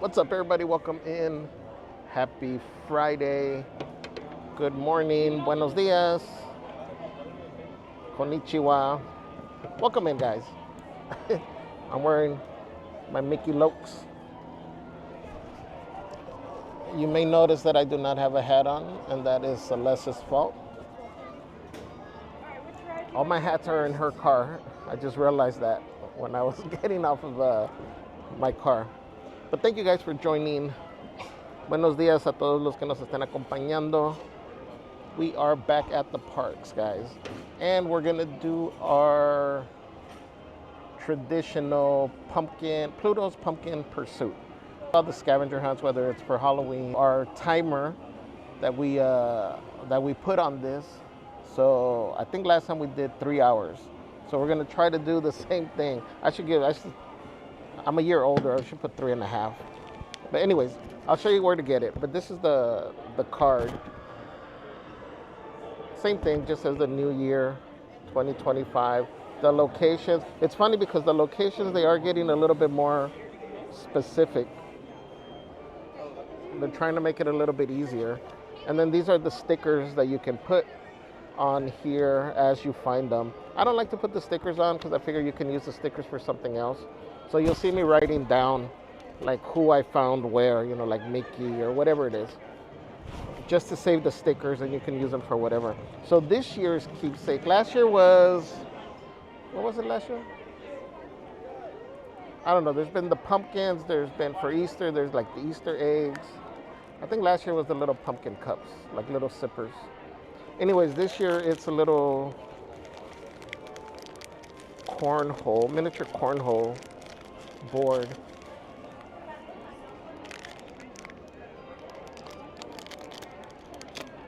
What's up, everybody? Welcome in. Happy Friday. Good morning. Buenos dias. Konnichiwa. Welcome in, guys. I'm wearing my Mickey Lokes. You may notice that I do not have a hat on, and that is Celeste's fault. All my hats are in her car. I just realized that when I was getting off of my car. But thank you guys for joining. Buenos días a todos los que nos estén acompañando. We are back at the parks, guys. And we're going to do our traditional Pluto's Pumpkin Pursuit. All the scavenger hunts, whether it's for Halloween, our timer that we put on this. So I think last time we did 3 hours. So we're going to try to do the same thing. I'm a year older. I should put 3.5. But anyways, I'll show you where to get it. But this is the card. Same thing, just as the new year, 2025. The locations. It's funny because the locations, they are getting a little bit more specific. They're trying to make it a little bit easier. And then these are the stickers that you can put on here as you find them. I don't like to put the stickers on because I figure you can use the stickers for something else. So you'll see me writing down like who I found where, like Mickey or whatever it is, just to save the stickers, and you can use them for whatever. So this year's keepsake, last year was, what was it last year? I don't know, there's been the pumpkins, there's been for Easter, there's like the Easter eggs. I think last year was the little pumpkin cups, like little sippers. Anyways, this year it's a little miniature cornhole board.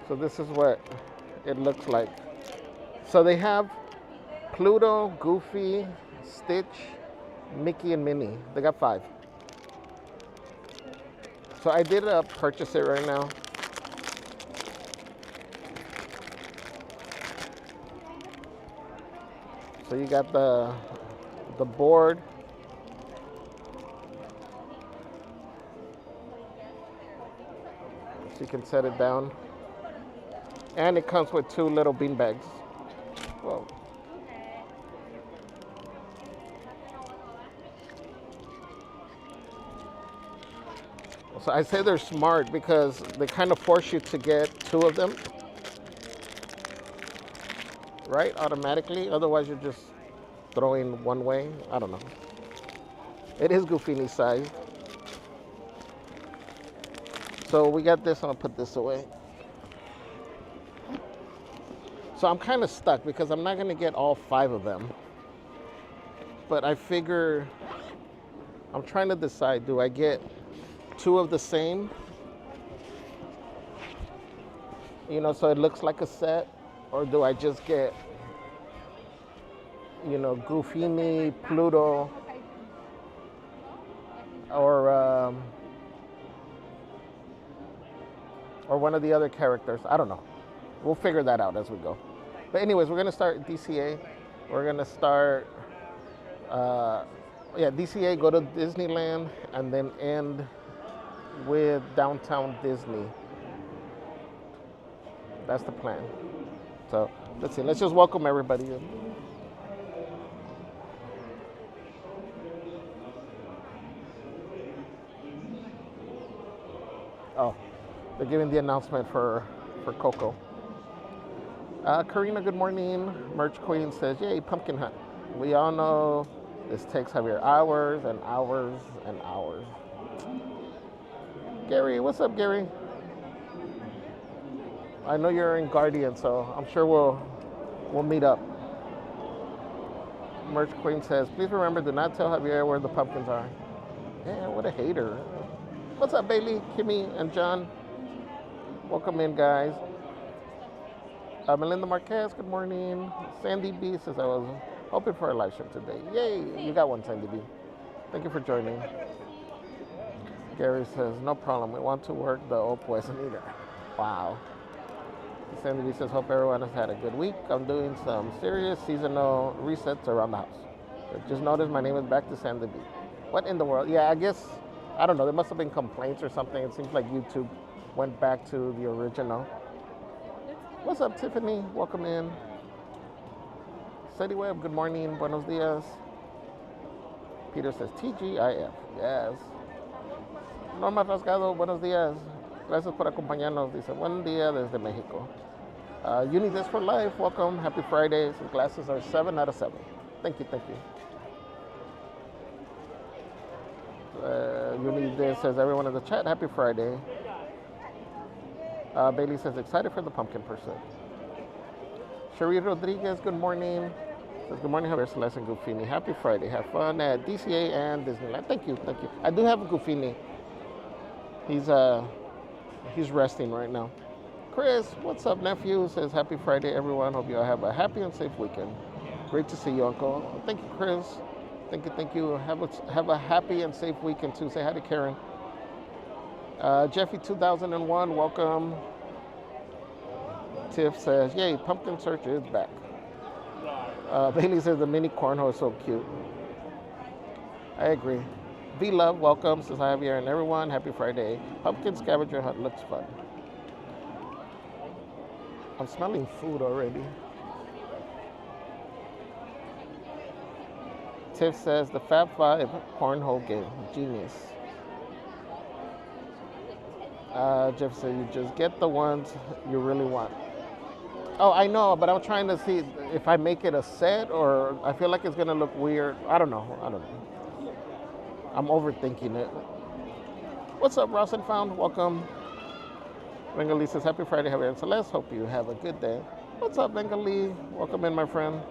So this is what it looks like. So they have Pluto, Goofy, Stitch, Mickey, and Minnie. They got 5. So I did purchase it right now. So you got the board. So you can set it down. And it comes with 2 little bean bags. Whoa. So I say they're smart because they kind of force you to get 2 of them, right? Automatically. Otherwise, you're just throwing one way. I don't know. It is Goofini size. So we got this. I'm going to put this away. So I'm kind of stuck because I'm not going to get all 5 of them. But I figure I'm trying to decide, do I get 2 of the same? So it looks like a set, or do I just get, Goofini, Pluto, or one of the other characters? I don't know. We'll figure that out as we go. But anyways, we're going to start DCA. We're going to start, DCA, go to Disneyland, and then end with Downtown Disney. That's the plan. So let's see. Let's just welcome everybody in. Oh, they're giving the announcement for Coco. Karina, good morning. Merch Queen says, yay, pumpkin hunt. We all know this takes Javier hours and hours and hours. Gary, what's up, Gary? I know you're in Guardian, so I'm sure we'll meet up. Merch Queen says, please remember, do not tell Javier where the pumpkins are. Yeah, what a hater. What's up, Bailey, Kimmy, and John? Welcome in, guys. Melinda Marquez, good morning. Sandy B says, I was hoping for a live stream today. Yay, you got one, Sandy B. Thank you for joining. Gary says, no problem. We want to work the Opuesan either. Wow. Sandy B says, hope everyone has had a good week. I'm doing some serious seasonal resets around the house. Just noticed my name is back to Sandy B. What in the world? Yeah, I guess I don't know. There must have been complaints or something. It seems like YouTube went back to the original. What's up, Tiffany? Welcome in. Steady Web, good morning. Buenos dias. Peter says TGIF. Yes. Norma Rasgado, buenos días. Gracias por acompañarnos. Dice, buen día desde México. You need this for life. Welcome. Happy Friday. Some glasses are 7 out of 7. Thank you, thank you. You need this, says everyone in the chat. Happy Friday. Bailey says, excited for the pumpkin person. Cherie Rodriguez, good morning. Says, good morning, Javier, Celeste, and Goofini. Happy Friday. Have fun at DCA and Disneyland. Thank you, thank you. I do have a Goofini. He's resting right now. Chris, what's up, nephew? Says, happy Friday, everyone. Hope you all have a happy and safe weekend. Great to see you, Uncle. Thank you, Chris. Thank you, thank you. Have a happy and safe weekend, too. Say hi to Karen. Jeffy 2001, welcome. Tiff says, yay, Pumpkin Search is back. Bailey says the mini cornhole is so cute. I agree. V-Love, welcome, says Javier and everyone. Happy Friday. Pumpkin scavenger hunt looks fun. I'm smelling food already. Tiff says the Fab 5 cornhole game. Genius. Jeff said you just get the ones you really want. Oh, I know, but I'm trying to see if I make it a set or I feel like it's going to look weird. I don't know. I'm overthinking it. What's up, Ross and Found? Welcome. Bengali says, happy Friday, Javier and Celeste. Hope you have a good day. What's up, Bengali? Welcome in, my friend.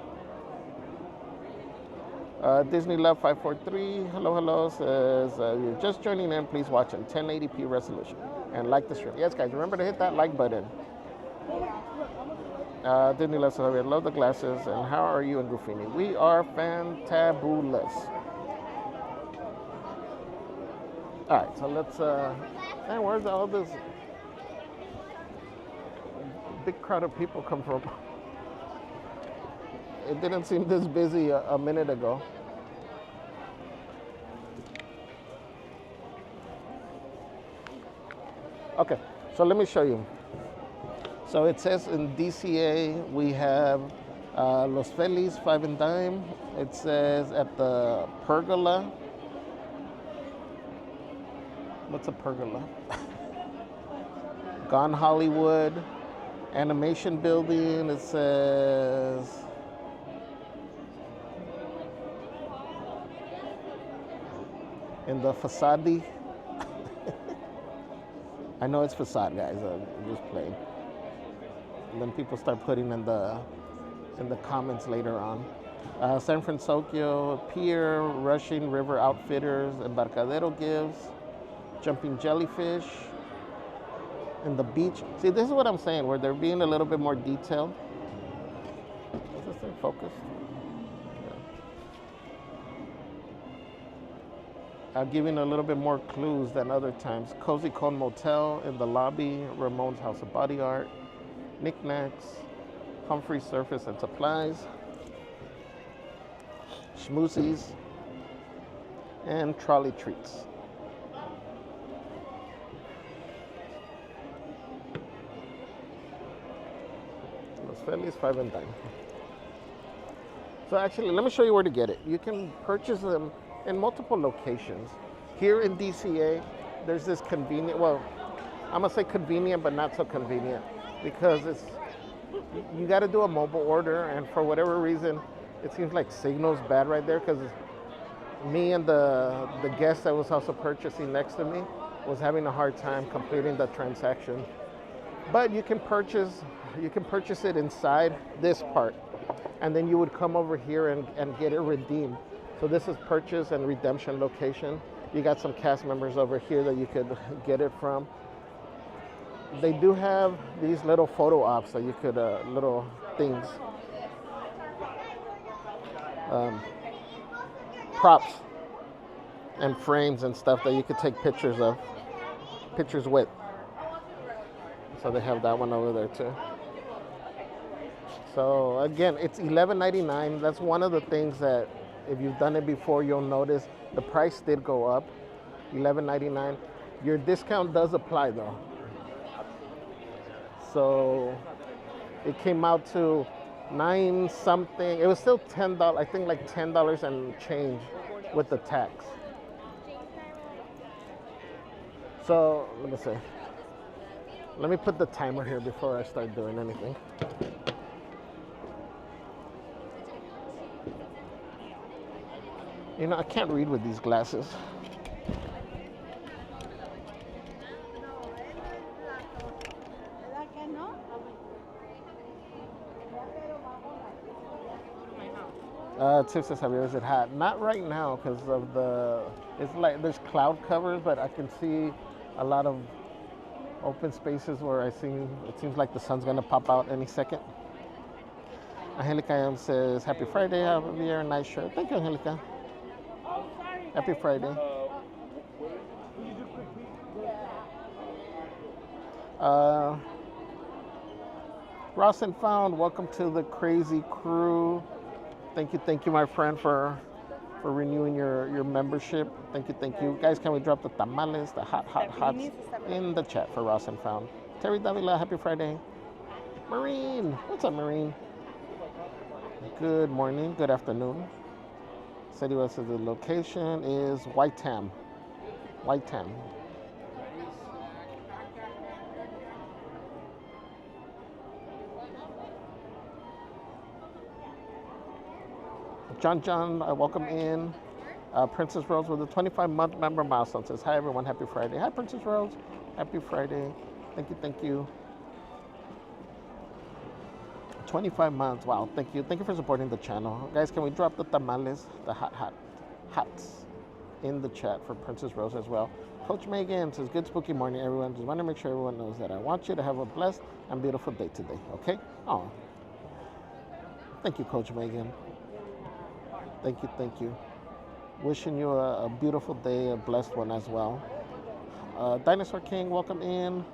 Disney Love 543, hello, says, you're just joining in, please watch in 1080p resolution and like the stream. Yes, guys, remember to hit that like button. Disney Love says, I love the glasses, and how are you and Goofini? We are fantabulous. All right, so let's, man, where's all this big crowd of people come from? It didn't seem this busy a minute ago. Okay, so let me show you. So it says in DCA we have Los Feliz 5 and Dime. It says at the pergola. What's a pergola? Gone Hollywood. Animation building. It says in the facade. I know it's facade, guys. I'm just playing. And then people start putting in the comments later on. San Francisco Pier, Rushing River Outfitters, Embarcadero Gives, Jumping Jellyfish, and the beach. See, this is what I'm saying, where they're being a little bit more detailed. Is this thing focused? Giving a little bit more clues than other times. Cozy Cone Motel in the lobby, Ramon's House of Body Art, Knickknacks, Humphrey Surface and Supplies, Schmoozies, and Trolley Treats. Los Feliz 5 and Dime. So actually, let me show you where to get it. You can purchase them in multiple locations. Here in DCA, there's this convenient, well, I'm gonna say convenient, but not so convenient, because you gotta do a mobile order, and for whatever reason, it seems like signal's bad right there, because me and the guest that was also purchasing next to me was having a hard time completing the transaction. But you can purchase it inside this part, and then you would come over here and get it redeemed. So this is purchase and redemption location. You got some cast members over here that you could get it from. They do have these little photo ops that you could, little things, props and frames and stuff that you could take pictures with. So they have that one over there too. So again, it's $11.99. That's one of the things that if you've done it before, you'll notice the price did go up. $11.99. Your discount does apply though. So it came out to nine something. It was still $10. I think like $10 and change with the tax. So let me see. Let me put the timer here before I start doing anything. You know, I can't read with these glasses. Tiff says, Javier, is it hot? Not right now because of the, it's like there's cloud covers, but I can see a lot of open spaces where it seems like the sun's gonna pop out any second. Angelica M says, happy Friday, Javier, nice shirt. Thank you, Angelica. Happy Friday. Ross and Found, welcome to the crazy crew. Thank you, my friend, for renewing your membership. Thank you. Guys, can we drop the tamales, the hot in the chat for Ross and Found? Terry Davila, happy Friday. Marine, what's up, Marine? Good morning, good afternoon. City West says the location is Whiteham. John, welcome in. Princess Rose with a 25-month member milestone says, hi everyone, happy Friday. Hi Princess Rose, happy Friday. Thank you. 25 months, wow, thank you for supporting the channel. Guys, can we drop the tamales, the hots in the chat for Princess Rose as well. Coach Megan says, good spooky morning everyone. Just want to make sure everyone knows that I want you to have a blessed and beautiful day today, okay? Oh, thank you, Coach Megan. Thank you. Wishing you a beautiful day, a blessed one as well. Dinosaur King, welcome in.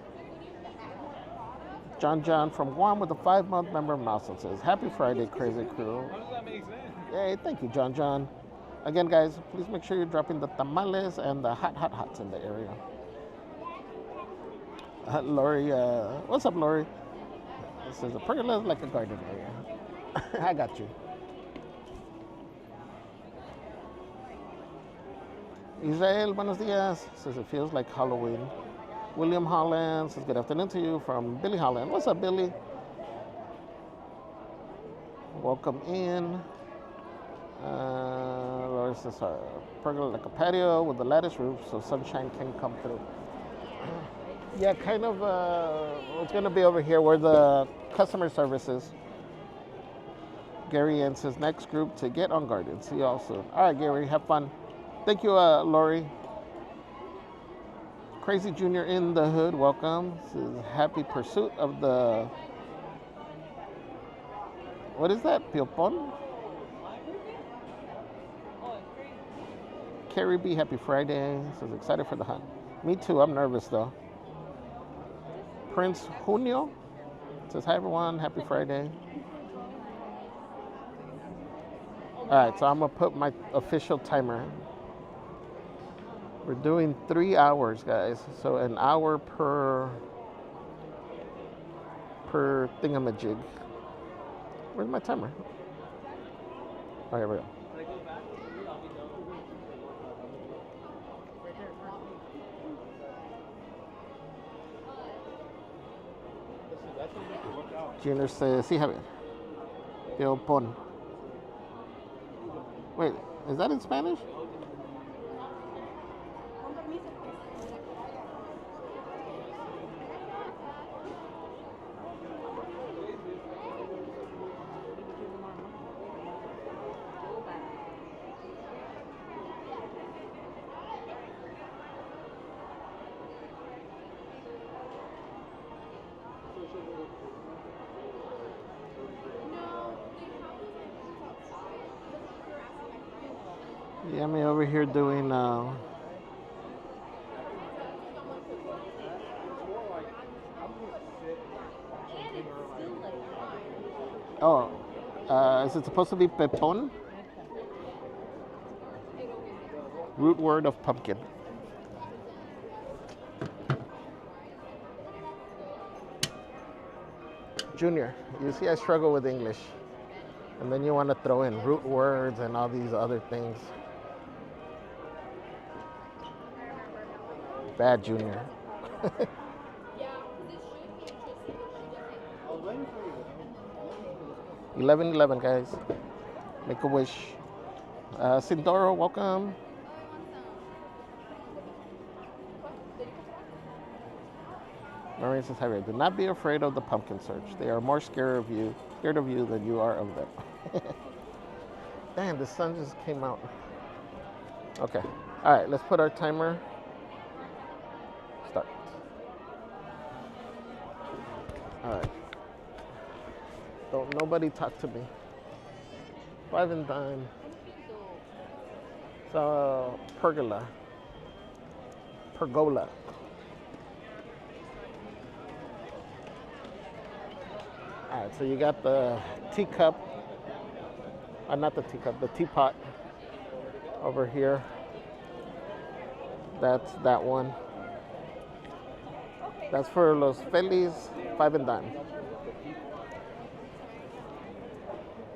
John from Guam with a 5-month member milestone says, happy Friday, crazy crew. How does that make sense? Yay, thank you, John. Again, guys, please make sure you're dropping the tamales and the hots in the area. Lori, what's up, Lori? This is a pergola like a garden area. I got you. Israel, buenos dias, says it feels like Halloween. William Holland says good afternoon to you from Billy Holland. What's up, Billy? Welcome in. Laura says pergola like a patio with a lattice roof so sunshine can come through. Yeah, kind of, it's going to be over here where the customer service is. Gary N says next group to get on garden. See you all soon. All right, Gary, have fun. Thank you, Lori. Crazy Junior in the hood, welcome. This is happy pursuit of the, what is that? Piopon? Carrie B, happy Friday. Says excited for the hunt. Me too, I'm nervous though. Prince Junio says hi everyone, happy Friday. All right, so I'm gonna put my official timer. We're doing 3 hours, guys. So an hour per thingamajig. Where's my timer? Oh, here we go. Junior says, sí, Javier. Piopon. Wait, is that in Spanish? Yeah, me over here doing is it supposed to be pepon? Root word of pumpkin. Junior, you see I struggle with English. And then you want to throw in root words and all these other things. Bad Junior. 11:11, guys. Make a wish. Sindoro, welcome. Maureen says, Javier, do not be afraid of the pumpkin search. They are more scared of you than you are of them. Damn, the sun just came out. Okay. All right, let's put our timer. Start. All right. Don't nobody talk to me. 5 and dime. So pergola. Pergola. All right, so you got the teacup. Not the teacup, the teapot over here. That's that one. That's for los feliz, 5 and dime.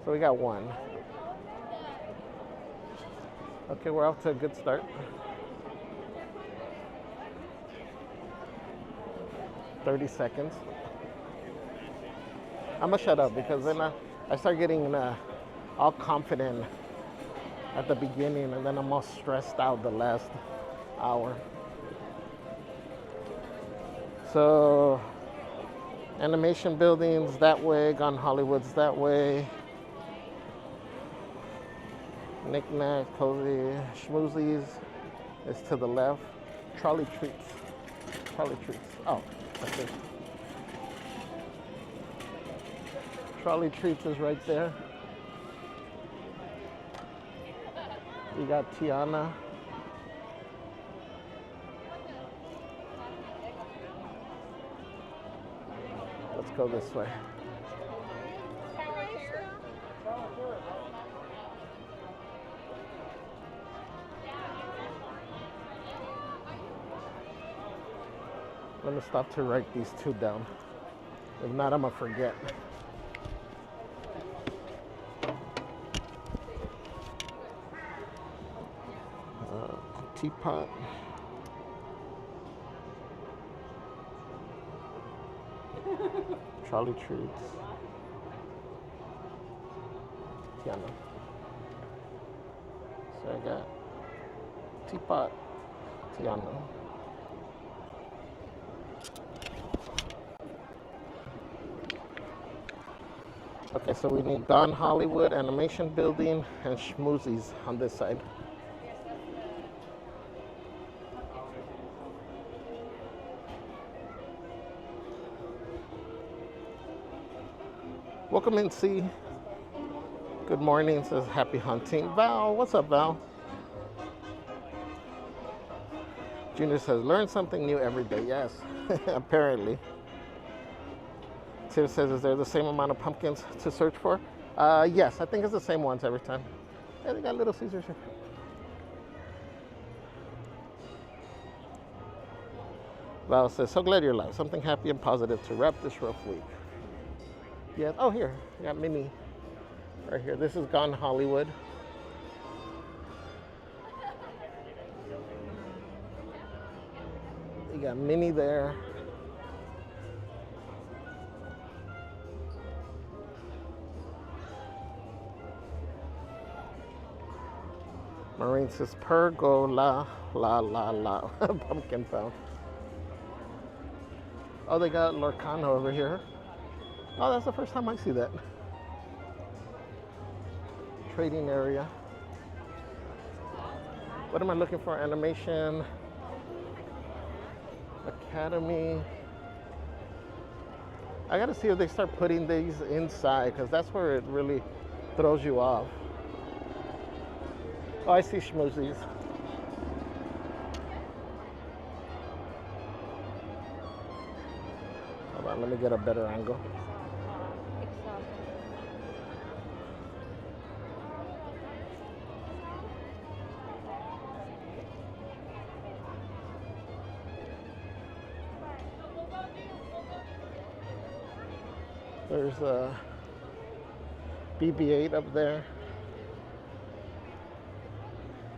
So we got one. Okay, we're off to a good start. 30 seconds. I'm gonna shut up because then I start getting all confident at the beginning and then I'm all stressed out the last hour. So animation buildings that way, Gone Hollywood's that way. Knick-knack, cozy, schmoozies is to the left. Trolley treats. Trolley treats. Oh, that's it. Trolley treats is right there. You got Tiana. Let's go this way. Let me stop to write these two down. If not, I'm gonna forget. Teapot. Trolley treats. Tiana. So I got teapot, Tiana. Okay, so we need Gone Hollywood, animation building, and schmoozies on this side. Welcome in, C. Good morning, says happy hunting. Val, what's up, Val? Junior says, learn something new every day. Yes, apparently. Tim says, is there the same amount of pumpkins to search for? Yes, I think it's the same ones every time. Yeah, they got Little Caesars here. Val says, so glad you're alive. Something happy and positive to wrap this rough week. Yes. Oh, here. I got Minnie right here. This is Gone Hollywood. You got Minnie there. Maureen says, pergola, la, la, la. Pumpkin found. Oh, they got Lorcano over here. Oh, that's the first time I see that. Trading area. What am I looking for? Animation. Academy. I gotta see if they start putting these inside because that's where it really throws you off. Oh, I see schmoozies. Hold on, let me get a better angle. There's a BB-8 up there.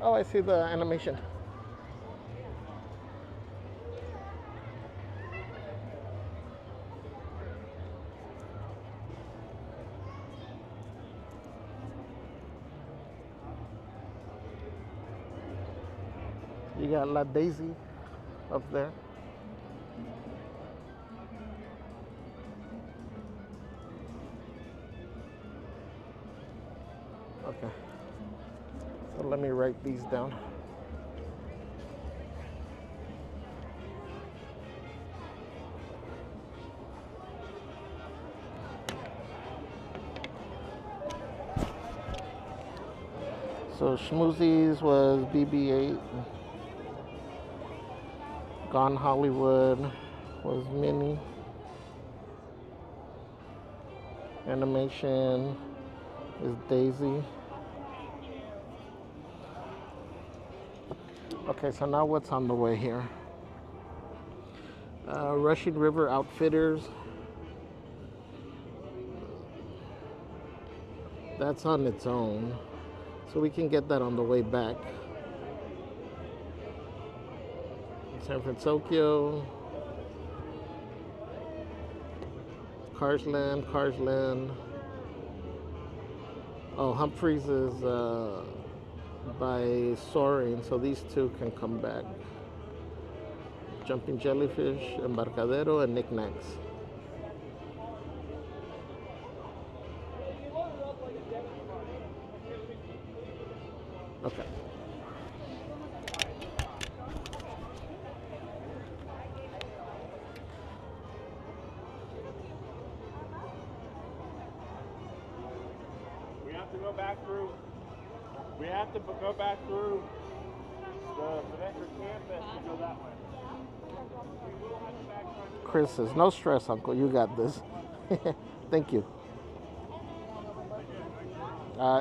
Oh, I see the animation. You got La Daisy up there. Okay. So let me write these down. So Schmoozies was BB-8. Gone Hollywood was Minnie. Animation is Daisy. Okay, so now what's on the way here? Rushing River Outfitters. That's on its own. So we can get that on the way back. San Francisco. Carsland. Oh, Humphreys is by Soaring, so these two can come back. Jumping Jellyfish, Embarcadero, and Knickknacks. Okay. We have to go back through the Scavenger campus to go that way. Chris says, no stress, Uncle. You got this. Thank you.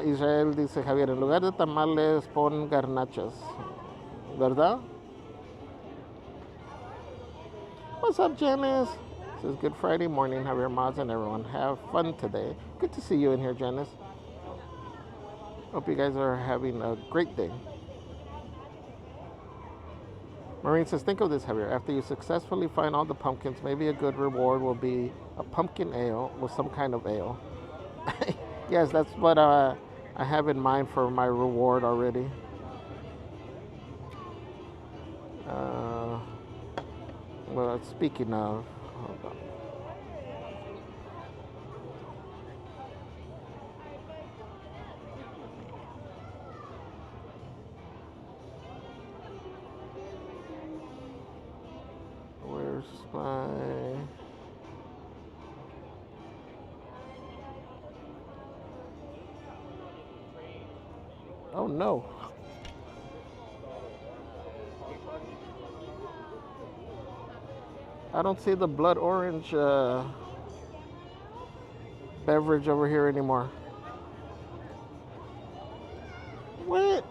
Israel dice, Javier, en lugar de tamales pon garnachas. ¿Verdad? What's up, Janice? Says, good Friday morning, Javier, Mods, and everyone. Have fun today. Good to see you in here, Janice. Hope you guys are having a great day. Maureen says, think of this, Javier. After you successfully find all the pumpkins, maybe a good reward will be a pumpkin ale with some kind of ale. Yes, that's what I have in mind for my reward already. Well, speaking of, hold on. Where's my... Oh no. I don't see the blood orange beverage over here anymore. What?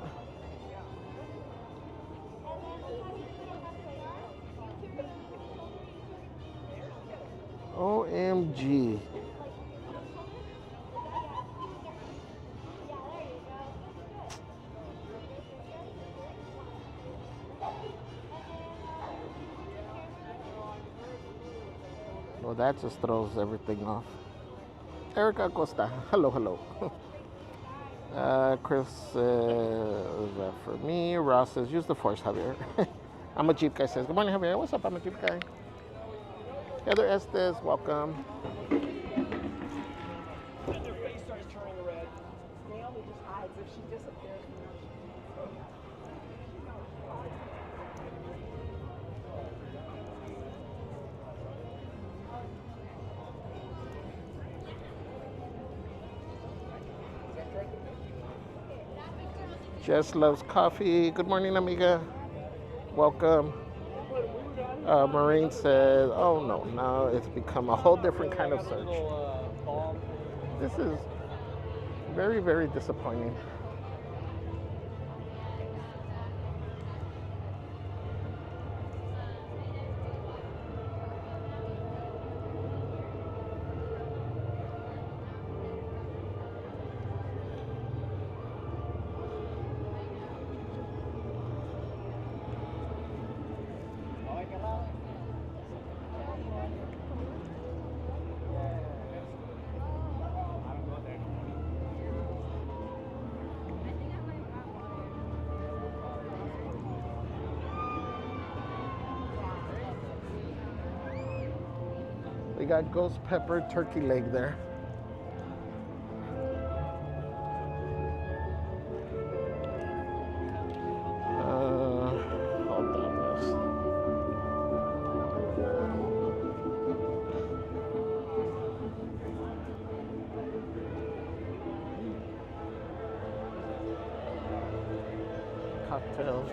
OMG. Well, that just throws everything off. Erica Acosta, hello. Chris says, is that for me? Ross says, use the force, Javier. I'm a Jeep guy says, good morning, Javier. What's up? I'm a Jeep guy. Heather Estes, welcome. Then their face starts turning red. Naomi just hides if she disappears. Jess loves coffee. Good morning, amiga. Welcome. Maureen says, oh no, now it's become a whole different kind of search. This is very, very disappointing. They got ghost pepper turkey leg there. Hold on, miss. Cocktails.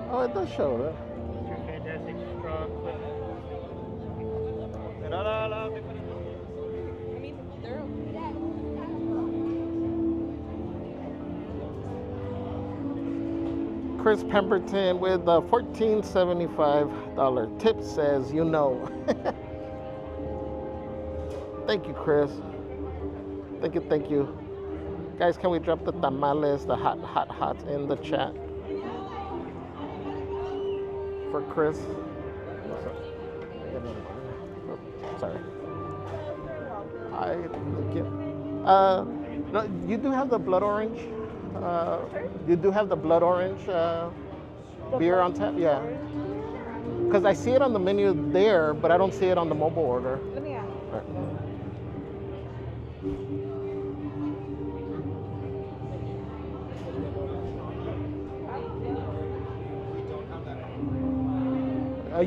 Oh, it does show that. Fantastic strong clip. I mean, they're Chris Pemberton with the $14.75 tip says, you know. Thank you, Chris. Thank you, thank you. Guys, can we drop the tamales, the hot in the chat? For Chris. Sorry. No, you do have the blood orange. You do have the blood orange beer on tap, yeah. Because I see it on the menu there, but I don't see it on the mobile order. Let me ask. All right.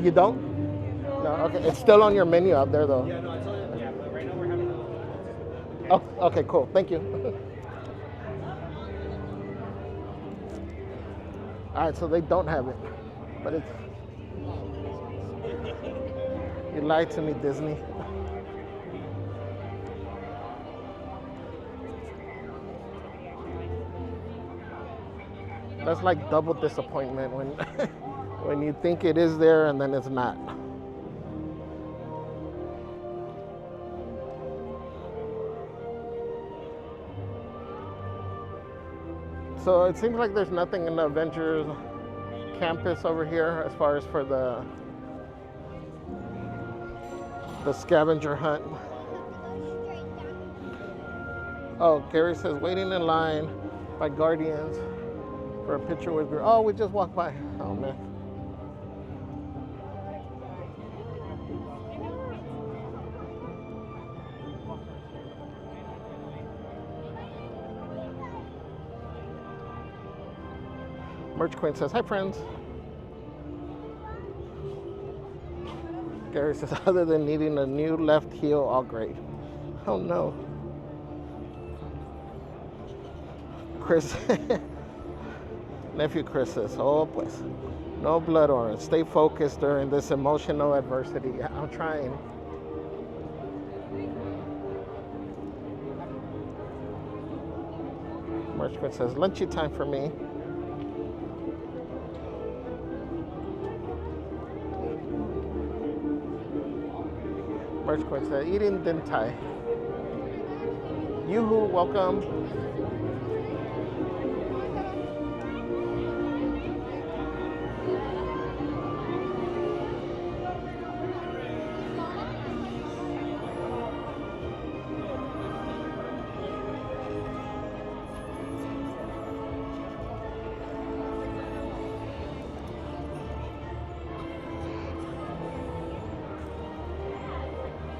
You don't? No, okay. It's still on your menu out there, though. Yeah, no, it's all, yeah, but right now we're having Oh, okay, cool. Thank you. All right, so they don't have it, but it's. You lied to me, Disney. That's like double disappointment when when you think it is there and then it's not. So it seems like there's nothing in the Avengers campus over here as far as for the scavenger hunt. Oh, Gary says waiting in line by Guardians for a picture with her. Oh, we just walked by. Oh man. Merch Queen says, hi friends. Gary says, other than needing a new left heel, all great. Oh no. Chris, nephew Chris says, oh pues, no blood orange. Stay focused during this emotional adversity. Yeah, I'm trying. Merch Queen says, lunchy time for me. Merch Queen said, eating dintai. Yoo-hoo, welcome.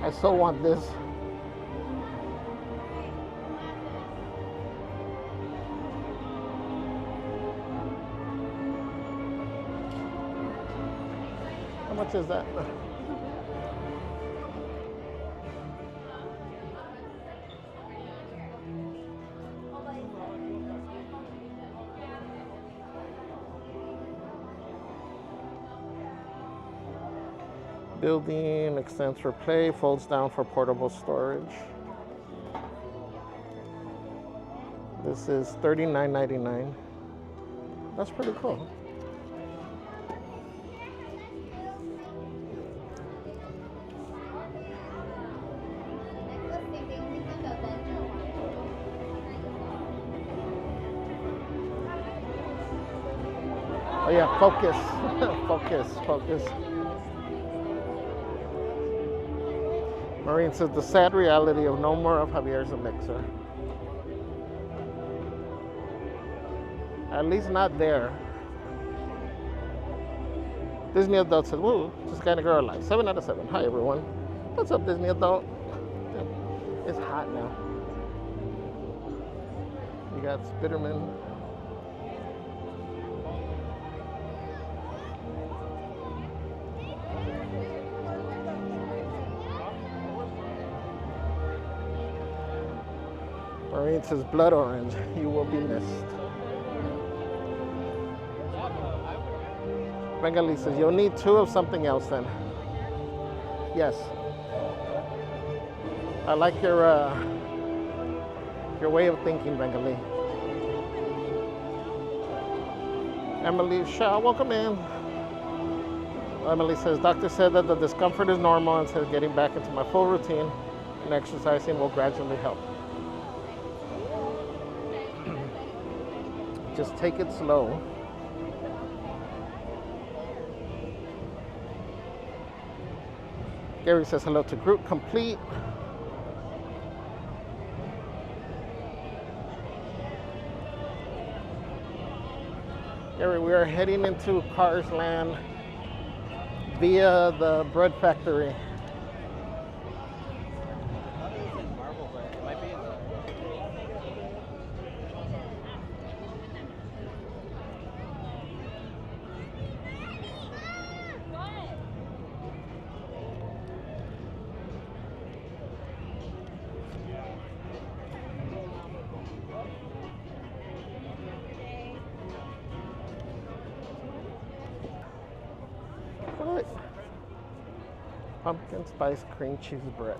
I so want this. How much is that? Building extends for play, folds down for portable storage. This is $39.99. That's pretty cool. Oh yeah, focus, focus, focus. Maureen says the sad reality of no more of Javier's a mixer. At least not there. Disney Adult says, woo, just kind of girl alive. 7 out of 7. Hi, everyone. What's up, Disney Adult? It's hot now. You got Spiderman. Maureen says, blood orange. You will be missed. Bengali says, you'll need 2 of something else then. Yes. I like your way of thinking, Bengali. Emily Shaw, welcome in. Emily says, doctor said that the discomfort is normal and says getting back into my full routine and exercising will gradually help. Just take it slow. Gary says hello to group complete. Gary, we are heading into Cars Land via the bread factory. What? Pumpkin spice cream cheese bread.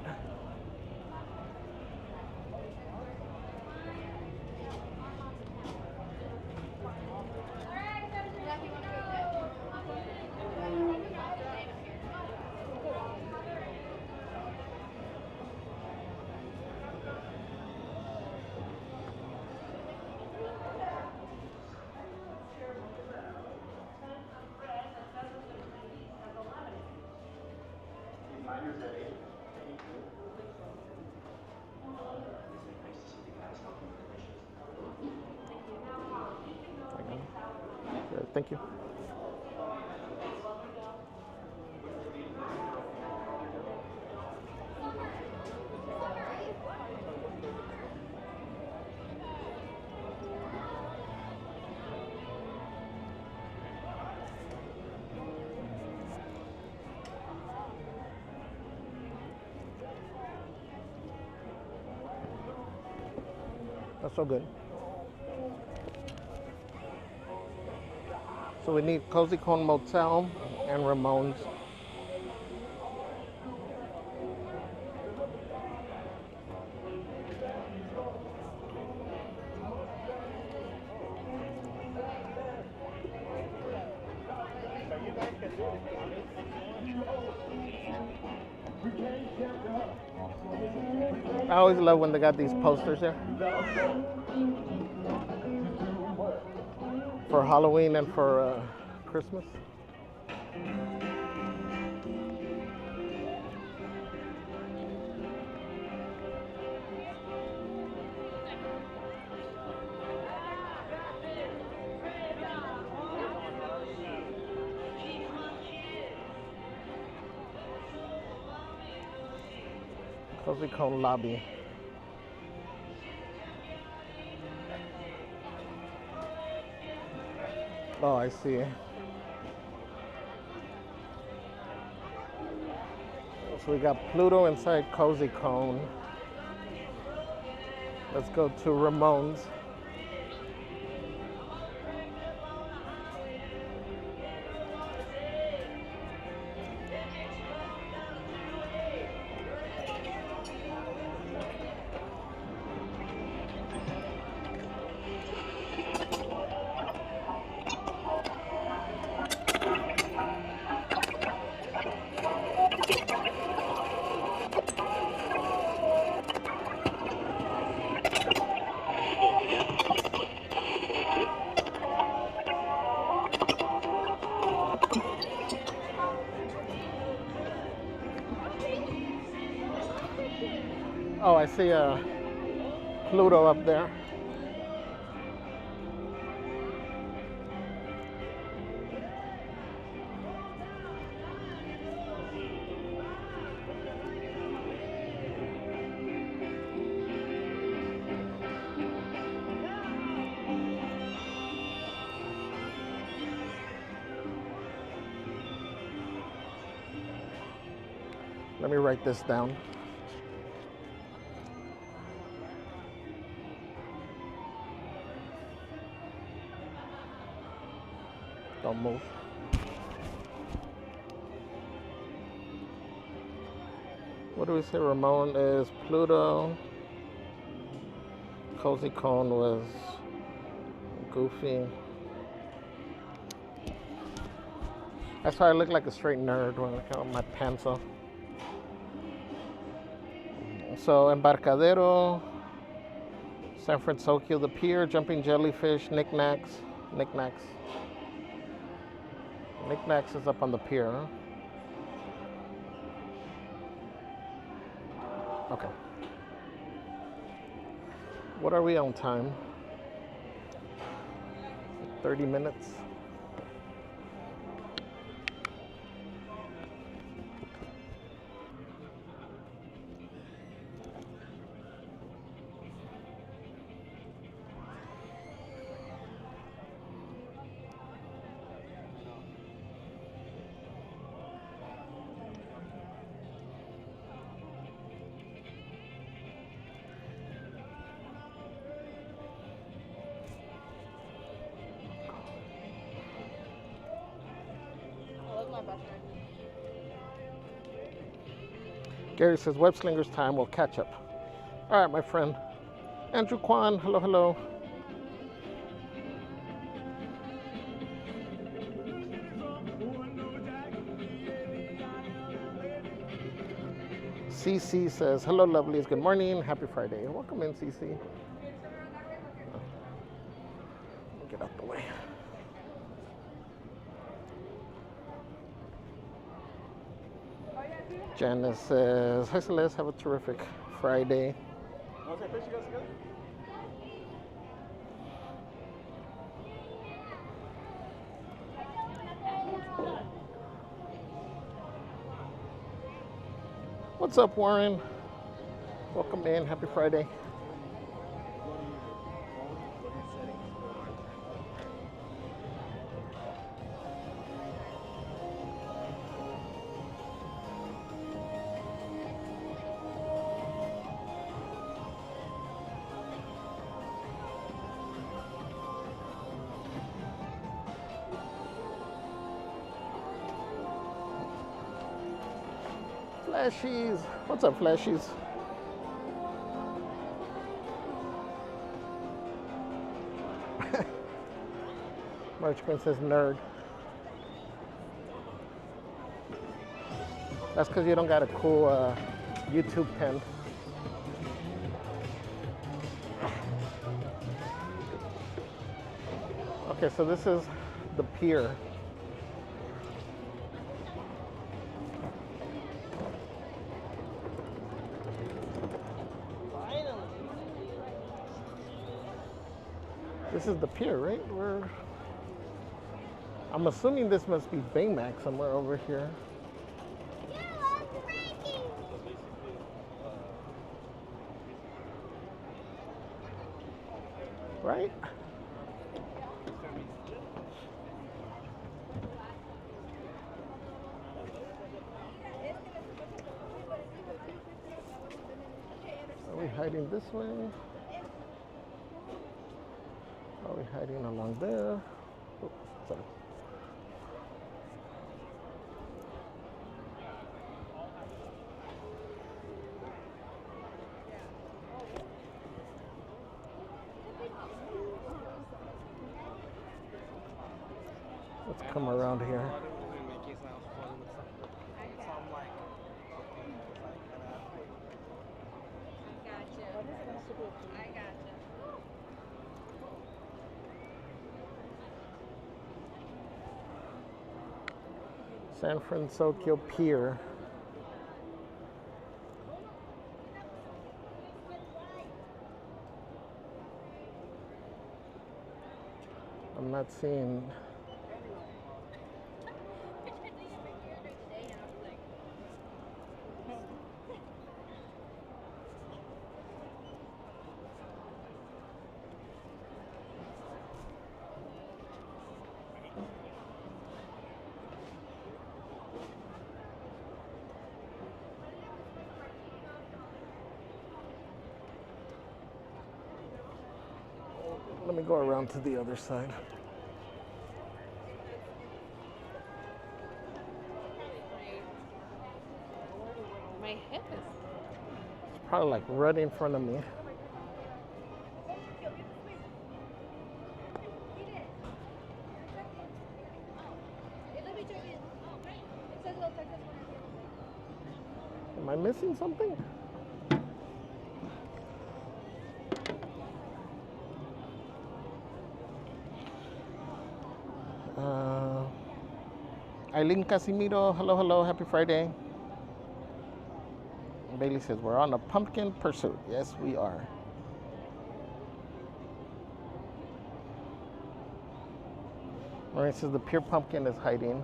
Thank you. That's so good. So we need Cozy Cone Motel and Ramones. I always love when they got these posters there for Halloween and for Christmas. Cozy Cone Lobby. Oh, I see. So we got Pluto inside Cozy Cone. Let's go to Ramones. see Pluto up there. Let me write this down. Don't move. What do we say? Ramon is Pluto. Cozy Cone was Goofy. That's why I look like a straight nerd when I got my pants on. So Embarcadero, San Francisco, the Pier, Jumping Jellyfish, Knickknacks. Knickknacks is up on the pier. Huh? Okay. What are we on time? 30 minutes. Gary says web slingers time will catch up. All right, my friend. Andrew Kwan, hello, hello. CC says, hello, lovelies. Good morning. Happy Friday. Welcome in, CC. Get out the way. Janice says, hi, Celeste. Have a terrific Friday. What's up, Warren? Welcome in. Happy Friday. Flashies. What's up, Flashies? March Quinn says nerd. That's because you don't got a cool YouTube pen. Okay, so this is the pier. This is the pier, right? I'm assuming this must be Baymax somewhere over here. Right? Are we hiding this way? Are we hiding along there? Oh, sorry. Let's come around here. San Francisco Pier. I'm not seeing. Let me go around to the other side. My hip is. It's probably like right in front of me. Am I missing something? Eileen Casimiro, hello, hello, happy Friday. Bailey says, we're on a pumpkin pursuit. Yes, we are. Maria says the Pier pumpkin is hiding.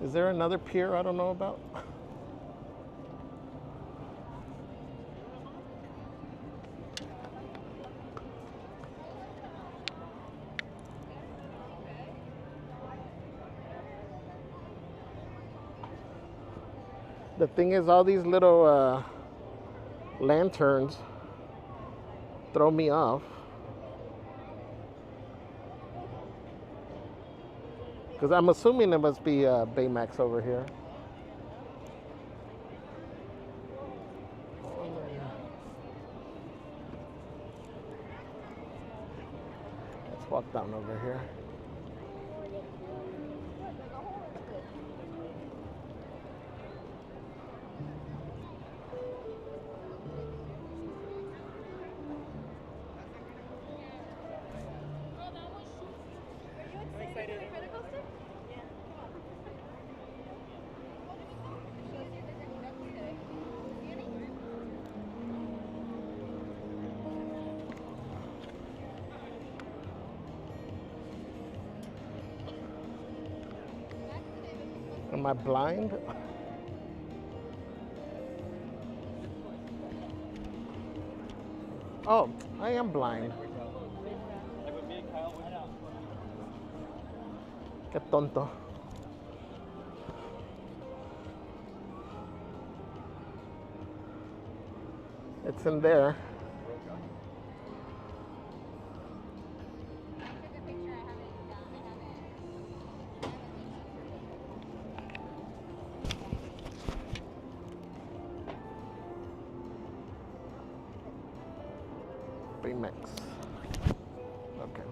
Is there another pier I don't know about? The thing is, all these little lanterns throw me off. Because I'm assuming it must be Baymax over here. Let's walk down over here. Am I blind? Oh, I am blind. Qué tonto. It's in there. Baymax. Okay.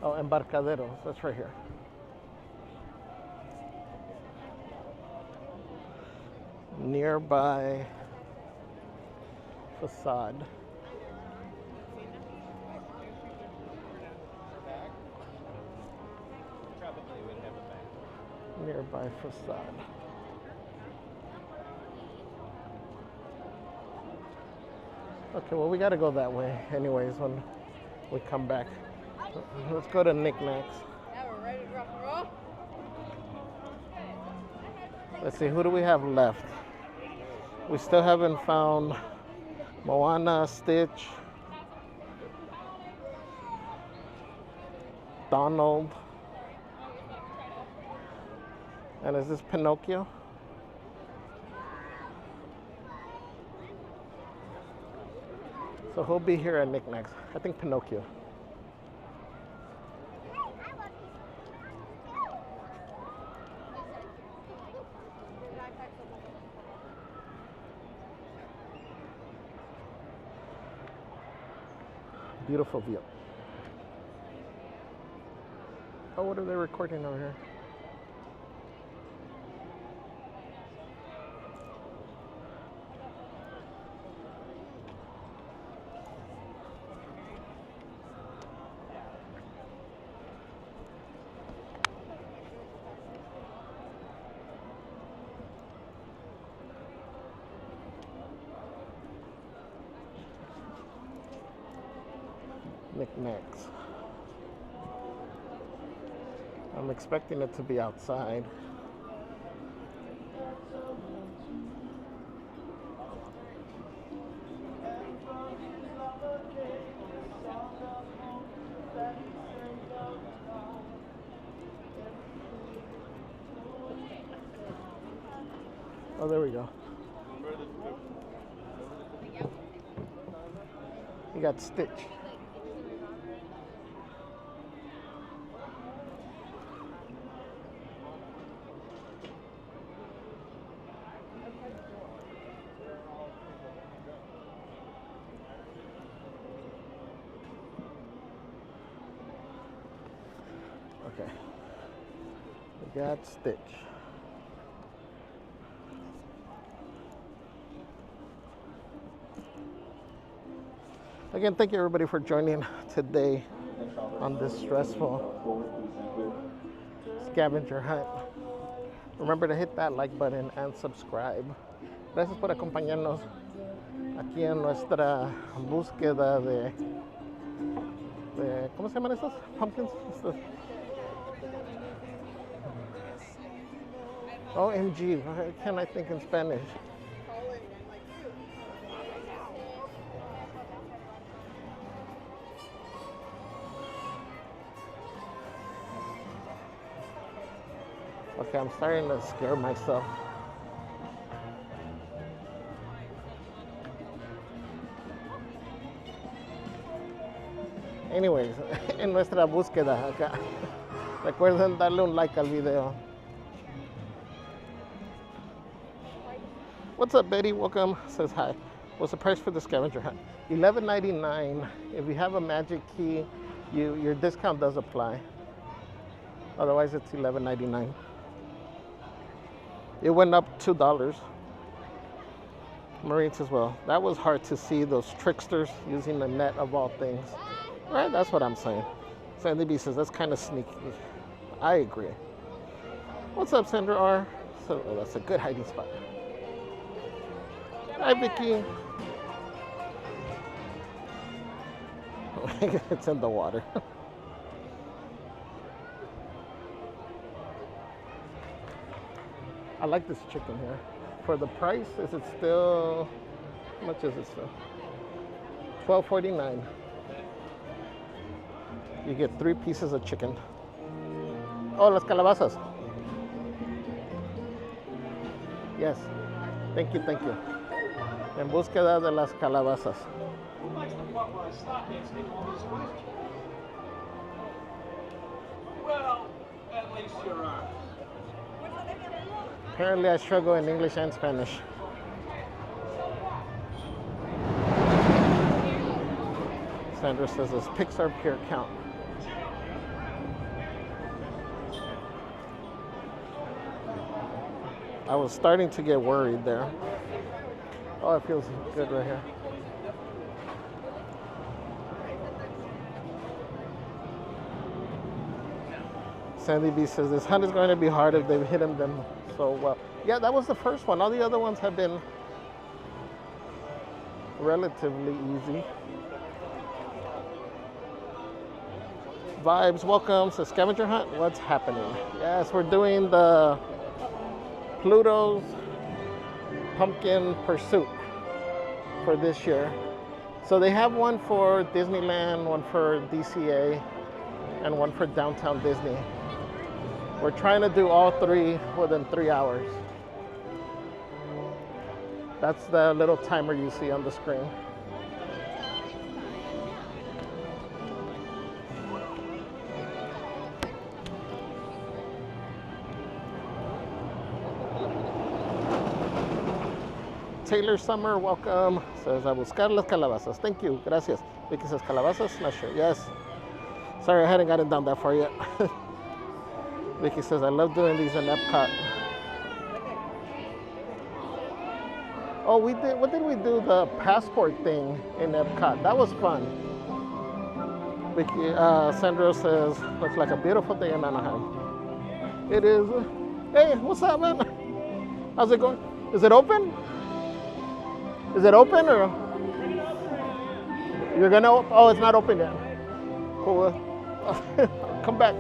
Oh, Embarcadero. That's right here. Nearby facade. Nearby facade. Okay, well, we got to go that way anyways when we come back. Let's go to Knickknacks. Now we're ready to rock and roll. Let's see, who do we have left? We still haven't found Moana, Stitch, Donald, and is this Pinocchio? So who'll be here at Knickknacks? I think Pinocchio. Beautiful view. Oh, what are they recording over here? Knickknacks. I'm expecting it to be outside. Oh, there we go. You got Stitch. Okay. We got Stitch. Again, thank you everybody for joining today on this stressful scavenger hunt. Remember to hit that like button and subscribe. Gracias por acompañarnos aquí en nuestra búsqueda de ¿cómo se llaman estos? Pumpkins. OMG, why can't I think in Spanish? Okay, I'm starting to scare myself. Anyways, en nuestra búsqueda acá. Recuerden darle un like al video. What's up, Betty? Welcome. Says hi. What's the price for the scavenger hunt? $11.99. If you have a magic key, your discount does apply. Otherwise, it's $11.99. It went up $2. Maureen says, well, that was hard to see, those tricksters using the net of all things. Right, that's what I'm saying. Sandy B says, that's kind of sneaky. I agree. What's up, Sandra R? So, oh, that's a good hiding spot. Hi, Vicky. It's in the water. I like this chicken here. For the price, is it still, how much is it still? $12.49. You get 3 pieces of chicken. Oh, las calabazas. Yes. Thank you, thank you. En búsqueda de las calabazas. Well, at least you're on. Apparently I struggle in English and Spanish. Sandra says, does Pixar Pier count? I was starting to get worried there. Oh, it feels good right here. Sandy B says, this hunt is going to be hard if they've hidden them so well. Yeah, that was the first one. All the other ones have been relatively easy. Vibes, welcome to Scavenger Hunt. What's happening? Yes, we're doing the Pluto's Pumpkin Pursuit for this year. So they have one for Disneyland, one for DCA, and one for Downtown Disney. We're trying to do all 3 within 3 hours. That's the little timer you see on the screen. Taylor Summer, welcome. Says, a buscar las calabazas. Thank you, gracias. Vicky says, calabazas? Not sure. Yes. Sorry, I hadn't gotten down that far yet. Vicky says, I love doing these in Epcot. Oh, we did. What did we do? The passport thing in Epcot. That was fun. Vicky, Sandra says, looks like a beautiful day in Anaheim. It is. Hey, what's up, man? How's it going? Is it open? Is it open or? You're gonna? Oh, it's not open yet. Cool. Come back.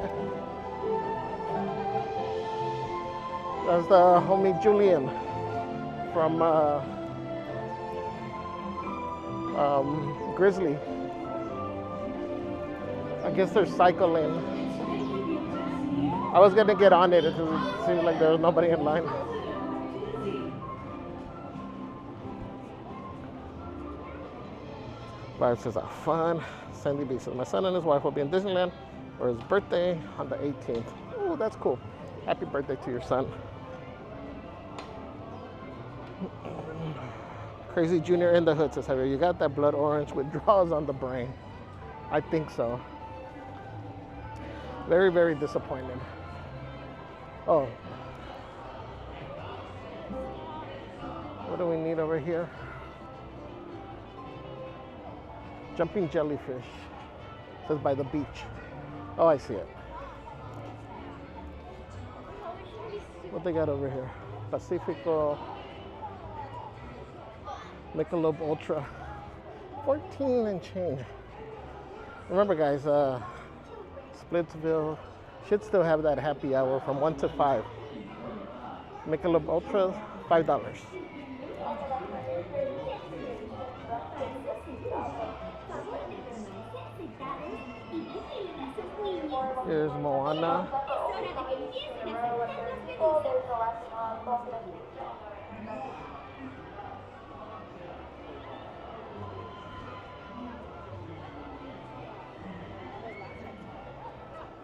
That's the homie Julian from Grizzly. I guess they're cycling. I was gonna get on it because it seemed like there was nobody in line. Barb says, fun. Sandy B says, my son and his wife will be in Disneyland for his birthday on the 18th. Oh, that's cool. Happy birthday to your son. Crazy Junior in the hood says, Javier, you got that blood orange withdrawals on the brain. I think so. Very, very disappointed. Oh. What do we need over here? Jumping jellyfish. It says by the beach. Oh, I see it. What they got over here? Pacifico. Michelob Ultra. 14 and change. Remember, guys, Splitsville should still have that happy hour from 1 to 5. Michelob Ultra, $5. Here's Moana.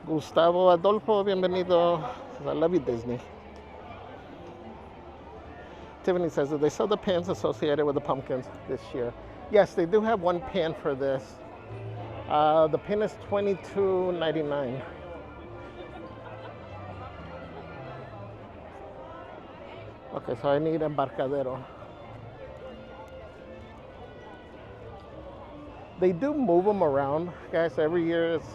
Gustavo Adolfo, bienvenido. I love you, Disney. Tiffany says that they sell the pins associated with the pumpkins this year. Yes, they do have one pin for this. The pin is $22.99. Okay, so I need Embarcadero. They do move them around, guys. Every year it's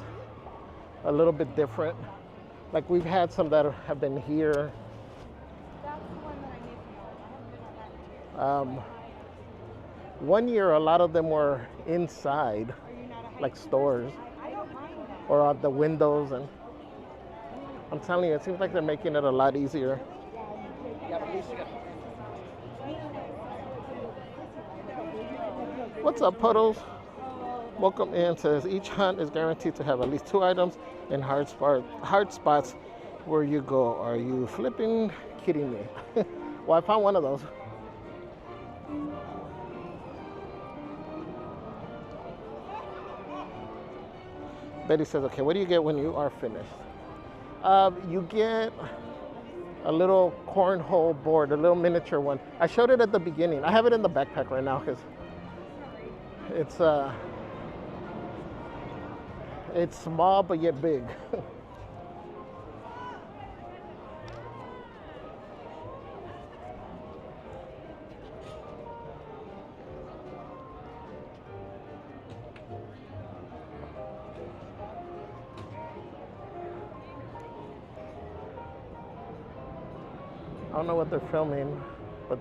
a little bit different. Like we've had some that have been here. That's the one that I need to know. I haven't been on that one. One year, a lot of them were inside, Are you not a like stores, I don't mind that. or on the windows. And I'm telling you, it seems like they're making it a lot easier. What's up, Puddles? Welcome in. Says each hunt is guaranteed to have at least 2 items in hard spots where you go. Are you flipping kidding me? Well, I found one of those. Betty says, okay, what do you get when you are finished? You get a little cornhole board, a little miniature one. I showed it at the beginning. I have it in the backpack right now because it's small but yet big. I don't know what they're filming, but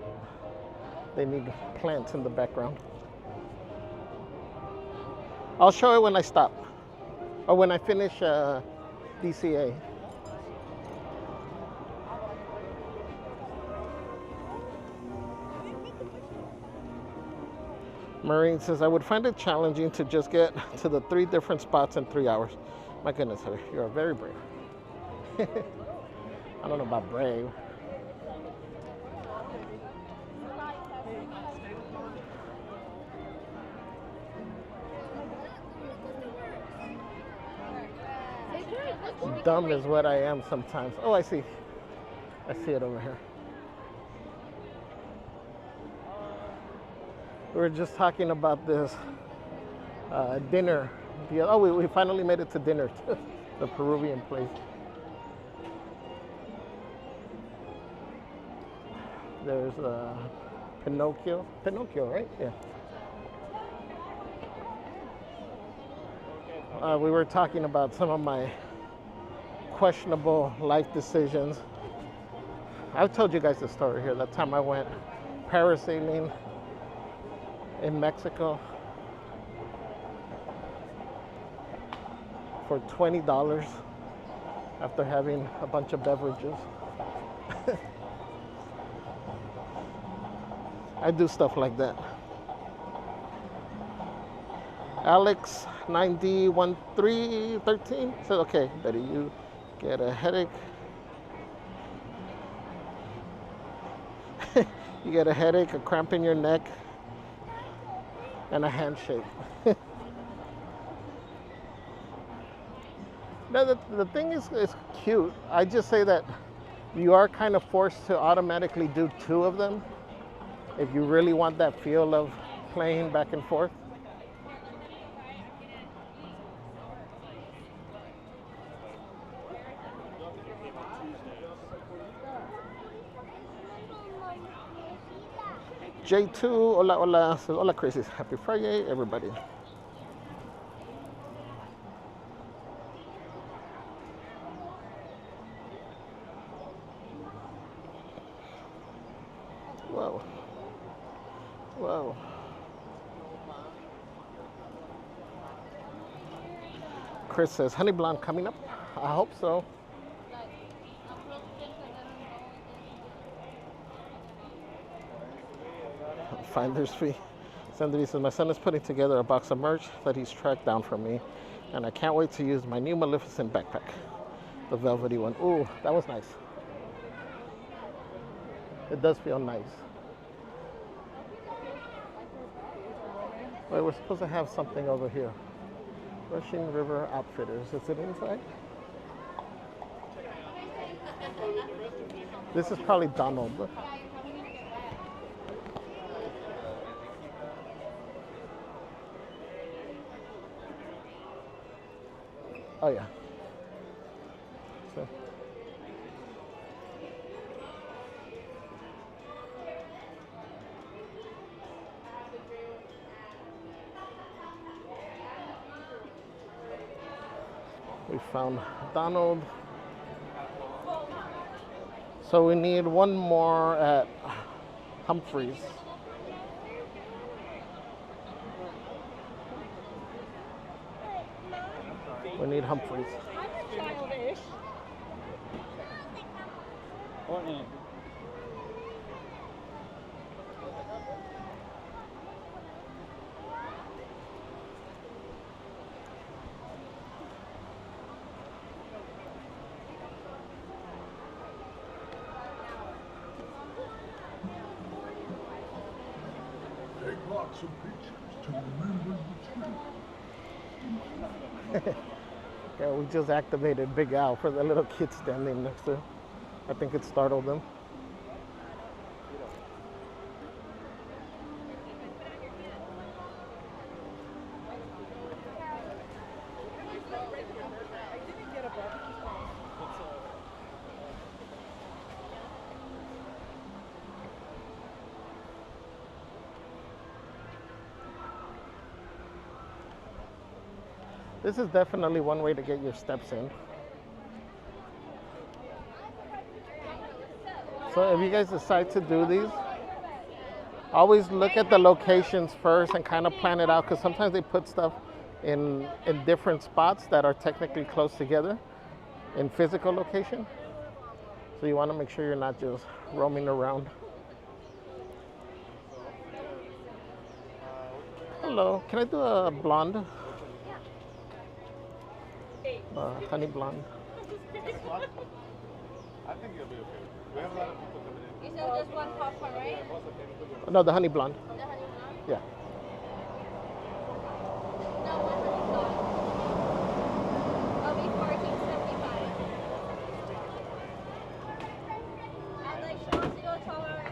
they need plants in the background. I'll show it when I stop, or when I finish DCA. Marine says, I would find it challenging to just get to the 3 different spots in 3 hours. My goodness, you are very brave. I don't know about brave. Dumb is what I am sometimes. Oh, I see it over here. We were just talking about this dinner. Oh, we finally made it to dinner, to the Peruvian place. There's Pinocchio. Pinocchio, right? Yeah. We were talking about some of my questionable life decisions. I've told you guys the story here. That time I went parasailing in Mexico for $20 after having a bunch of beverages. I do stuff like that. Alex 9D1313 says, okay, Betty, you get a headache. You get a headache, a cramp in your neck, and a handshake. No, the thing is cute. I just say that you are kind of forced to automatically do 2 of them if you really want that feel of playing back and forth. J2, hola, hola, says, hola, Crazy. Happy Friday, everybody. Whoa. Whoa. Chris says, Honey Blonde coming up? I hope so. Finder's fee. Sandri says, my son is putting together a box of merch that he's tracked down for me, and I can't wait to use my new Maleficent backpack, the velvety one. Ooh, that was nice. It does feel nice. Wait, we're supposed to have something over here. Rushing River Outfitters. Is it inside? This is probably Donald. Oh yeah. So. We found Donald. So we need one more at Humphreys. We need Humphreys. Childish. Take lots of pictures to remember the trip. Yeah, we just activated Big Al for the little kid standing next to him. I think it startled them. This is definitely one way to get your steps in. So if you guys decide to do these, always look at the locations first and kind of plan it out, because sometimes they put stuff in different spots that are technically close together in physical location. So you want to make sure you're not just roaming around. Hello, can I do a blonde? Honey blonde. I think you'll be okay. We have a lot of people coming in. You said just one popcorn, right? No, the honey blonde. The honey blonde? Yeah. No, one honey blonde. I'll be $14.75. I'd like she wants to go 12-hour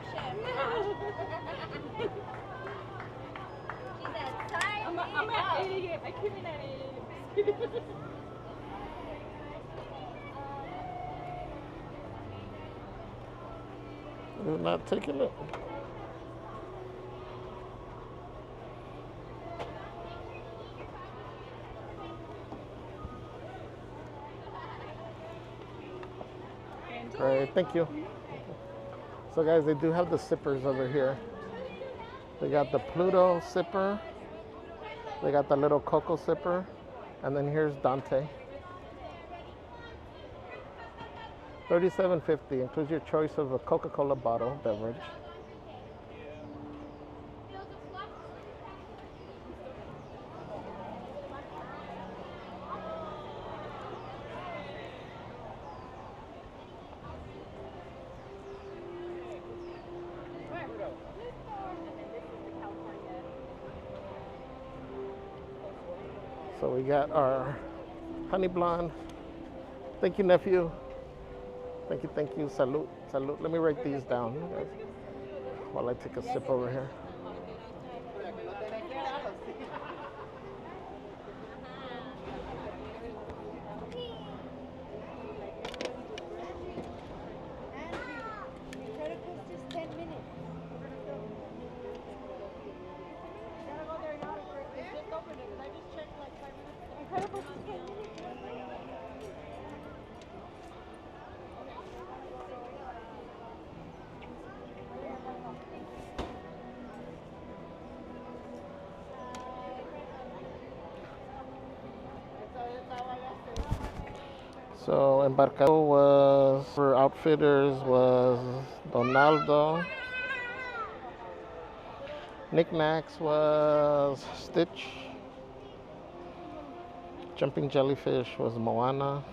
shift. Do not take a look. Great, thank you. So guys, they do have the sippers over here. They got the Pluto sipper. They got the little cocoa sipper. And then here's Dante. $37.50 includes your choice of a Coca-Cola bottle beverage. So we got our honey blonde. Thank you, nephew. Thank you, thank you. Salute, salute. Let me write these down, guys, while I take a sip over here. So Embarcado was, for outfitters, was Donaldo. Knickknacks was Stitch. Jumping Jellyfish was Moana.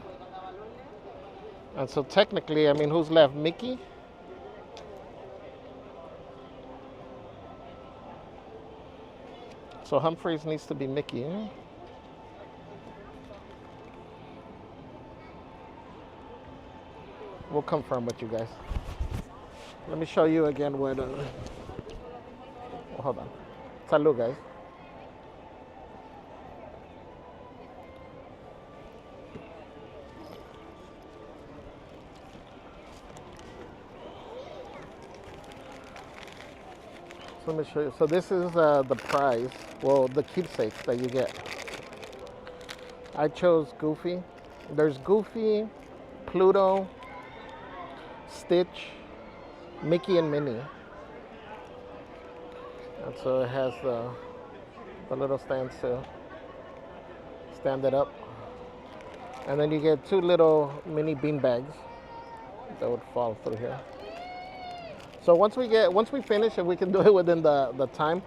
And so technically, I mean, who's left? Mickey? So Humphreys needs to be Mickey. Eh? We'll confirm with you guys. Let me show you again what. Oh, hold on. Salud, guys. So let me show you. So this is the prize. Well, the keepsakes that you get. I chose Goofy. There's Goofy, Pluto, Stitch, Mickey, and Minnie. And so it has the little stands to stand it up. And then you get two little mini bean bags that would fall through here. So once we finish, if we can do it within the time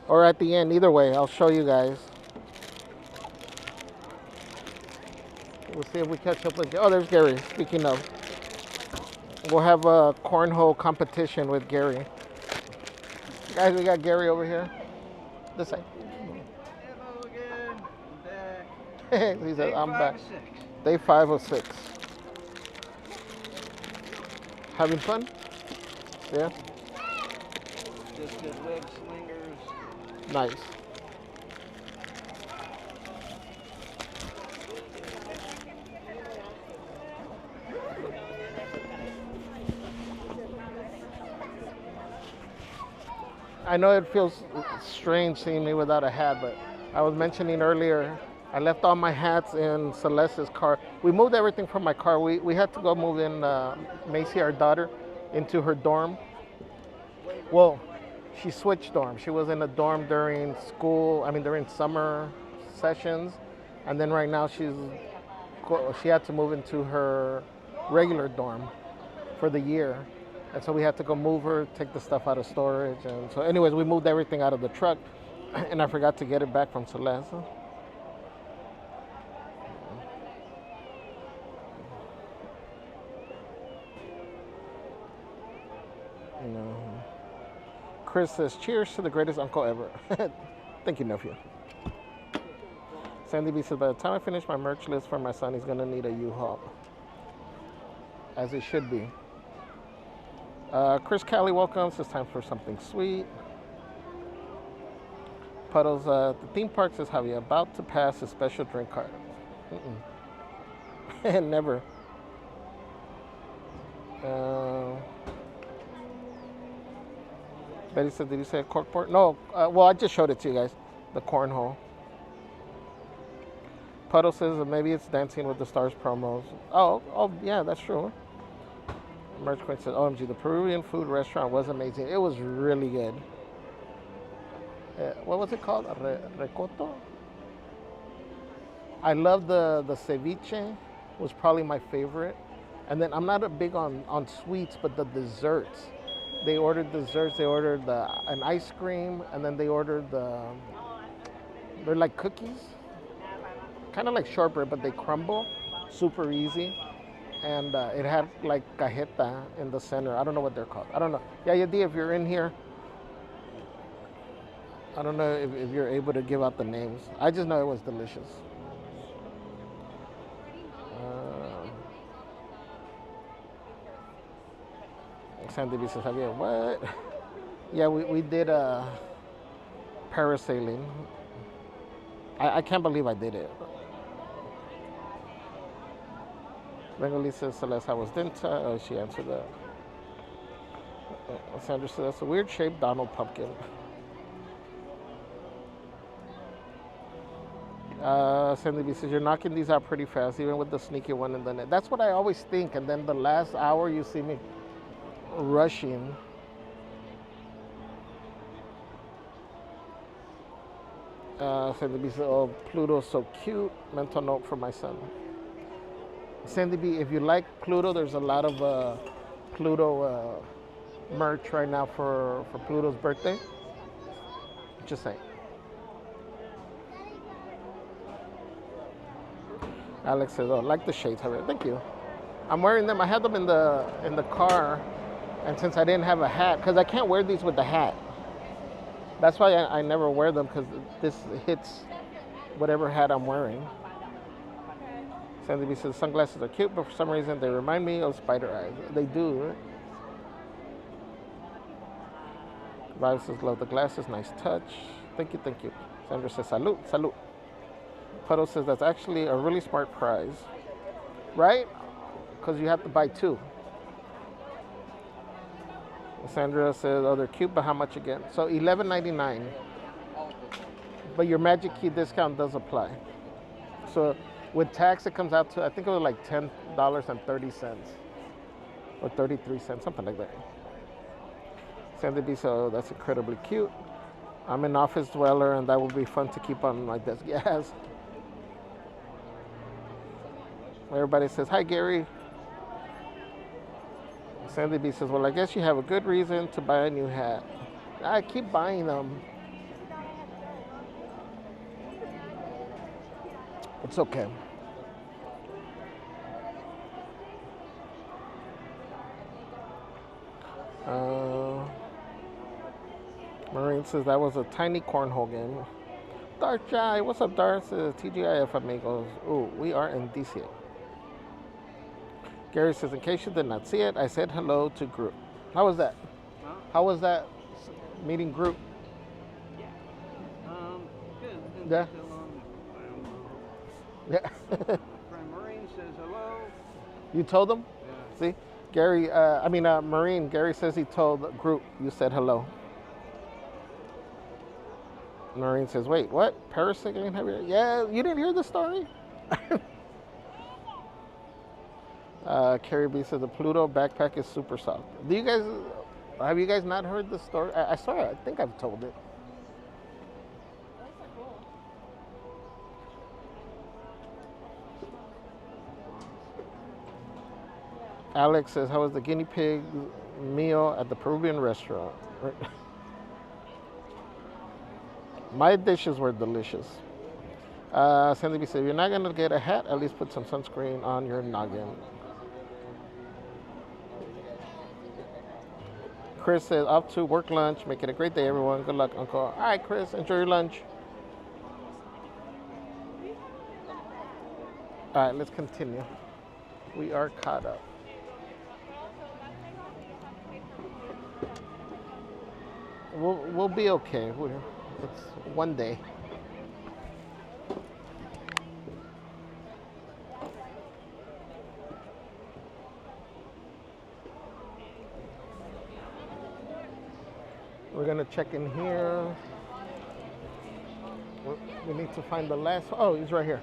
or at the end, either way, I'll show you guys. We'll see if we catch up with. Oh, there's Gary. Speaking of, we'll have a cornhole competition with Gary. Guys, we got Gary over here. This side. Hello again. I'm back. He said, I'm back. 5 of 6. Day 5 of 6. Having fun? Yeah? Just did web slingers. Nice. I know it feels strange seeing me without a hat, but I was mentioning earlier, I left all my hats in Celeste's car. We moved everything from my car. We had to go move in Macy, our daughter, into her dorm. Well, she switched dorms. She was in a dorm during during summer sessions. And then right now she had to move into her regular dorm for the year. And so we had to go move her, take the stuff out of storage. And so anyways, we moved everything out of the truck and I forgot to get it back from Celeste. No. Chris says, cheers to the greatest uncle ever. Thank you, nephew. Sandy B says, by the time I finish my merch list for my son, he's going to need a U-Haul. As it should be. Chris Callie, welcome. It's time for something sweet. Puddles, the theme park says Javier about to pass a special drink card. Never. Betty said, did you say a corkboard? No, well, I just showed it to you guys. The cornhole. Puddle says maybe it's Dancing with the Stars promos. Oh, yeah, that's true. Merch Queen said, OMG, the Peruvian food restaurant was amazing. It was really good. What was it called? Recoto? I love the ceviche. Was probably my favorite. And then I'm not a big on sweets, but the desserts. They ordered desserts. They ordered an ice cream, and then they ordered they're like cookies. Kind of like shortbread, but they crumble. Super easy. And it had like cajeta in the center. I don't know what they're called. I don't know. Yeah, Yadi, if you're in here, I don't know if you're able to give out the names. I just know it was delicious. Sandy B says, Javier, what? Yeah, we did parasailing. I can't believe I did it. Bengali says, Celeste, how was Dinta? Oh, she answered that. Sandra says, that's a weird shaped Donald pumpkin. Sandy B says, you're knocking these out pretty fast, even with the sneaky one in the net. That's what I always think. And then the last hour, you see me rushing. Sandy B says, oh, Pluto's so cute. Mental note for my son. Sandy B, if you like Pluto, there's a lot of Pluto merch right now for Pluto's birthday. Just saying. Alex says, oh, like the shades, Javier. Thank you. I'm wearing them. I had them in the car, and since I didn't have a hat, because I can't wear these with the hat. That's why I never wear them, because this hits whatever hat I'm wearing. Sandy B says, sunglasses are cute, but for some reason they remind me of spider eyes. They do, right? Vibe says, love the glasses, nice touch. Thank you, thank you. Sandra says, salud, salud. Puddle says, that's actually a really smart prize, right? Because you have to buy two. Sandra says, oh, they're cute, but how much again? So $11.99. But your Magic Key discount does apply. So with tax, it comes out to, I think it was like $10.30 or 33 cents, something like that. Sandy B, so that's incredibly cute. I'm an office dweller, and that would be fun to keep on my desk. Yes. Everybody says, hi, Gary. Sandy B says, well, I guess you have a good reason to buy a new hat. I keep buying them. It's okay. Marine says that was a tiny cornhole game. Dark Jai, what's up, Dark? Says TGIF amigos. Ooh, we are in DC. Gary says, in case you did not see it, I said hello to group. How was that? Huh? How was that meeting group? Good. Didn't Yeah. take that long. I don't know. Yeah. Friend Marine says hello. You told them? Yeah. See? Gary, Marine, Gary says he told the group you said hello. Marine says, wait, what? Parasailing? Yeah, you didn't hear the story? Carrie B says the Pluto backpack is super soft. Have you guys not heard the story? I saw it. I think I've told it. Alex says, how was the guinea pig meal at the Peruvian restaurant? My dishes were delicious. Sandy B says, if you're not going to get a hat, at least put some sunscreen on your noggin. Chris says, off to work lunch. Make it a great day, everyone. Good luck, Uncle. All right, Chris, enjoy your lunch. All right, let's continue. We are caught up. We'll be okay. It's one day. We're gonna check in here. We need to find the last. Oh, he's right here.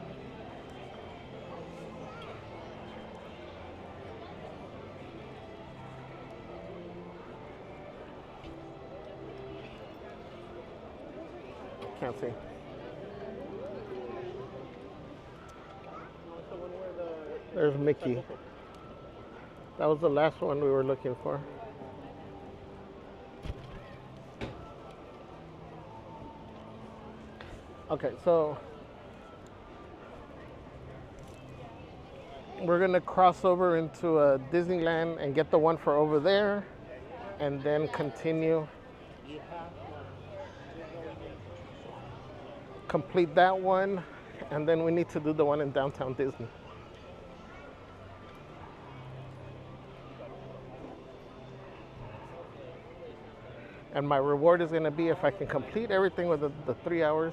Can't see. There's Mickey. That was the last one we were looking for. Okay, so we're gonna cross over into Disneyland and get the one for over there, and then continue. Complete that one, and then we need to do the one in downtown Disney. And my reward is gonna be if I can complete everything with the 3 hours,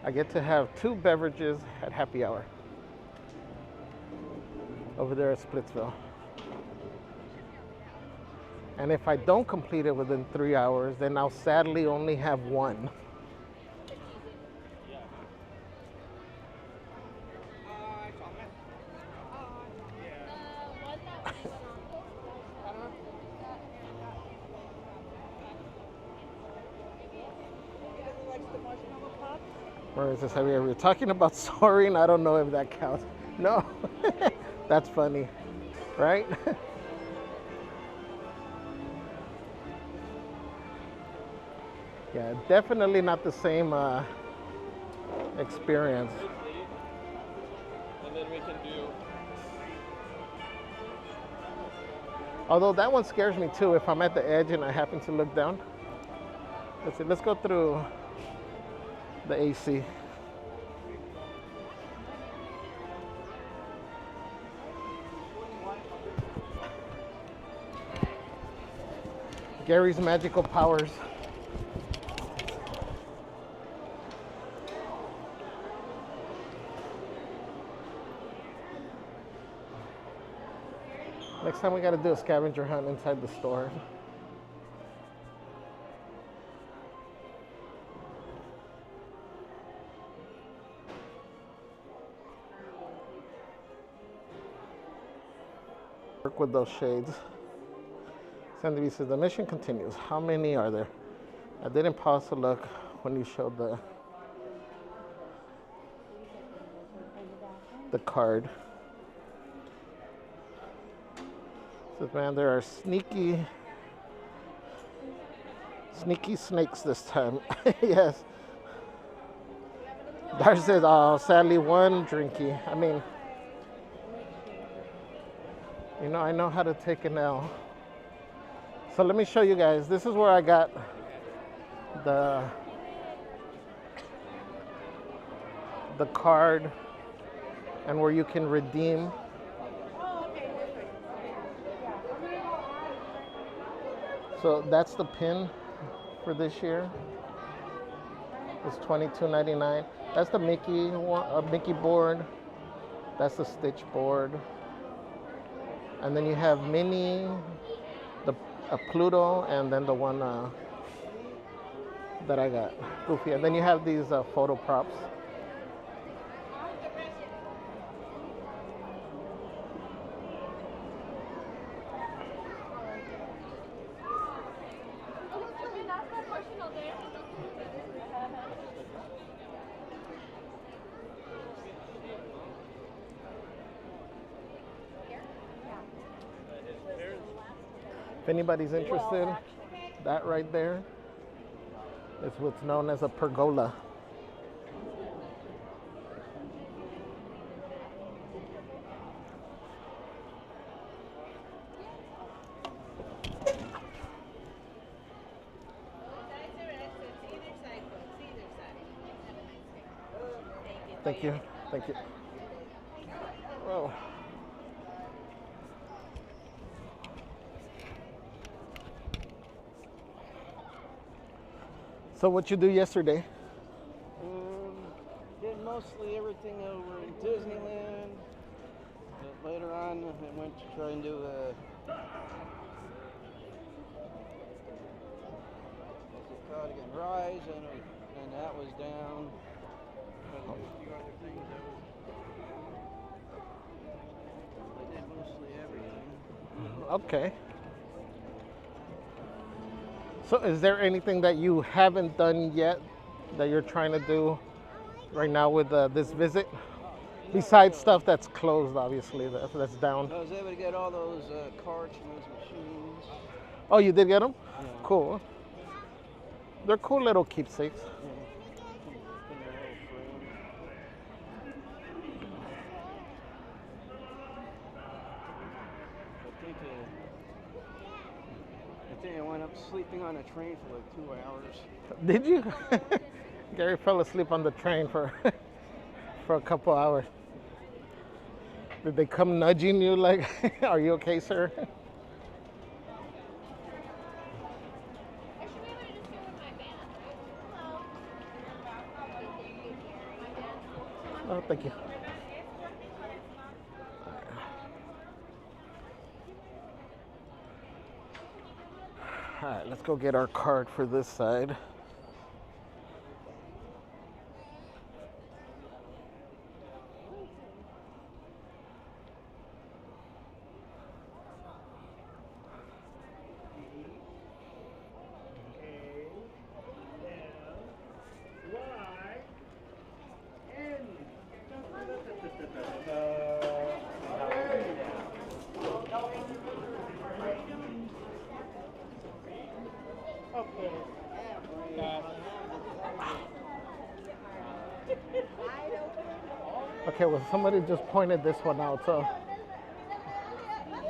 I get to have 2 beverages at happy hour over there at Splitsville. And if I don't complete it within 3 hours, then I'll sadly only have 1. Or is this Javier? We're talking about soaring. I don't know if that counts. No, that's funny, right? Yeah, definitely not the same experience. And then we can do. Although that one scares me too if I'm at the edge and I happen to look down. Let's see, let's go through the AC. Gary's magical powers. Next time we got to do a scavenger hunt inside the store. Work with those shades. Sandy says the mission continues. How many are there? I didn't pause to look when you showed the card. Says, man, there are sneaky snakes this time. Yes. Darcy says, oh, sadly, 1 drinky. I mean, you know, I know how to take an L. So let me show you guys. This is where I got the card and where you can redeem. So that's the pin for this year. It's $22.99. That's the Mickey board. That's the Stitch board. And then you have Minnie, a Pluto, and then the one that I got, Goofy. And then you have these photo props. If anybody's interested, that right there is what's known as a pergola. Thank you. Thank you. Oh. So what you do yesterday? Did mostly everything over in Disneyland. But later on, I went to try and do cardigan rise, and that was down. But there were a few other things I did mostly everything. Okay. So is there anything that you haven't done yet that you're trying to do right now with this visit? Besides stuff that's closed, obviously, that's down. I was able to get all those carts from those machines. Oh, you did get them? Yeah. Cool. They're cool little keepsakes. In the little frame. I think I went up sleeping on a train for like 2 hours. Did you? Gary fell asleep on the train for for a couple hours. Did they come nudging you like, are you okay, sir? Oh, thank you. All right, let's go get our card for this side. Okay, well, somebody just pointed this one out, so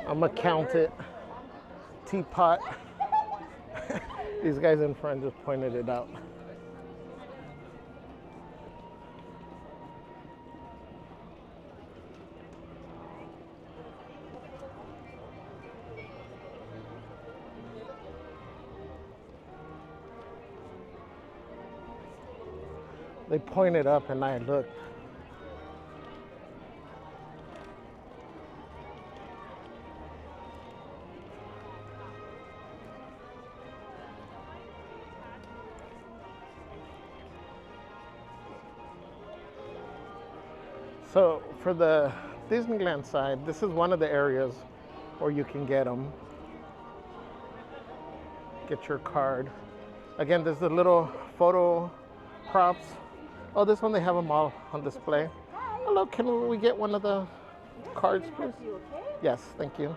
I'm gonna count it. Teapot. These guys in front just pointed it out. They pointed up and I looked. So for the Disneyland side, this is one of the areas where you can get them. Get your card. Again, there's the little photo props. Oh, this one they have them all on display. Hello, can we get one of the cards, please? You okay? Yes, thank you.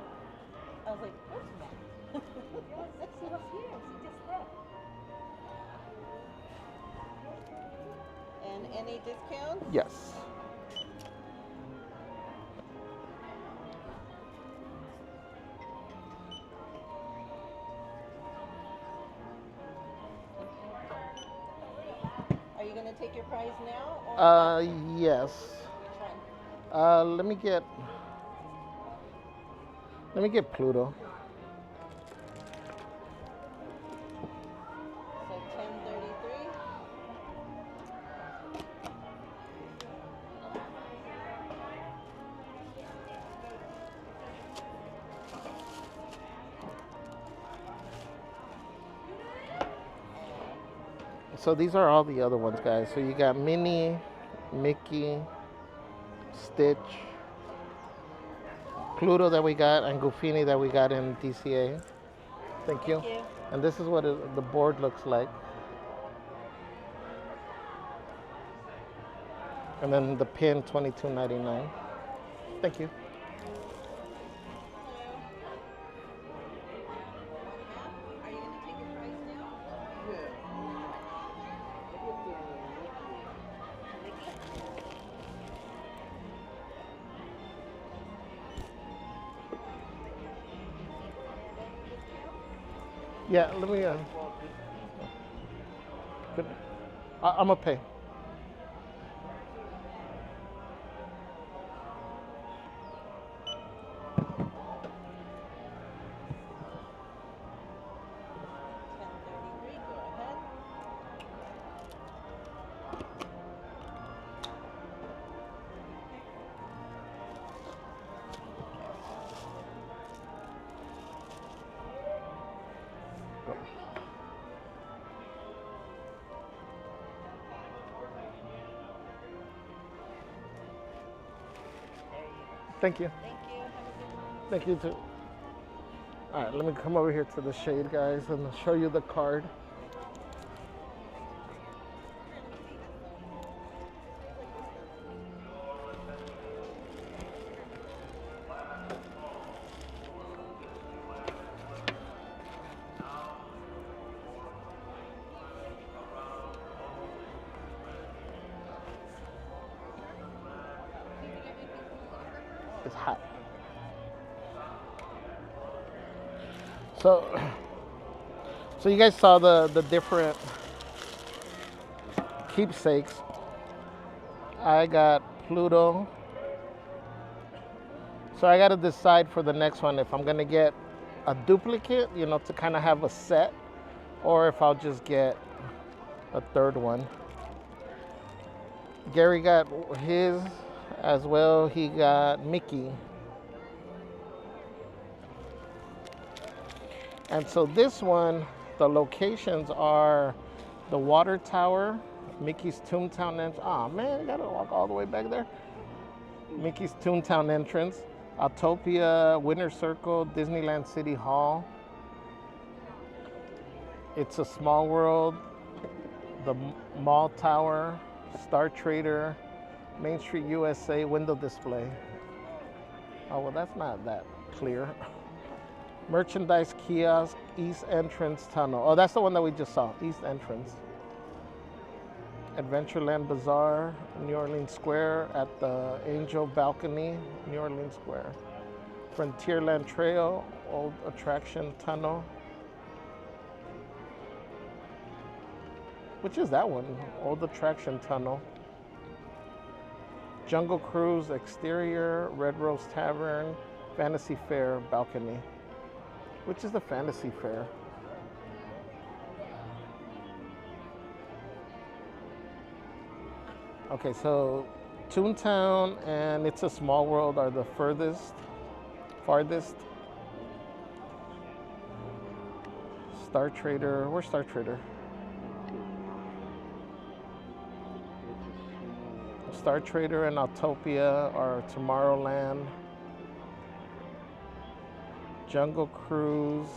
I was like, what's that? Let's see what's here. See just that. And any discounts? Yes. Are you going to take your prize now? Or Yes. which one? Let me get Pluto. So 1033. So these are all the other ones, guys. So you got Minnie, Mickey, Stitch, Pluto that we got, and Goofini that we got in DCA. Thank you. Thank you. And this is what the board looks like. And then the pin, $22.99. Thank you. Are you going to take your prize now? Yeah, let me. Good. I'm gonna pay. Thank you. Thank you. Have a good one. Thank you too. All right, let me come over here to the shade, guys, and show you the card. It's hot. So you guys saw the different keepsakes. I got Pluto. So I got to decide for the next one if I'm going to get a duplicate, you know, to kind of have a set, or if I'll just get a third one. Gary got his as well. He got Mickey. And so this one, the locations are the water tower, Mickey's Toontown entrance. Oh man, you gotta walk all the way back there. Mickey's Toontown entrance, Autopia, Winter Circle, Disneyland City Hall. It's a Small World, the Mall Tower, Star Trader, Main Street USA, window display. Oh, well, that's not that clear. Merchandise kiosk, East Entrance Tunnel. Oh, that's the one that we just saw, East Entrance. Adventureland Bazaar, New Orleans Square at the Angel Balcony, New Orleans Square. Frontierland Trail, Old Attraction Tunnel. Which is that one? Old Attraction Tunnel. Jungle Cruise Exterior, Red Rose Tavern, Fantasy Fair Balcony. Which is the Fantasy Fair? Okay, so Toontown and It's a Small World are the farthest. Star Trader, where's Star Trader? Star Trader and Autopia are Tomorrowland. Jungle Cruise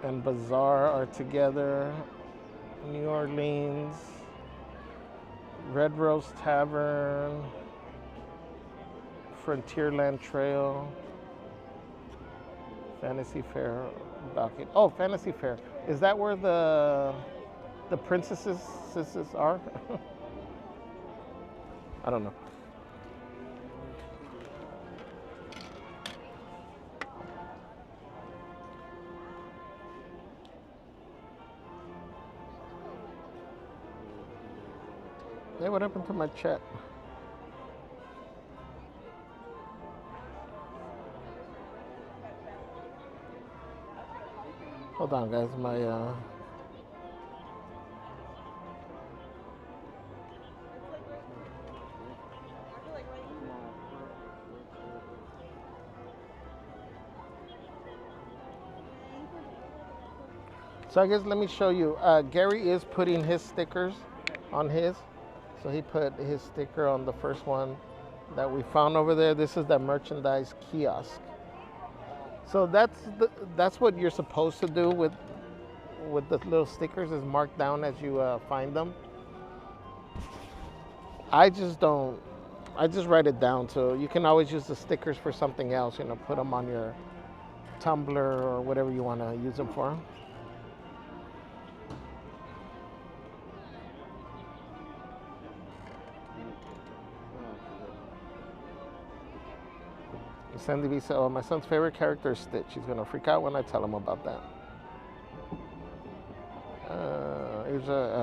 and Bazaar are together. New Orleans, Red Rose Tavern, Frontierland Trail, Fantasy Fair Balcony. Oh, Fantasy Fair. Is that where the princesses are? I don't know. Hey, what happened to my chat? Hold on, guys. So I guess let me show you. Gary is putting his stickers on his. So he put his sticker on the first one that we found over there. This is the merchandise kiosk. So that's what you're supposed to do with the little stickers, is mark down as you find them. I just write it down. So you can always use the stickers for something else, you know, put them on your tumbler or whatever you want to use them for. Sandy B said, oh, my son's favorite character is Stitch. He's going to freak out when I tell him about that.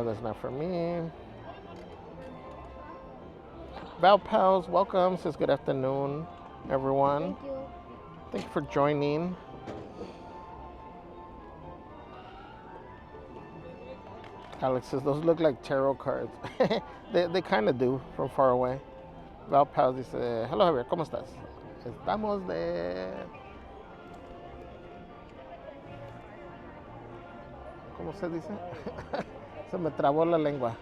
That's not for me. Val Pals, welcome. Says good afternoon, everyone. Thank you. Thank you for joining. Alex says, those look like tarot cards. they kind of do from far away. Val Pals dice, hello Javier, ¿cómo estás? Estamos de... ¿Cómo se dice? Se me trabó la lengua.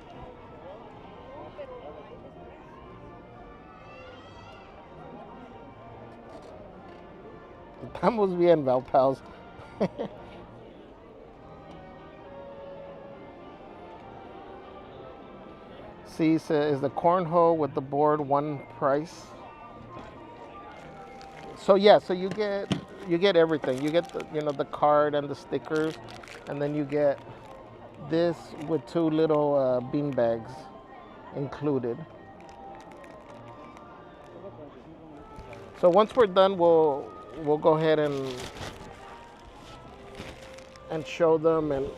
Estamos bien, Val Pals. C says, is the cornhole with the board one price? So yeah, so you get everything. You get the card and the stickers, and then you get this with 2 little bean bags included. So once we're done, we'll go ahead and show them, and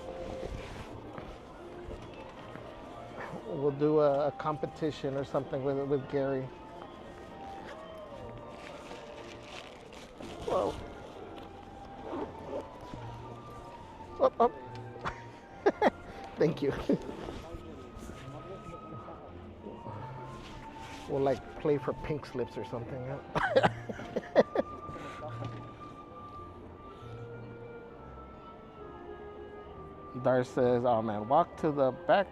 we'll do a competition or something with Gary. Whoa. Oh. Thank you. We'll like play for pink slips or something. Dar says, oh man, walk to the back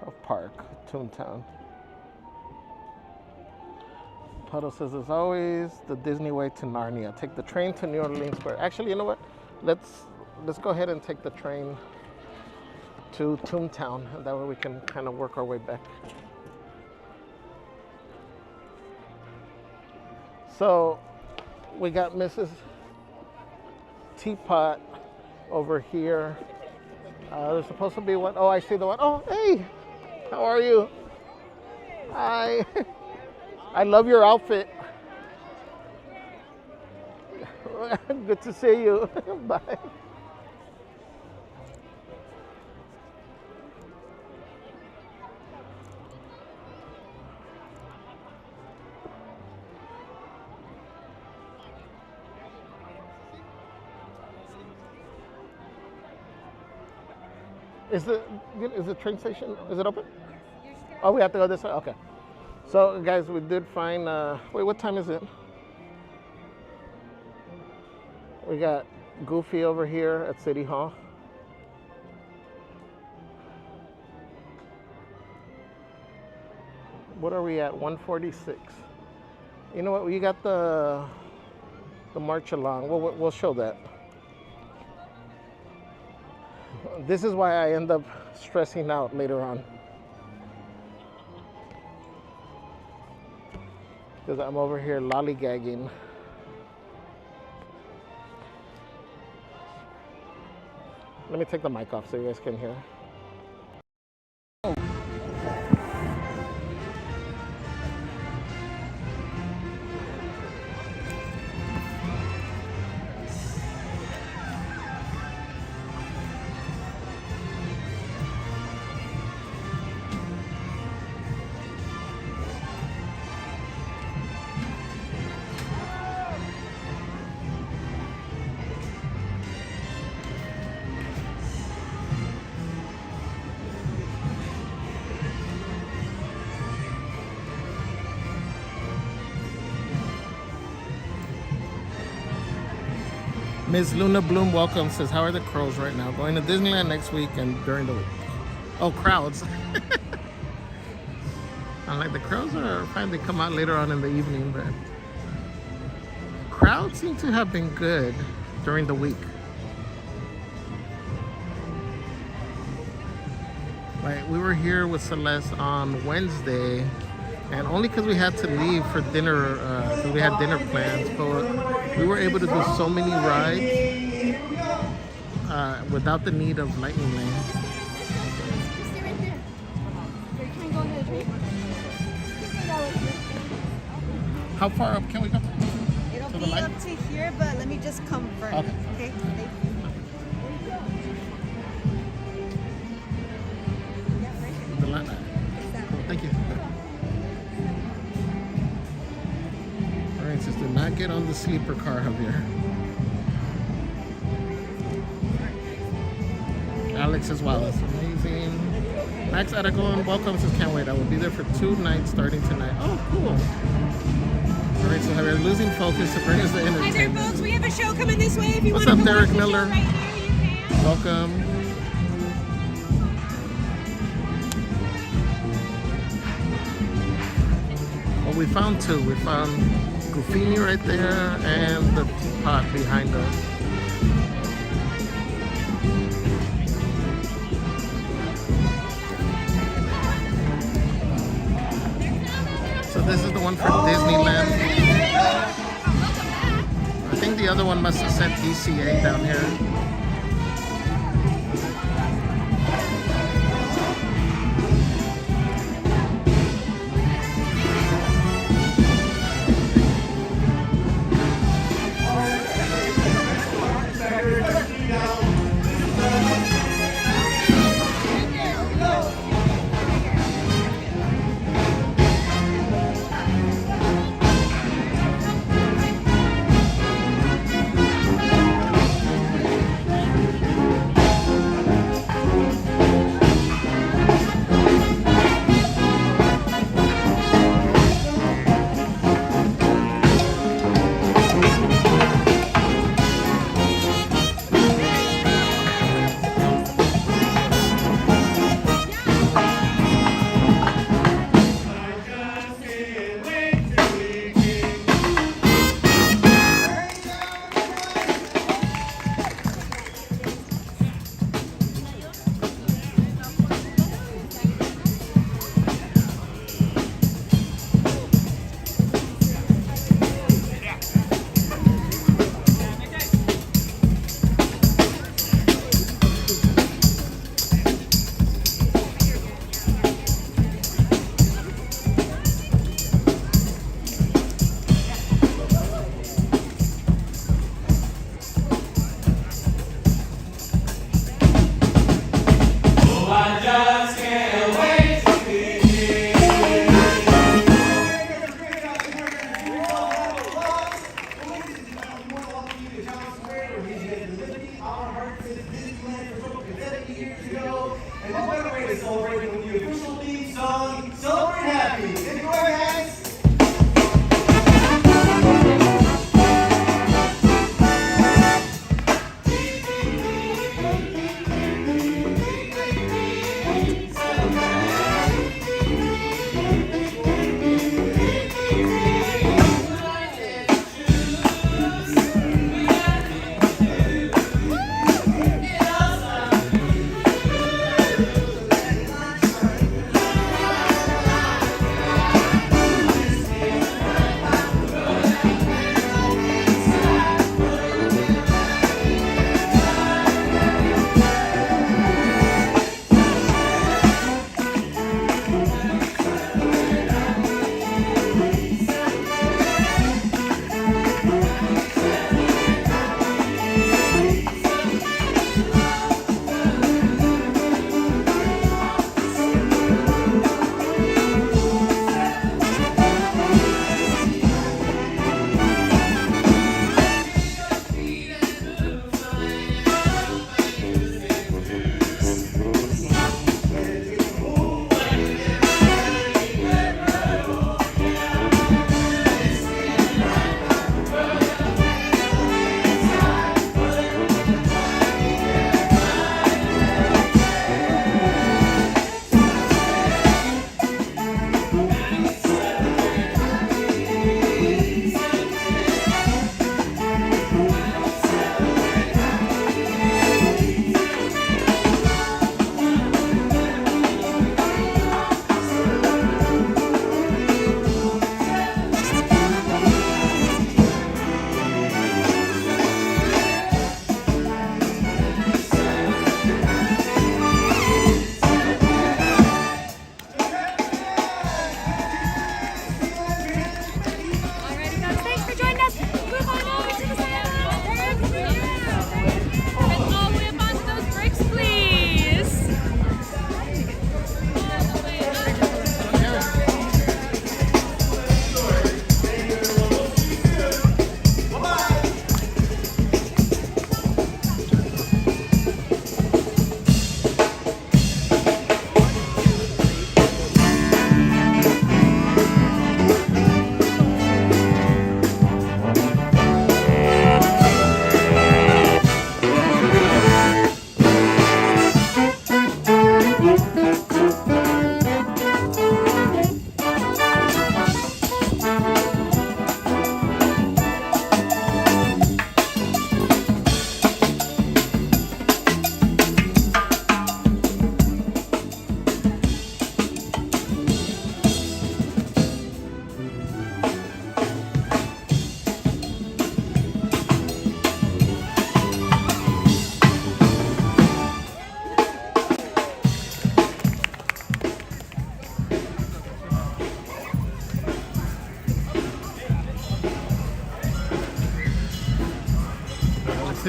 of park, Toontown. Puddle says, as always, the Disney way to Narnia. Take the train to New Orleans Square. Actually, you know what? Let's go ahead and take the train to Toontown, and that way we can kind of work our way back. So we got Mrs. Teapot over here. There's supposed to be one. Oh, I see the one. Oh, hey, how are you? Hi. I love your outfit. Good to see you. Bye. Is the train station, is it open? Oh, we have to go this way? Okay. So, guys, we did find, wait, what time is it? We got Goofy over here at City Hall. What are we at? 146. You know what? You got the march along. We'll show that. This is why I end up stressing out later on. Because I'm over here lollygagging. Let me take the mic off so you guys can hear. Ms. Luna Bloom welcome, says, how are the crows right now? Going to Disneyland next week and during the week. Oh, crowds. I'm like, the crows are fine. They come out later on in the evening, but crowds seem to have been good during the week. Like, we were here with Celeste on Wednesday, and only because we had to leave for dinner, because we had dinner plans, but we were able to do so many rides without the need of lightning lane. Stay right there. You're trying to go into the tree? How far up can we go? It'll To the be light? up to here, but let me just confirm. Okay. Okay. Thank you. Yeah, right here. The light. Exactly. Thank you. All right, says, do not get on the sleeper car, Javier. Alex says, wow, that's amazing. Max Aragon, welcome, says, can't wait. I will be there for 2 nights starting tonight. Oh, cool. All right, so Javier, losing focus to bring us the Hi there, entertainment. folks. We have a show coming this way. If you What's want up, to Derek watch the show Miller? right here, you can. Welcome. Well, we found 2. We found Bufini right there and the teapot behind us. So this is the one from Disneyland. I think the other one must have said DCA down here. And what better way to celebrate than with the official theme song, Celebrate Happy. Enjoy, guys!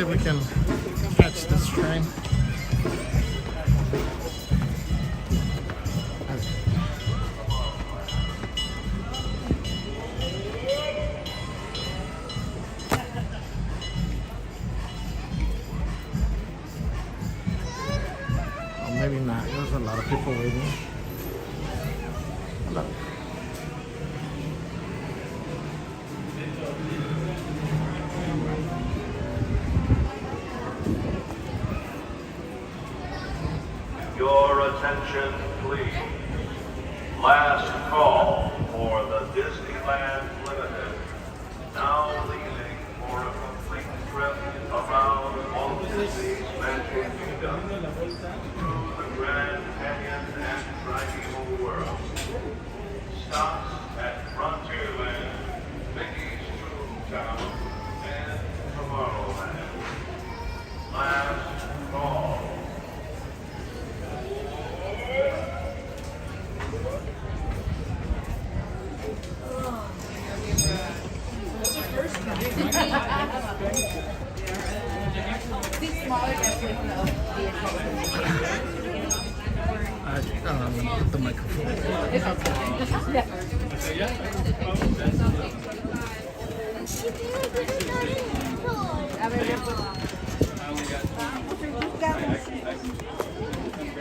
if we can catch this train. Oh, maybe not. There's a lot of people waiting. Look. Your attention, please. Last call for the Disneyland Limited. Now leaving for a complete trip around Walt Disney's Magic Kingdom through the Grand Canyon and Primeval World. Stops at Frontierland, Mickey's Toontown, and Tomorrowland. Last call. Put the microphone.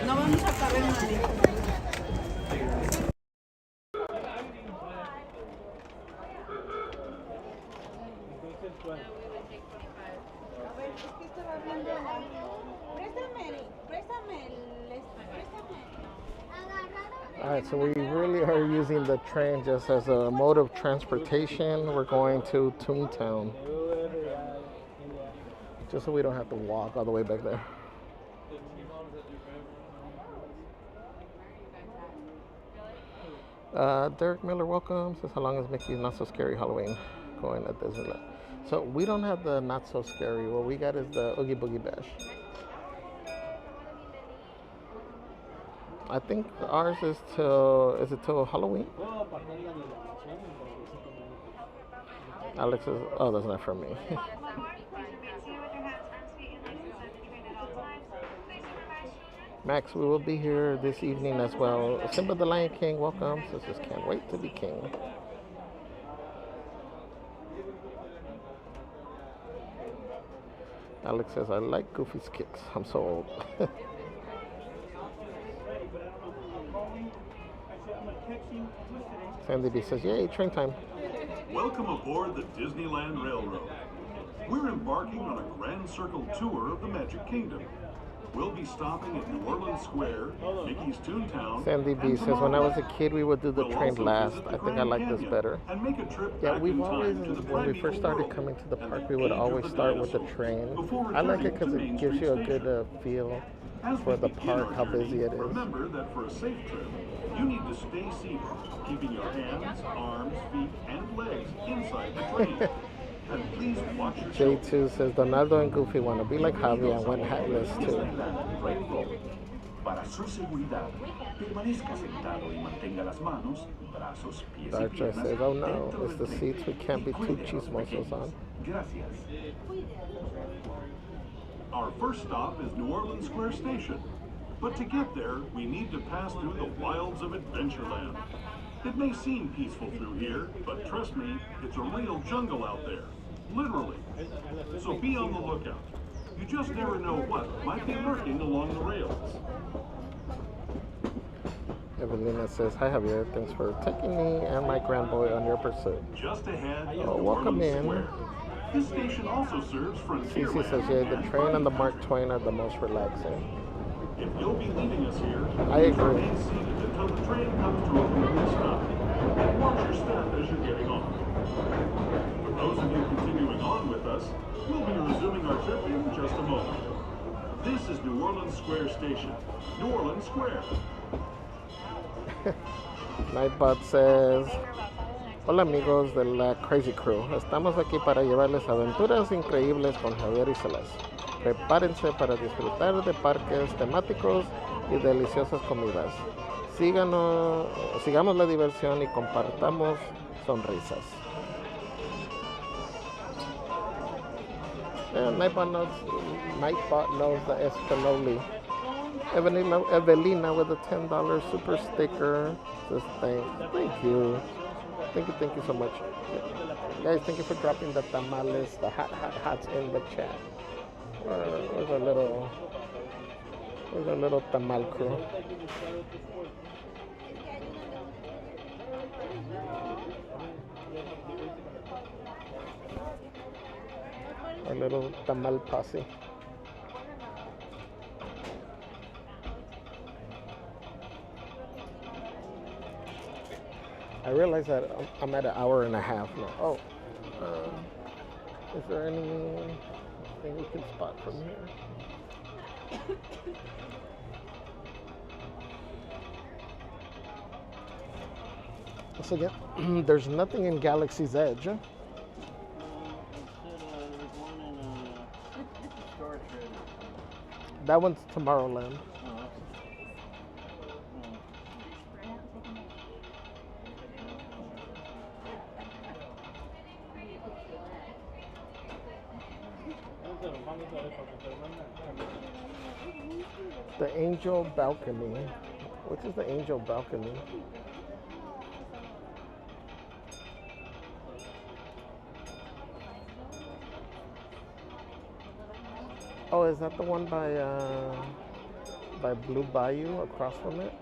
No vamos a caber nadie. Alright, so we really are using the train just as a mode of transportation. We're going to Toontown. Just so we don't have to walk all the way back there. Derek Miller, welcome. Says, how long is Mickey's Not So Scary Halloween going at Disneyland? So we don't have the Not So Scary. What we got is the Oogie Boogie Bash. I think ours is till Halloween? Alex is, oh, that's not for me. Max, we will be here this evening as well. Simba the Lion King, welcome. Says, just can't wait to be king. Alex says, I like Goofy's kicks. I'm so old. Sandy B says, yay, train time. Welcome aboard the Disneyland Railroad. We're embarking on a grand circle tour of the Magic Kingdom. We'll be stopping at New Orleans Square, Mickey's Toontown. Sandy B says, when I was a kid, we would do the train last. I think I like this better. Yeah, we've always, when we first started coming to the park, we would always start with the train. I like it because it gives you a good feel for the park, how busy it is. Remember that for a safe trip, you need to stay seated, keeping your hands, arms, feet, and legs inside the train. And please watch your J2 says, Donaldo and Goofy want to be like Javee and went hatless too. Para su seguridad, permanezca sentado y mantenga las manos, brazos, pies y Darcha piernas says, oh no, dentro it's del the tren. seats we can't be too chismosos on. Gracias. Our first stop is New Orleans Square Station. But to get there, we need to pass through the wilds of Adventureland. It may seem peaceful through here, but trust me, it's a real jungle out there. Literally. So be on the lookout. You just never know what might be lurking along the rails. Evelina says, hi Javier, thanks for taking me and my grandboy on your pursuit. Just ahead is Oh, New welcome Orleans in. Square. This station also serves Frontierland. Cece says, yeah, the train and the Mark Twain are the most relaxing. If you'll be leaving us here, I agree. remain seated until the train comes to a complete stop. Watch your step as you're getting on. For those of you continuing on with us, we'll be resuming our trip in just a moment. This is New Orleans Square Station. New Orleans Square. Nightbot says, hola amigos de la Crazy Crew, estamos aquí para llevarles aventuras increíbles con Javier y Celeste. Prepárense para disfrutar de parques temáticos y deliciosas comidas. Sigamos la diversión y compartamos sonrisas. Yeah, Nightbot knows the Espinoli. Evelina with a $10 super sticker says thanks. Thank you so much. Guys, thank you for dropping the tamales, the hots in the chat. Where's our little tamal crew? Our little tamal posse. I realize that I'm at an hour and a half now. Oh, is there anything we can spot from here? So again, there's nothing in Galaxy's Edge. There's one in Star Trek. That one's Tomorrowland. The Angel Balcony. Which is the Angel Balcony? Oh, is that the one by Blue Bayou across from it?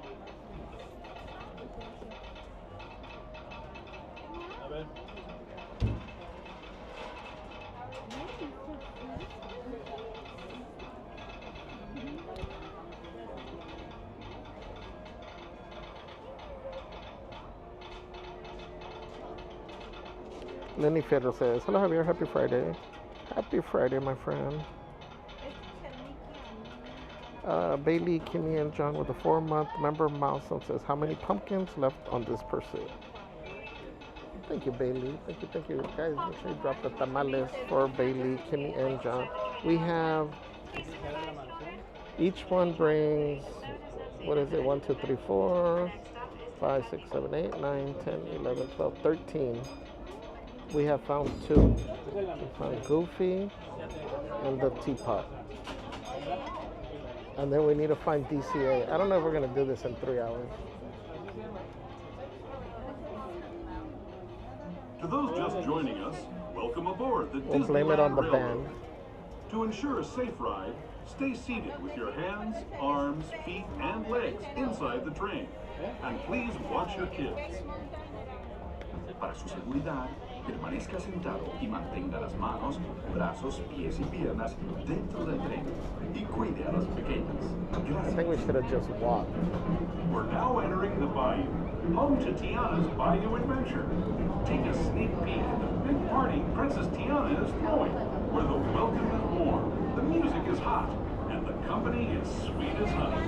Lenny Federer says, hello Javier, happy Friday. Happy Friday, my friend. Bailey, Kimmy, and John with a 4-month member milestone says, how many pumpkins left on this pursuit? Thank you, Bailey. Thank you. Guys, make sure you drop the tamales for Bailey, Kimmy, and John. We have, each one brings, 1, 2, 3, 4, 5, 6, 7, 8, 9, 10, 11, 12, 13. We have found 2. We found Goofy and the teapot. And then we need to find DCA. I don't know if we're going to do this in 3 hours. To those just joining us, welcome aboard the We'll blame it on the band. To ensure a safe ride, stay seated with your hands, arms, feet, and legs inside the train. And please watch your kids. Para su seguridad, permanezca sentado y mantenga las manos, brazos, pies y piernas dentro del tren y cuide a las pequeñas. I think we should have just walked. We're now entering the Bayou, home to Tiana's Bayou Adventure. Take a sneak peek at the big party Princess Tiana is throwing, where the welcome is warm, the music is hot, and the company is sweet as honey.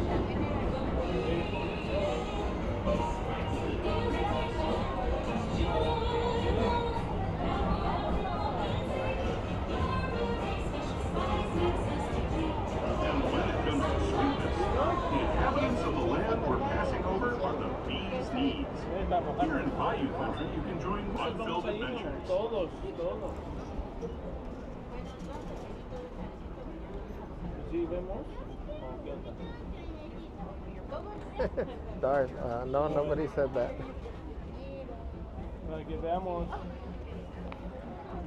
Here in Bayou Country, you can join fun-filled adventures. Todos. ¿Sí vemos? Darn, no, nobody said that. Para que veamos.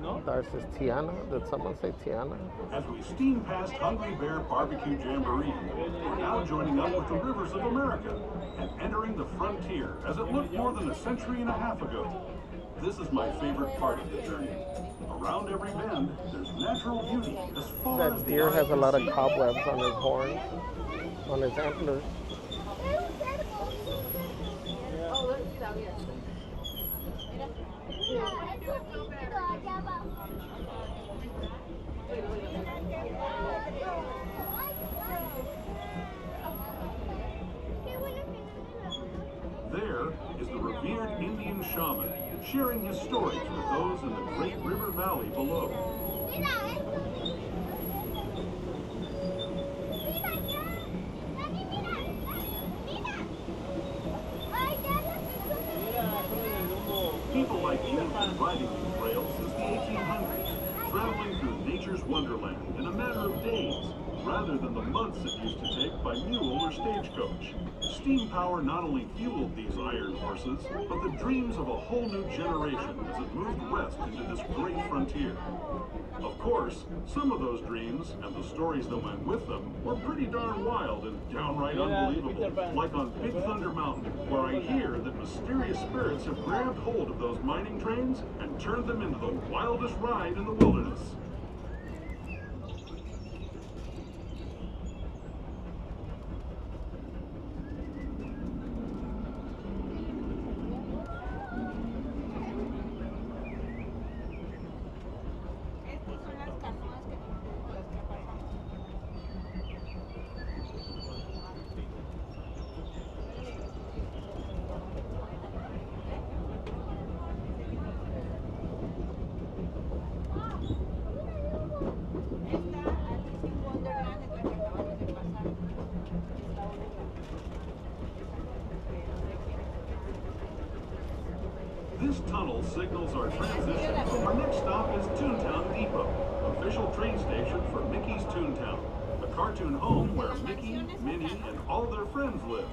¿No? Dar says Tiana. Did someone say Tiana? As we steam past Hungry Bear Barbecue Jamboree, we're now joining up with the rivers of America and entering the frontier as it looked more than a century and a half ago. This is my favorite part of the journey. Around every bend, there's natural beauty as far as That the deer eye has a can lot of see. cobwebs on his horns, on his antlers. Oh, let's see that here. There is the revered Indian shaman, sharing his stories with those in the great river valley below. People like you have been riding these rails since the 1800s. traveling through nature's wonderland in a matter of days, rather than the months it used to take by mule or stagecoach. Steam power not only fueled these iron horses, but the dreams of a whole new generation as it moved west into this great frontier. Of course, some of those dreams, and the stories that went with them, were pretty darn wild and downright unbelievable, like on Big Thunder Mountain, where I hear that mysterious spirits have grabbed hold of those mining trains and turned them into the wildest ride in the wilderness. Estas son las canoas que las que pasamos. Esta Alice in Wonderland es la que acabamos de pasar. Esta otra. This tunnel signals our transition. Our next stop is Toontown Depot, official train station for Mickey's Toontown, a cartoon home where Mickey, Minnie, and all their friends live.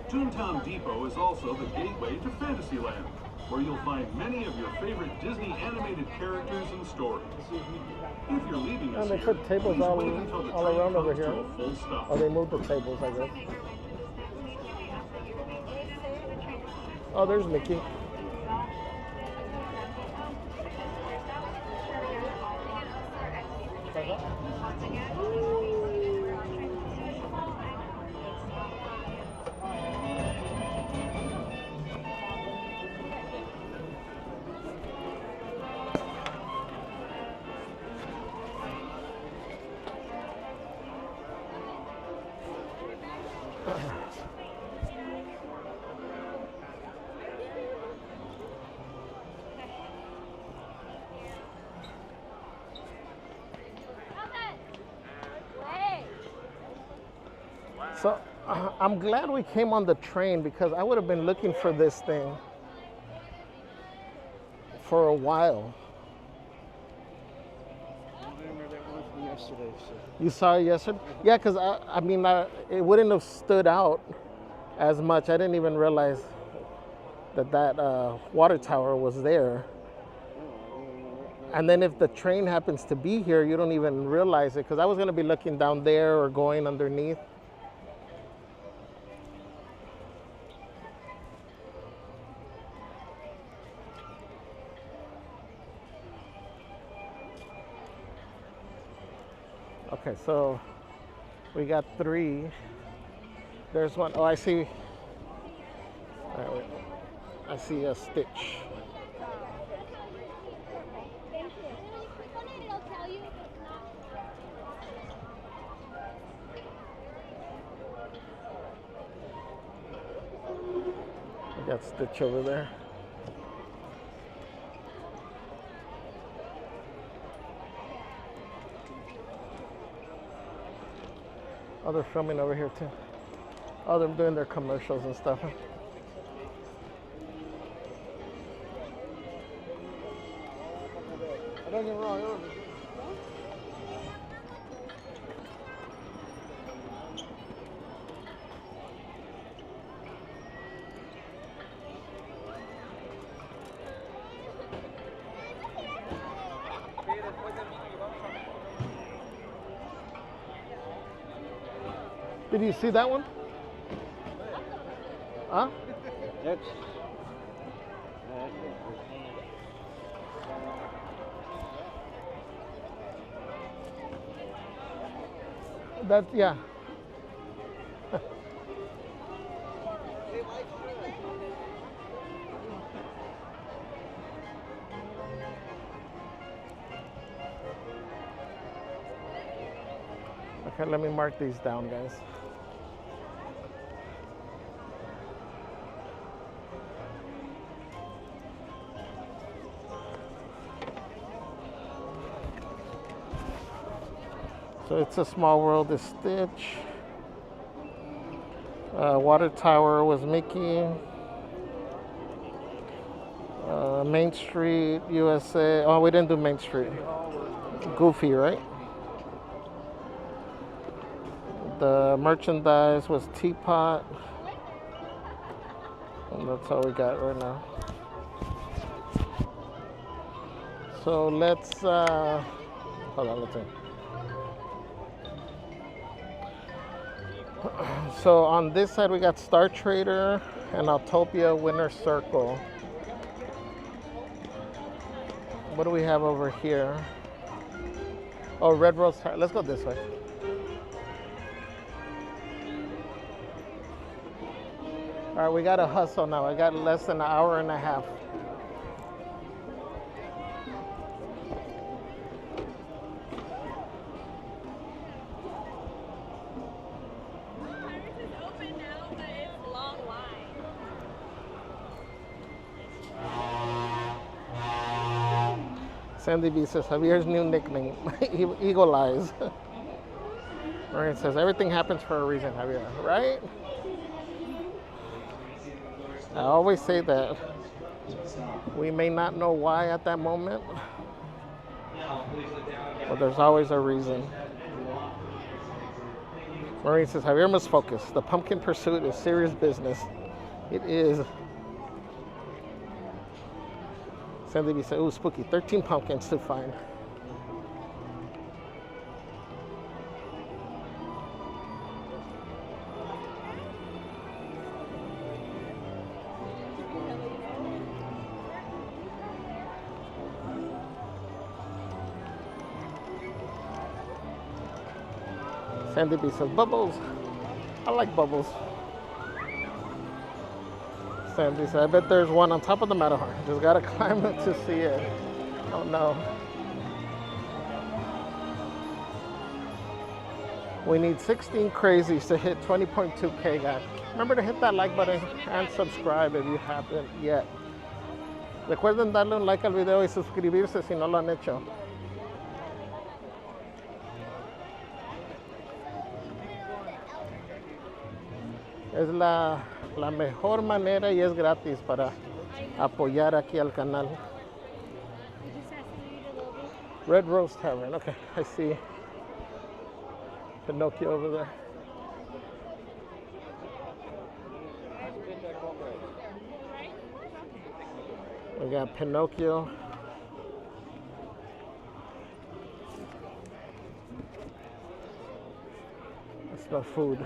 Toontown Depot is also the gateway to Fantasyland, where you'll find many of your favorite Disney animated characters and stories. If you're leaving us And they here, put tables please all wait until the all train around over comes to here. a full stop. Oh, they moved the tables, I guess. Oh, there's Mickey. So I'm glad we came on the train because I would have been looking for this thing for a while. I remember that one from yesterday. So. You saw it yesterday? Yeah, because I mean, it wouldn't have stood out as much. I didn't even realize that water tower was there. And then if the train happens to be here, you don't even realize it because I was going to be looking down there or going underneath. Okay, so we got 3. There's one. Oh, I see. I see a Stitch. I got Stitch over there. Oh, they're filming over here too. Oh, they're doing their commercials and stuff. Don't get me wrong. Did you see that one? Huh? That's That, yeah. Okay, let me mark these down, guys. So it's a small world is Stitch. Water Tower was Mickey. Main Street, USA. Oh, we didn't do Main Street. Goofy, right? The merchandise was teapot. And that's all we got right now. So let's, hold on, let's see. So on this side we got Star Trader and Autopia Winner Circle. What do we have over here? Oh, Red Rose. Let's go this way. All right, we got to hustle now. I got less than an hour and a half. Sandy B says, Javier's new nickname, Eagle Eyes. Maureen says, everything happens for a reason, Javier, right? I always say that. We may not know why at that moment, but there's always a reason. Maureen says, Javier must focus. The pumpkin pursuit is serious business. It is. Sandy B said, ooh, spooky. 13 pumpkins to find. Sandy B says, bubbles. I like bubbles. Sandy said, I bet there's one on top of the Matterhorn. Just gotta climb it to see it. Oh no. We need 16 crazies to hit 20.2K, guys. Remember to hit that like button and subscribe if you haven't yet. Recuerden darle un like al video y suscribirse si no lo han hecho. Es la mejor manera y es gratis para apoyar aquí al canal. Red Rose Tavern. Okay, I see Pinocchio over there. We got Pinocchio. That's no food.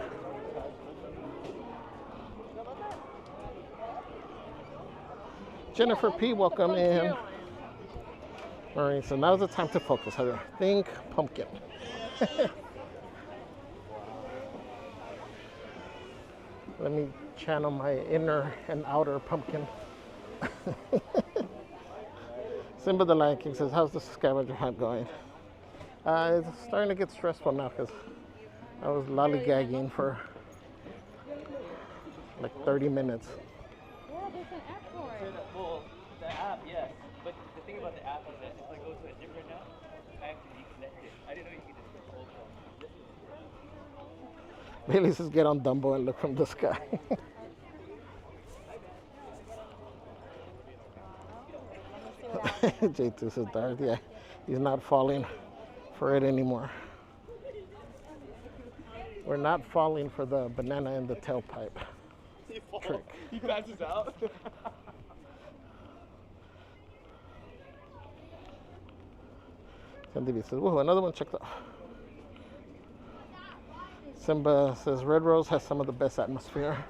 Jennifer P, welcome in. All right, so now's the time to focus. Think pumpkin. Let me channel my inner and outer pumpkin. Simba the Lion King says, how's the scavenger hunt going? It's starting to get stressful now because I was lollygagging for like 30 minutes. Well, the app, yes. But the thing about the app is that if I go to a different app, I have to reconnect it. I didn't know you could just hold it. Bailey says, get on Dumbo and look from the sky. J2 says, Darth, yeah, he's not falling for it anymore. We're not falling for the banana in the tailpipe trick. He passes out. Sandy B says, whoa, another one checked off. Simba says, Red Rose has some of the best atmosphere.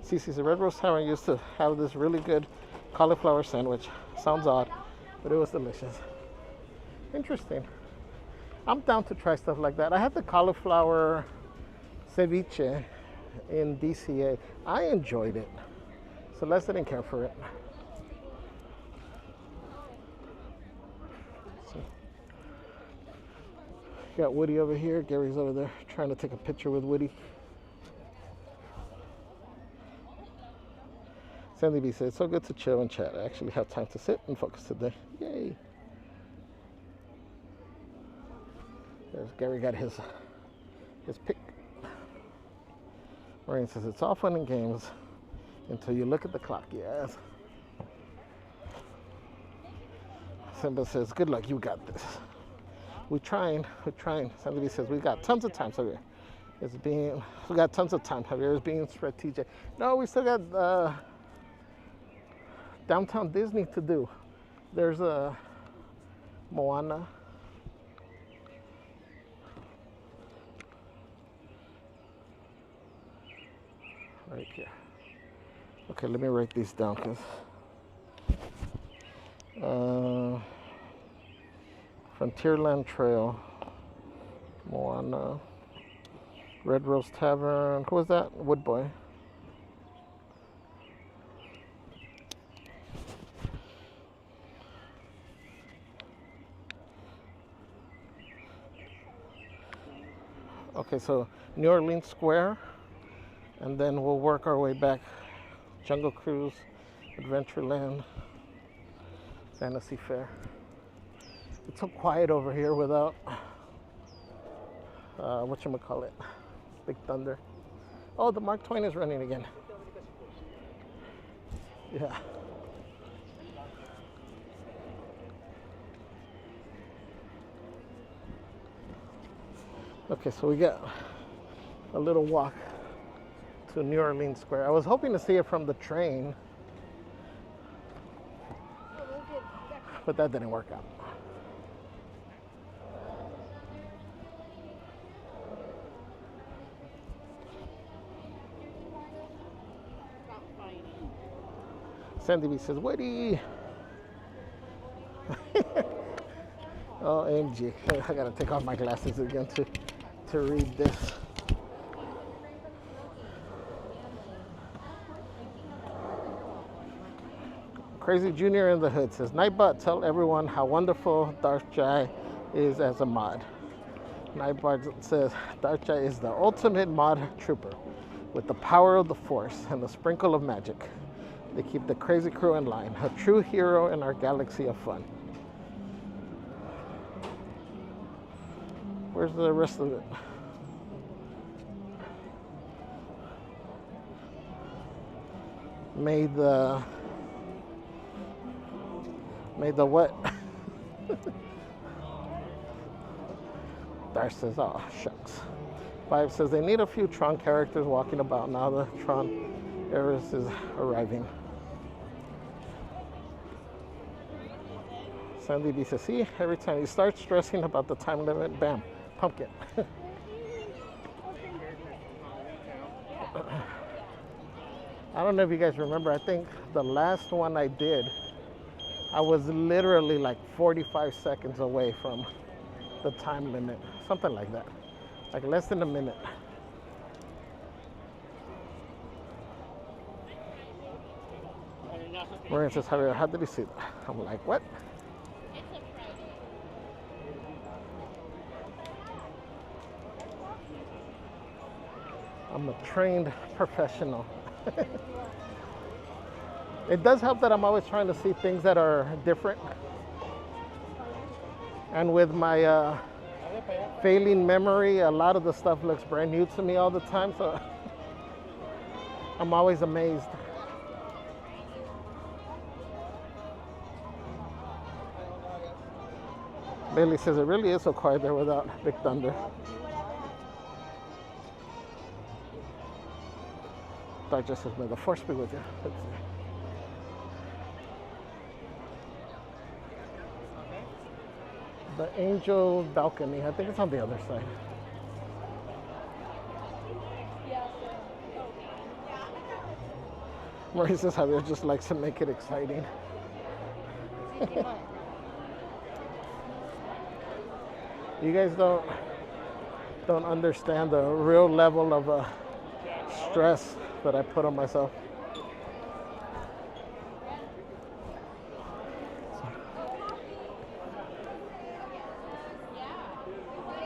Cece says, Red Rose Tavern used to have this really good cauliflower sandwich. Sounds odd, but it was delicious. Interesting. I'm down to try stuff like that. I had the cauliflower ceviche in DCA. I enjoyed it. Celeste didn't care for it. So, got Woody over here. Gary's over there trying to take a picture with Woody. Sandy B said, it's so good to chill and chat. I actually have time to sit and focus today. Yay. There's Gary got his pick. Maureen says, it's all fun and games until you look at the clock. Yes. Simba says, good luck, you got this. We're trying. Somebody says we got tons of time, Javier. We got tons of time. Javier is being strategic. No, we still got downtown Disney to do. There's a Moana. Right here. Okay, let me write these down, because Frontierland Trail, Moana, Red Rose Tavern. Who was that? Woodboy. Okay, so New Orleans Square, and then we'll work our way back. Jungle Cruise, Adventureland, Fantasy Fair. It's so quiet over here without whatchamacallit, Big Thunder. Oh, the Mark Twain is running again. Yeah. Okay, so we got a little walk to New Orleans Square. I was hoping to see it from the train, but that didn't work out. Sandy B says, Woody! Oh, MG. I gotta take off my glasses again to read this. Crazy Junior in the Hood says, Nightbot, tell everyone how wonderful Darth Jai is as a mod. Nightbot says, Darth Jai is the ultimate mod trooper with the power of the Force and a sprinkle of magic. They keep the crazy crew in line, a true hero in our galaxy of fun. Where's the rest of it? May the what? Darth says, oh, shucks. Five says, they need a few Tron characters walking about now the Tron Heiress is arriving. Sandy B says, see, every time you start stressing about the time limit, bam, pumpkin. I don't know if you guys remember, I think the last one I did, I was literally like 45 seconds away from the time limit. Something like that. Like less than a minute. Maria says, Javier, how did you see that? I'm like, what? I'm a trained professional. It does help that I'm always trying to see things that are different. And with my failing memory, a lot of the stuff looks brand new to me all the time, so I'm always amazed. Bailey says, it really is so quiet there without Big Thunder. Doctor says, may the Force be with you. Let's see. The Angel Balcony, I think it's on the other side. Marie says, Javier just likes to make it exciting. You guys don't understand the real level of stress that I put on myself.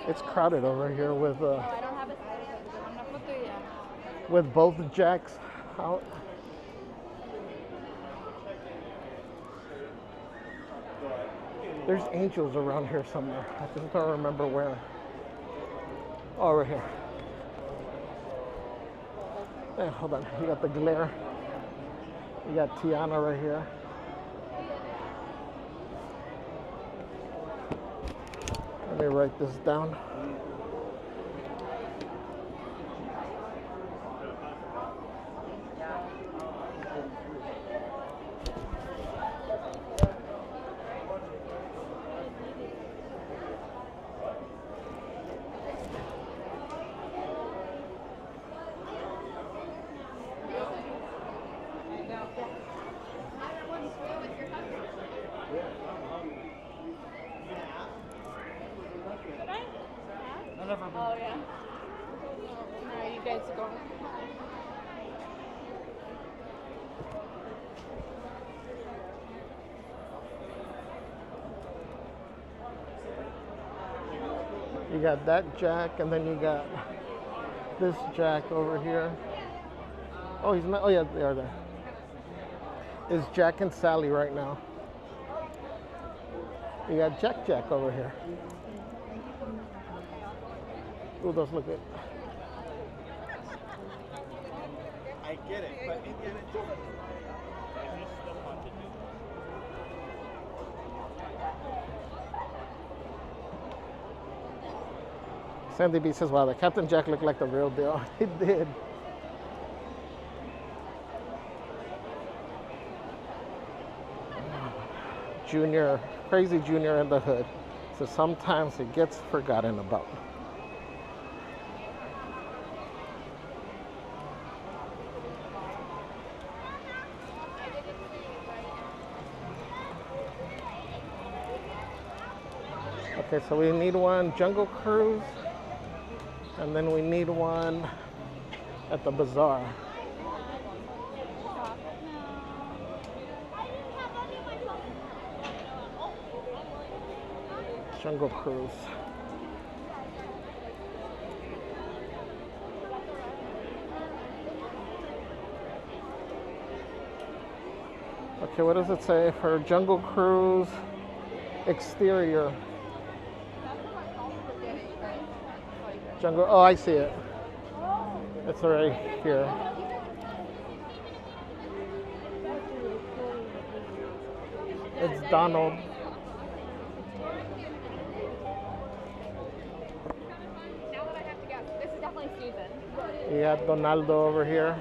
It's crowded over here with both jacks out. There's angels around here somewhere. I just don't remember where. Oh, right here. Hey, hold on. You got the glare. You got Tiana right here. And me write this down. Oh, yeah. Alright, you guys go. You got that jack, and then you got this jack over here. Oh, he's not. Oh, yeah, they are there. It's Jack and Sally right now. You got Jack over here. Ooh, those look good. I get it, but Indiana Jones. Sandy B says, wow, the Captain Jack looked like the real deal. He did. Junior, crazy Junior in the hood. So sometimes it gets forgotten about. Okay, so we need one Jungle Cruise, and then we need one at the bazaar. Jungle Cruise. Okay, what does it say for Jungle Cruise exterior? Jungle, oh, I see it. It's right here. It's Donald. Now that I have to guess, this is definitely Susan. You got Donaldo over here.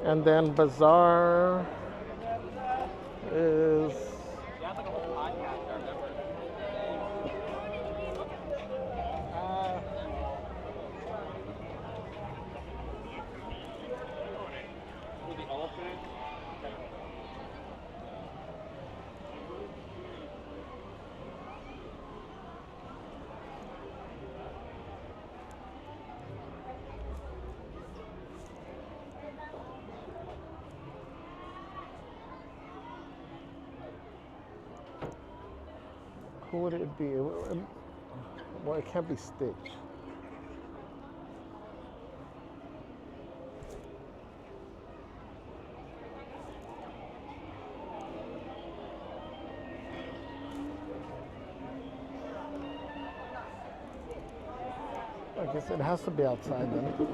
And then bazaar is who would it be? Well, it can't be Stitch. I guess it has to be outside then.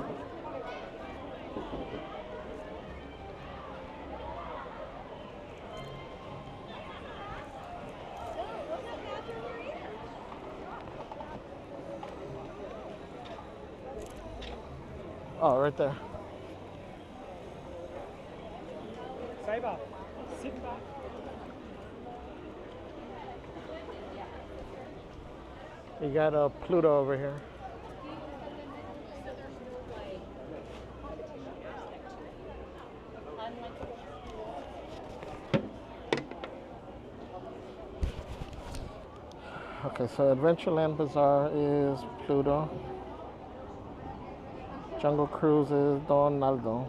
Oh, right there. Saiba, sit back. You got a Pluto over here. Okay, so Adventureland Bazaar is Pluto. Jungle Cruise is Donaldo.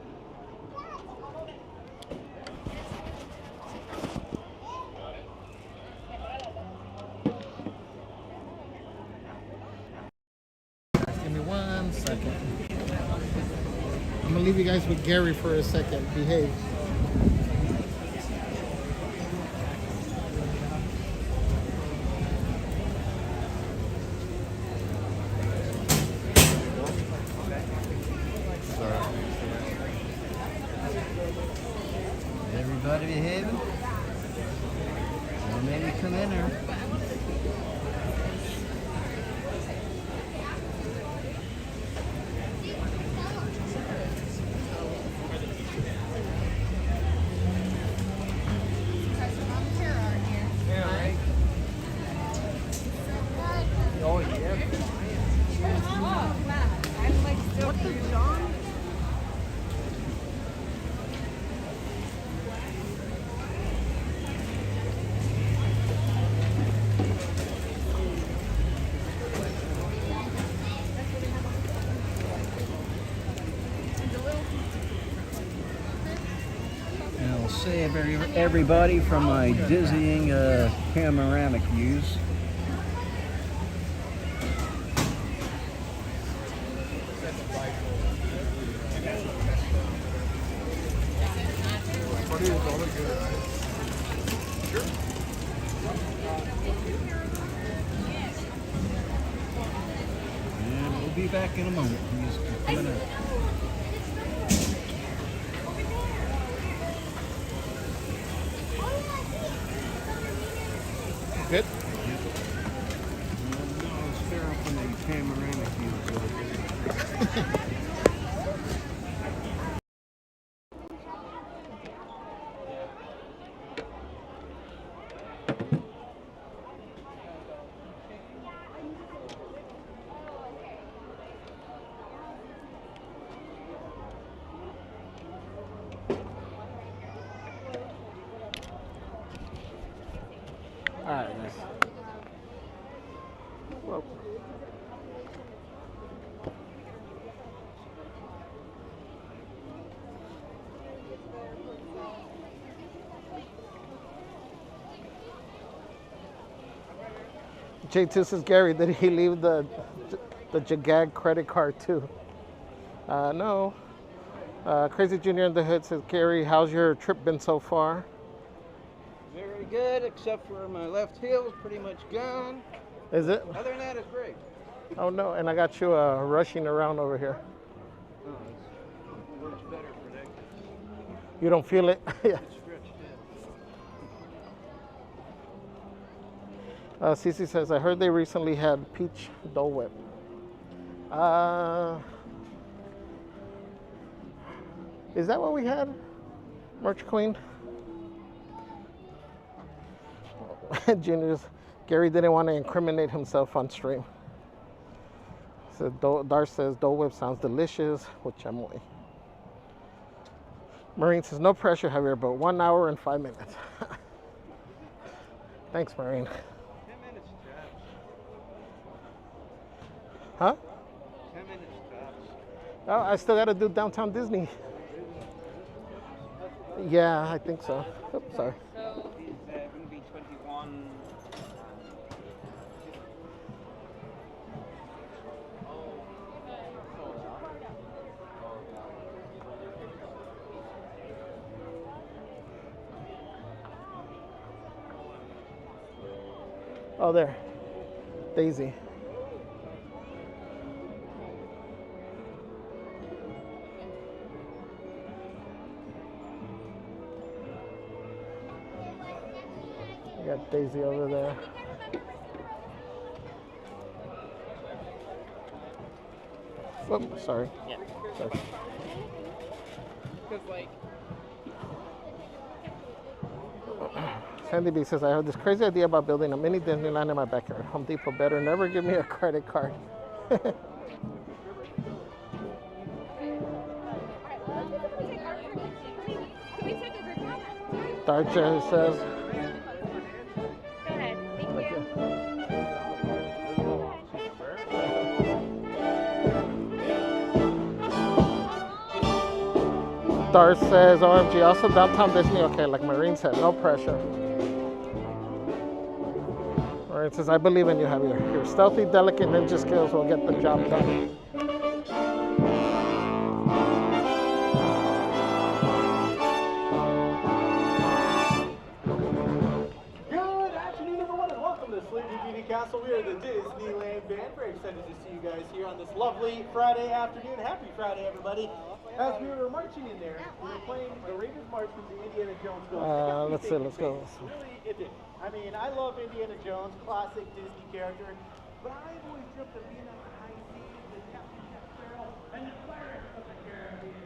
Give me 1 second. I'm gonna leave you guys with Gary for a second. Behave. Everybody behaving? I'm in there. Oh yeah. What the John? And I'll save everybody from my dizzying panoramic views. And we'll be back in a moment. He's coming out. Good. I'll stare up on the panoramic views over here. All right, nice. Whoa. J2 says, Gary, did he leave the Jagag credit card too? No. Crazy Junior in the Hood says, Gary, how's your trip been so far? Very good, except for my left heel's pretty much gone. Is it? Other than that, it's great. Oh no, and I got you rushing around over here. Oh, it works better for that. You don't feel it? Yeah. It's stretched in. Cece says, I heard they recently had peach Dole Whip. Is that what we had? Merch Queen? Junior's, Gary didn't want to incriminate himself on stream. So Dar says, Dole Whip sounds delicious with chamoy. Marine says, no pressure, Javier, but 1 hour and 5 minutes. Thanks, Marine. 10 minutes tops. Huh? 10 minutes tops. Oh, I still got to do Downtown Disney. Yeah, I think so. Oops, sorry. So it's going to be 21. Oh, there. Daisy. I got Daisy over there. Whoop, sorry. Yeah. Sorry. Because, like, Sandy B says, I have this crazy idea about building a mini Disneyland in my backyard. Home Depot better never give me a credit card. Darja says, Go ahead. Thank you. Dar says, OMG, also Downtown Disney. Okay, like Marine said, no pressure. Marine says, I believe in you, Javier. Your stealthy, delicate ninja skills will get the job done. Good afternoon, everyone, and welcome to Sleepy Beauty Castle. We are the Disneyland Band. Very excited to see you guys here on this lovely Friday afternoon. Happy Friday, everybody. As we were marching in there, we were playing the Raiders March from the Indiana Jones film. Let's see, let's go. Really, it did. I mean, I love Indiana Jones, classic Disney character, but I've always dreamt of being on the high seas, the Captain Jack Sparrow, and the Pirates of the Caribbean.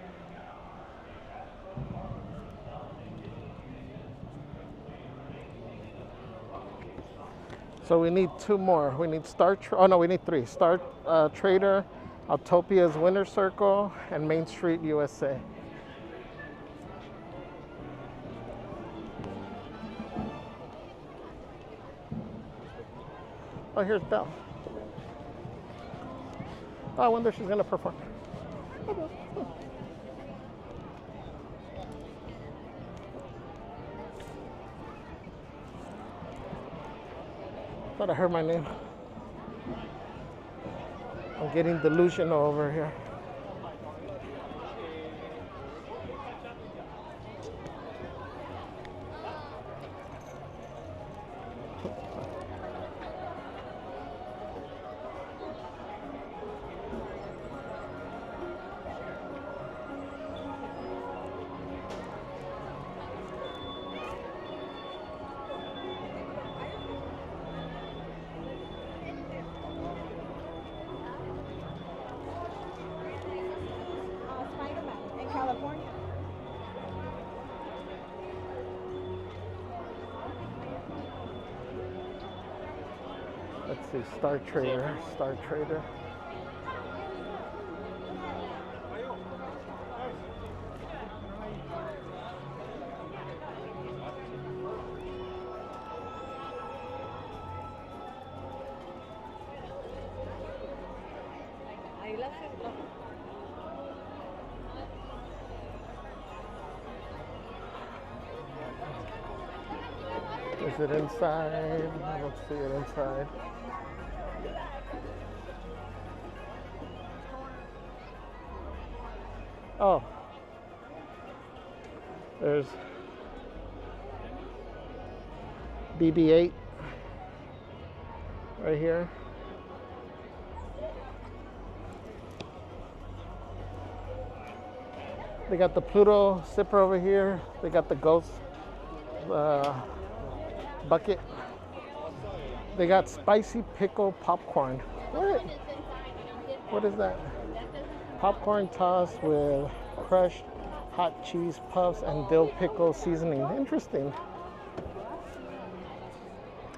So we need two more. We need oh no, we need three. Star Trader, Autopia's Winter Circle, and Main Street USA. Oh, here's Belle. Oh, I wonder if she's gonna perform. Thought I heard my name. I'm getting delusional over here. Spider-Man in California. Let's see, Star Trader, Star Trader. Is it inside? I don't see it inside. Oh, there's BB-8 right here. They got the Pluto sipper over here. They got the Ghost bucket. They got spicy pickle popcorn. What is that? Popcorn tossed with crushed hot cheese puffs and dill pickle seasoning. Interesting.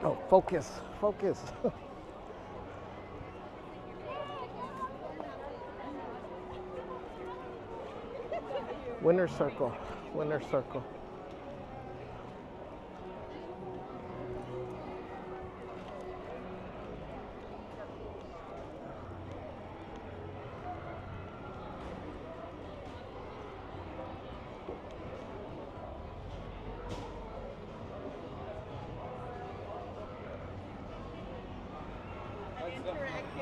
Oh, focus, focus. Winter Circle, Winter Circle.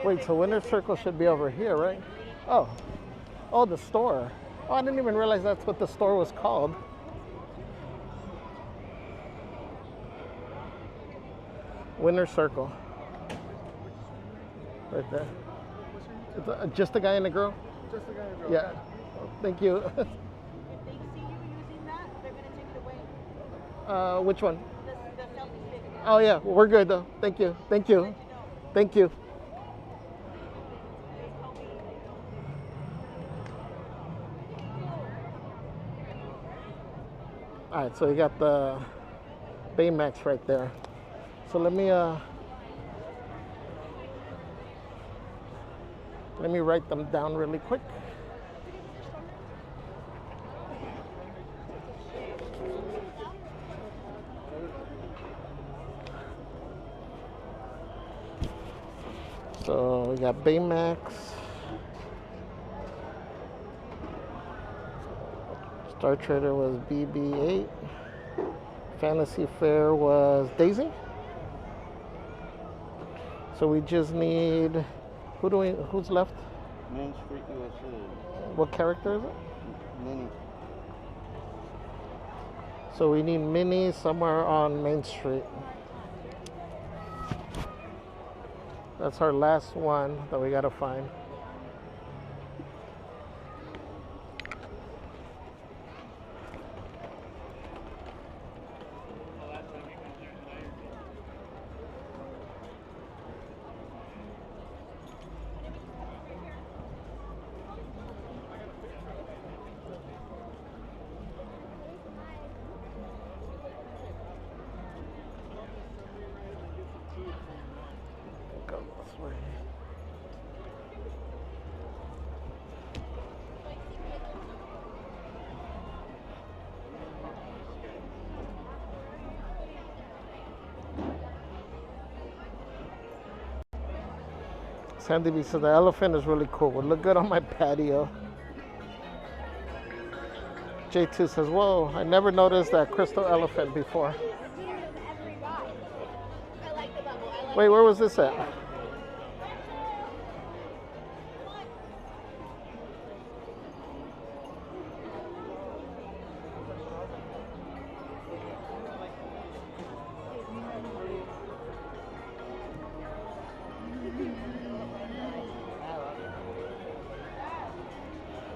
Wait, so Winter Circle should be over here, right? Oh, oh, the store. Oh, I didn't even realize that's what the store was called. Winter Circle. Right there. It's just a guy and a girl? Just a guy and a girl. Yeah. Thank you. If they see you using that, they're going to take it away. Which one? The selfie stick. Oh, yeah. We're good, though. Thank you. Thank you. Thank you. All right, so you got the Baymax right there. So let me write them down really quick. So we got Baymax. Star Trader was BB-8. Fantasy Fair was Daisy. So we just need, who's left? Main Street USA. What character is it? Minnie. So we need Minnie somewhere on Main Street. That's our last one that we gotta find. Sandy B says the elephant is really cool. Would look good on my patio. J2 says, whoa, I never noticed that crystal elephant before. Wait, where was this at?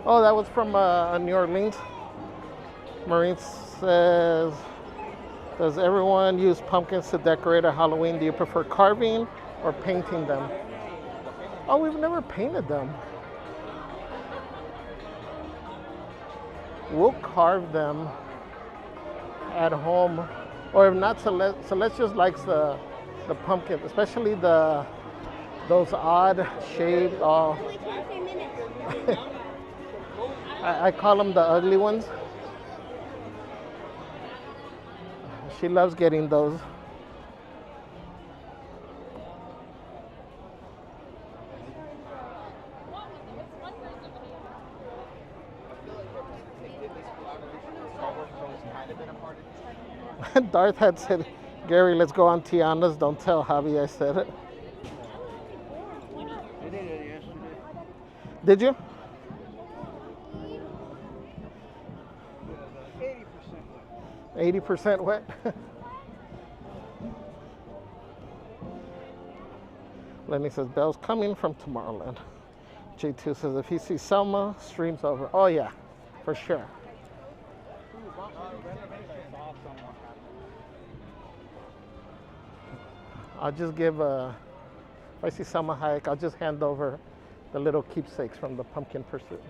Oh, that was from New Orleans. Marine says, does everyone use pumpkins to decorate a Halloween? Do you prefer carving or painting them? Oh, we've never painted them. We'll carve them at home, or if not, Celeste just likes the pumpkin, especially those odd shaped. I call them the ugly ones. She loves getting those. Darth had said, Gary, let's go on Tiana's. Don't tell Javi I said it. I did it yesterday. Did you? 80% wet. Lenny says, Belle's coming from Tomorrowland. J2 says, if he sees Selma, stream's over. Oh yeah, for sure. I'll just give, if I see Selma Hayek, I'll just hand over the little keepsakes from the Pumpkin Pursuit.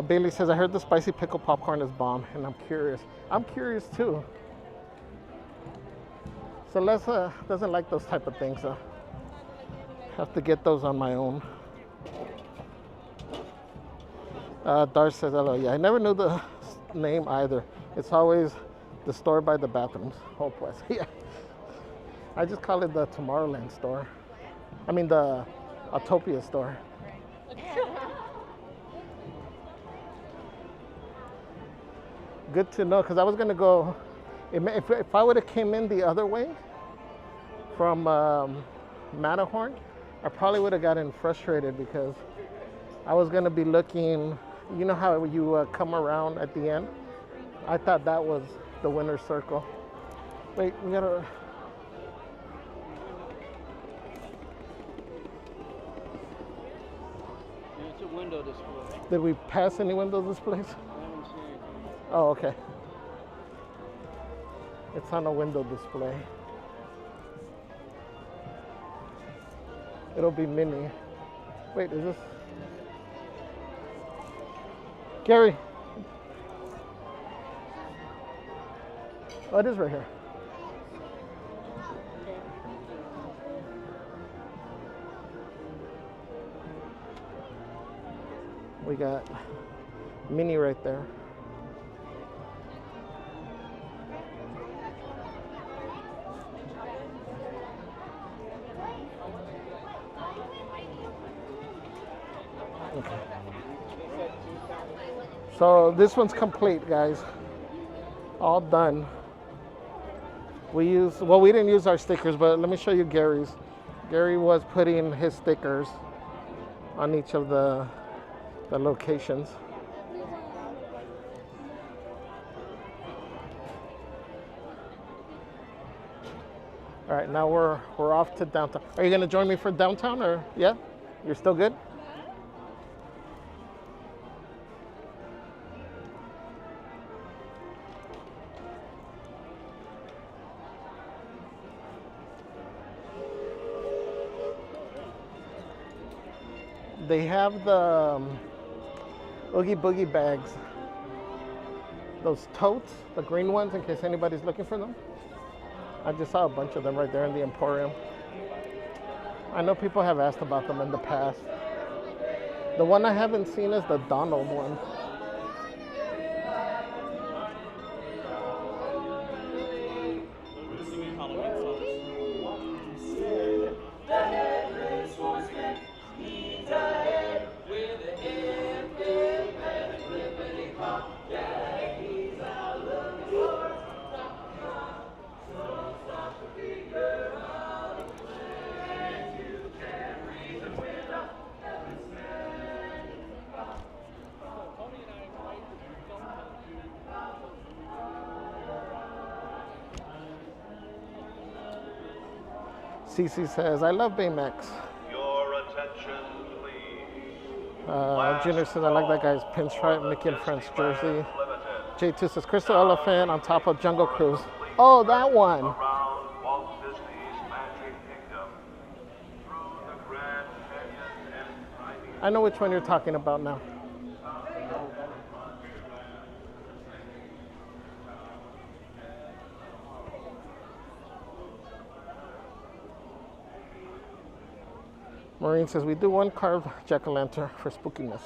Bailey says, I heard the spicy pickle popcorn is bomb, and I'm curious. I'm curious too. Celeste doesn't like those type of things. Have to get those on my own. Darth says, hello. Yeah, I never knew the name either. It's always the store by the bathrooms. Oh, pues. Yeah. I just call it the Tomorrowland store. I mean, the Autopia store. Good to know, because I was going to go, if I would have came in the other way from Matterhorn, I probably would have gotten frustrated because I was going to be looking, you know how you come around at the end? I thought that was the winner's circle. Wait, we got to... It's a window display. Did we pass any window displays? Oh, okay. It's on a window display. It'll be mini. Wait, is this? Gary. Oh, it is right here. We got mini right there. Okay. So this one's complete, guys. All done. We didn't use our stickers, but let me show you Gary's. Gary was putting his stickers on each of the locations. All right, now we're off to downtown. Are you gonna join me for downtown, or yeah? You're still good? They have the Oogie Boogie bags. Those totes, the green ones, in case anybody's looking for them. I just saw a bunch of them right there in the Emporium. I know people have asked about them in the past. The one I haven't seen is the Donald one. Cece says, I love Baymax. Your attention, please. Junior says, I like that guy's pinstripe Mickey and Friends jersey. Limited. J2 says, Crystal Elephant on top of Jungle Cruise. Oh, that one. Around Walt Disney's Magic Kingdom. Through the Grand Canyon and Tiny. I know which one you're talking about now. Maureen says, we do one carved jack-o'-lantern for spookiness,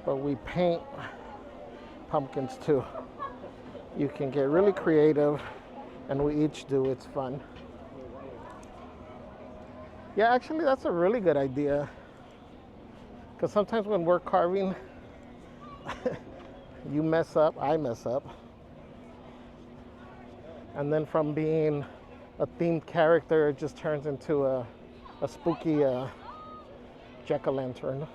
but we paint pumpkins too. You can get really creative, and we each do. It's fun. Yeah, actually, that's a really good idea. Because sometimes when we're carving, you mess up, I mess up. And then from being a themed character, it just turns into a spooky jack-o'-lantern.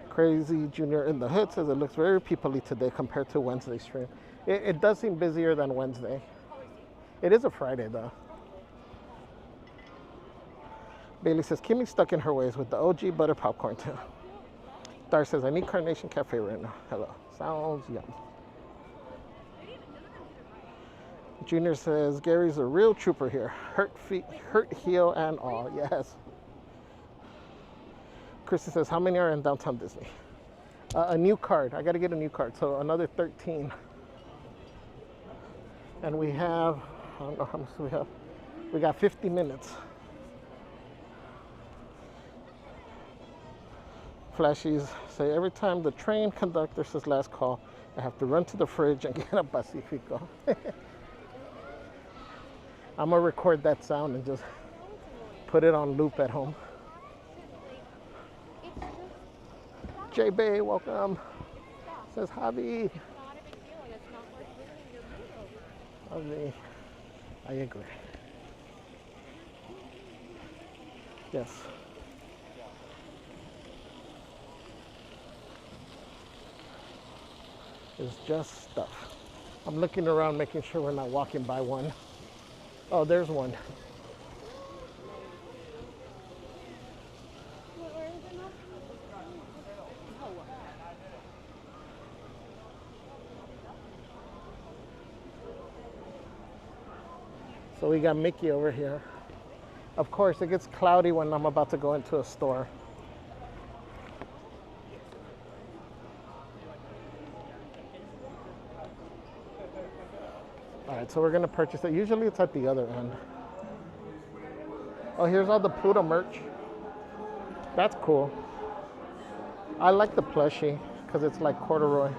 Crazy Junior in the Hood says it looks very people-y today compared to Wednesday stream. It does seem busier than Wednesday. It is a Friday though. Bailey says Kimmy's stuck in her ways with the OG butter popcorn too. Dar says I need Carnation Cafe right now. Hello. Sounds yum. Junior says Gary's a real trooper here. Hurt feet, hurt heel and all. Yes. Christy says, how many are in Downtown Disney? A new card. I got to get a new card. So another 13. And we have, I don't know how much we have. We got 50 minutes. Flashies say every time the train conductor says last call, I have to run to the fridge and get a Pacifico. I'm gonna record that sound and just put it on loop at home. J Bay, welcome. Says Javee. Javee. I agree. Yes. It's just stuff. I'm looking around making sure we're not walking by one. Oh, there's one. So we got Mickey over here. Of course, it gets cloudy when I'm about to go into a store. All right, so we're gonna purchase it. Usually it's at the other end. Oh, here's all the Pluto merch. That's cool. I like the plushie because it's like corduroy.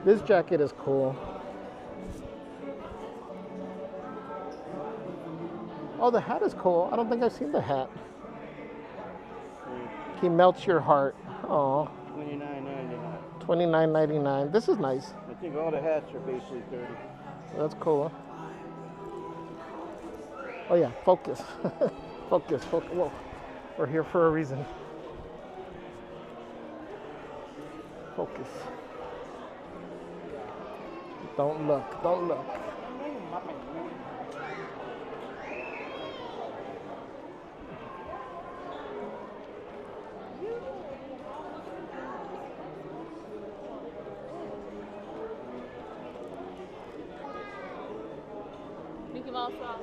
This jacket is cool. Oh, the hat is cool. I don't think I've seen the hat. He melts your heart. Oh. $29.99. $29.99. This is nice. I think all the hats are basically $30. That's cool. Oh yeah, focus. Focus, focus. Whoa. We're here for a reason. Focus. Don't look, don't look. Mickey Mouse song.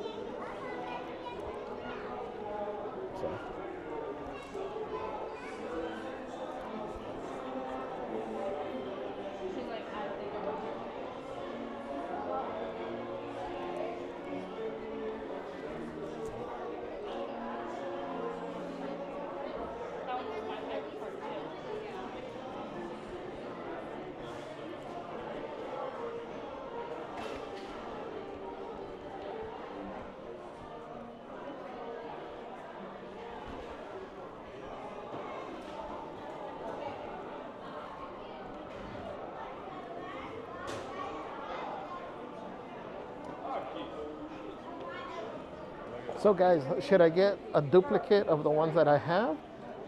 So guys, should I get a duplicate of the ones that I have,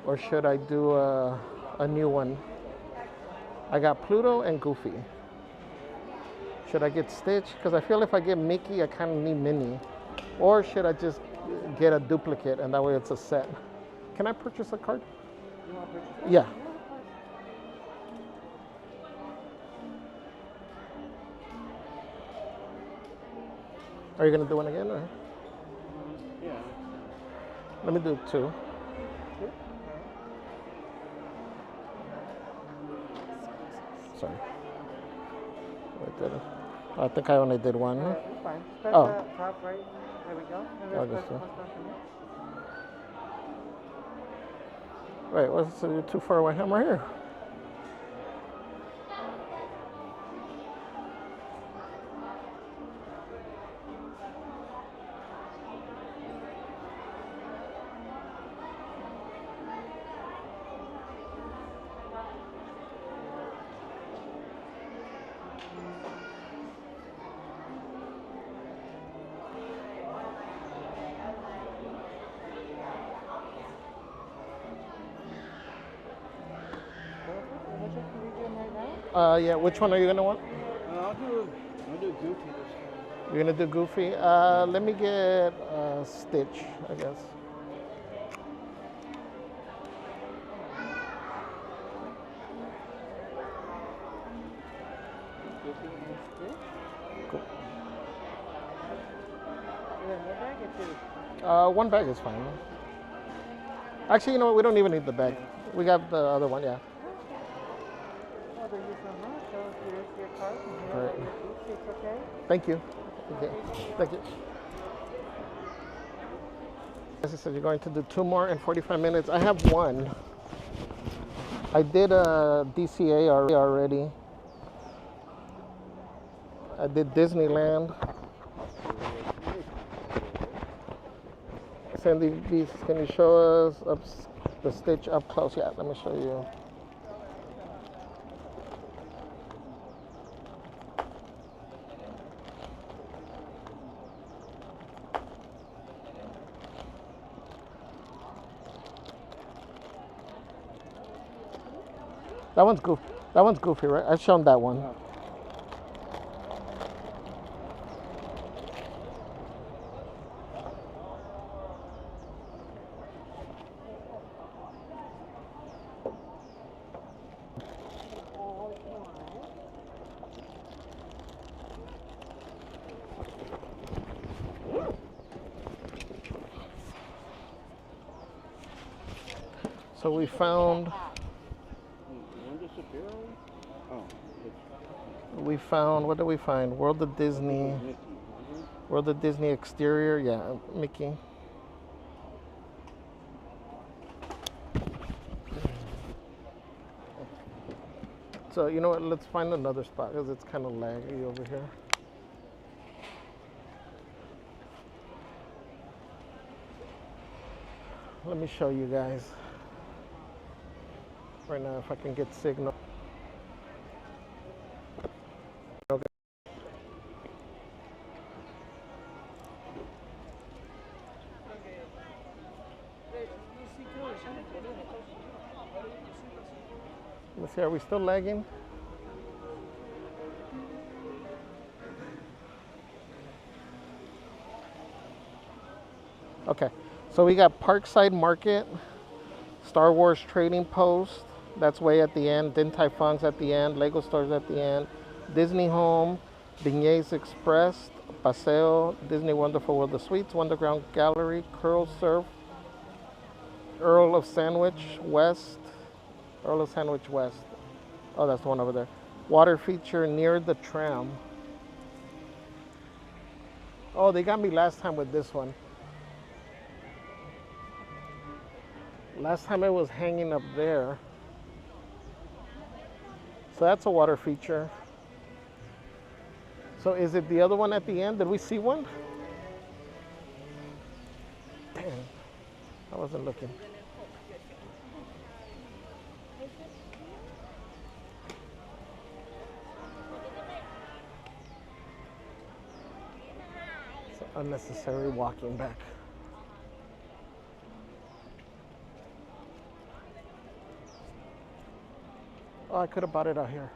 or should I do a new one? I got Pluto and Goofy. Should I get Stitch? Because I feel if I get Mickey, I kind of need Minnie. Or should I just get a duplicate and that way it's a set? Can I purchase a card? You want to purchase it? Yeah. Are you going to do one again? Or? Yeah. Let me do two. Sorry. I did it. I think I only did one. It's fine. Press Oh. the top right. There we go. And I'll then just press do- plus from here. Wait, what's too far away? I'm right here. Yeah, which one are you gonna want? I'll do Goofy this time. You're gonna do Goofy? Let me get Stitch, I guess. Goofy and Stitch. Cool. And then one bag or two? One bag is fine. Actually, you know what? We don't even need the bag. We got the other one, yeah. Well, thank you so much. So here's your card. And here's Right. your Goofy. It's okay? Thank you. Okay. Thank you. As I said, you're going to do two more in 45 minutes. I have one. I did a DCA already. I did Disneyland. Sandy, can you show us the Stitch up close? Yeah, let me show you. That one's goofy. That one's goofy, right? I've shown that one. So we found. We found, what did we find? World of Disney. World of Disney exterior, yeah, Mickey. So you know what? Let's find another spot because it's kind of laggy over here. Let me show you guys. Right now, if I can get signal. Okay. Let's see, are we still lagging? Okay, so we got Parkside Market, Star Wars Trading Post, that's way at the end, Din Tai Fung's at the end, Lego Stores at the end, Disney Home, Beignets Express, Paseo, Disney Wonderful World of Sweets, Wonderground Gallery, Curl Surf, Earl of Sandwich West, Earl of Sandwich West. Oh, that's the one over there. Water feature near the tram. Oh, they got me last time with this one. Last time it was hanging up there. So that's a water feature. So is it the other one at the end? Did we see one? Damn, I wasn't looking. It's unnecessary walking back. Oh, I could have bought it out here.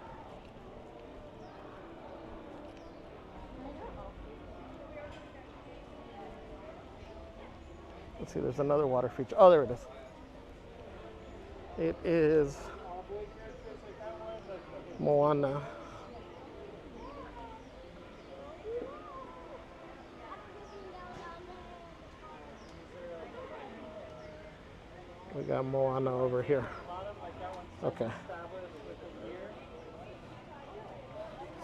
Let's see, there's another water feature. Oh, there it is. It is Moana. We got Moana over here. Okay.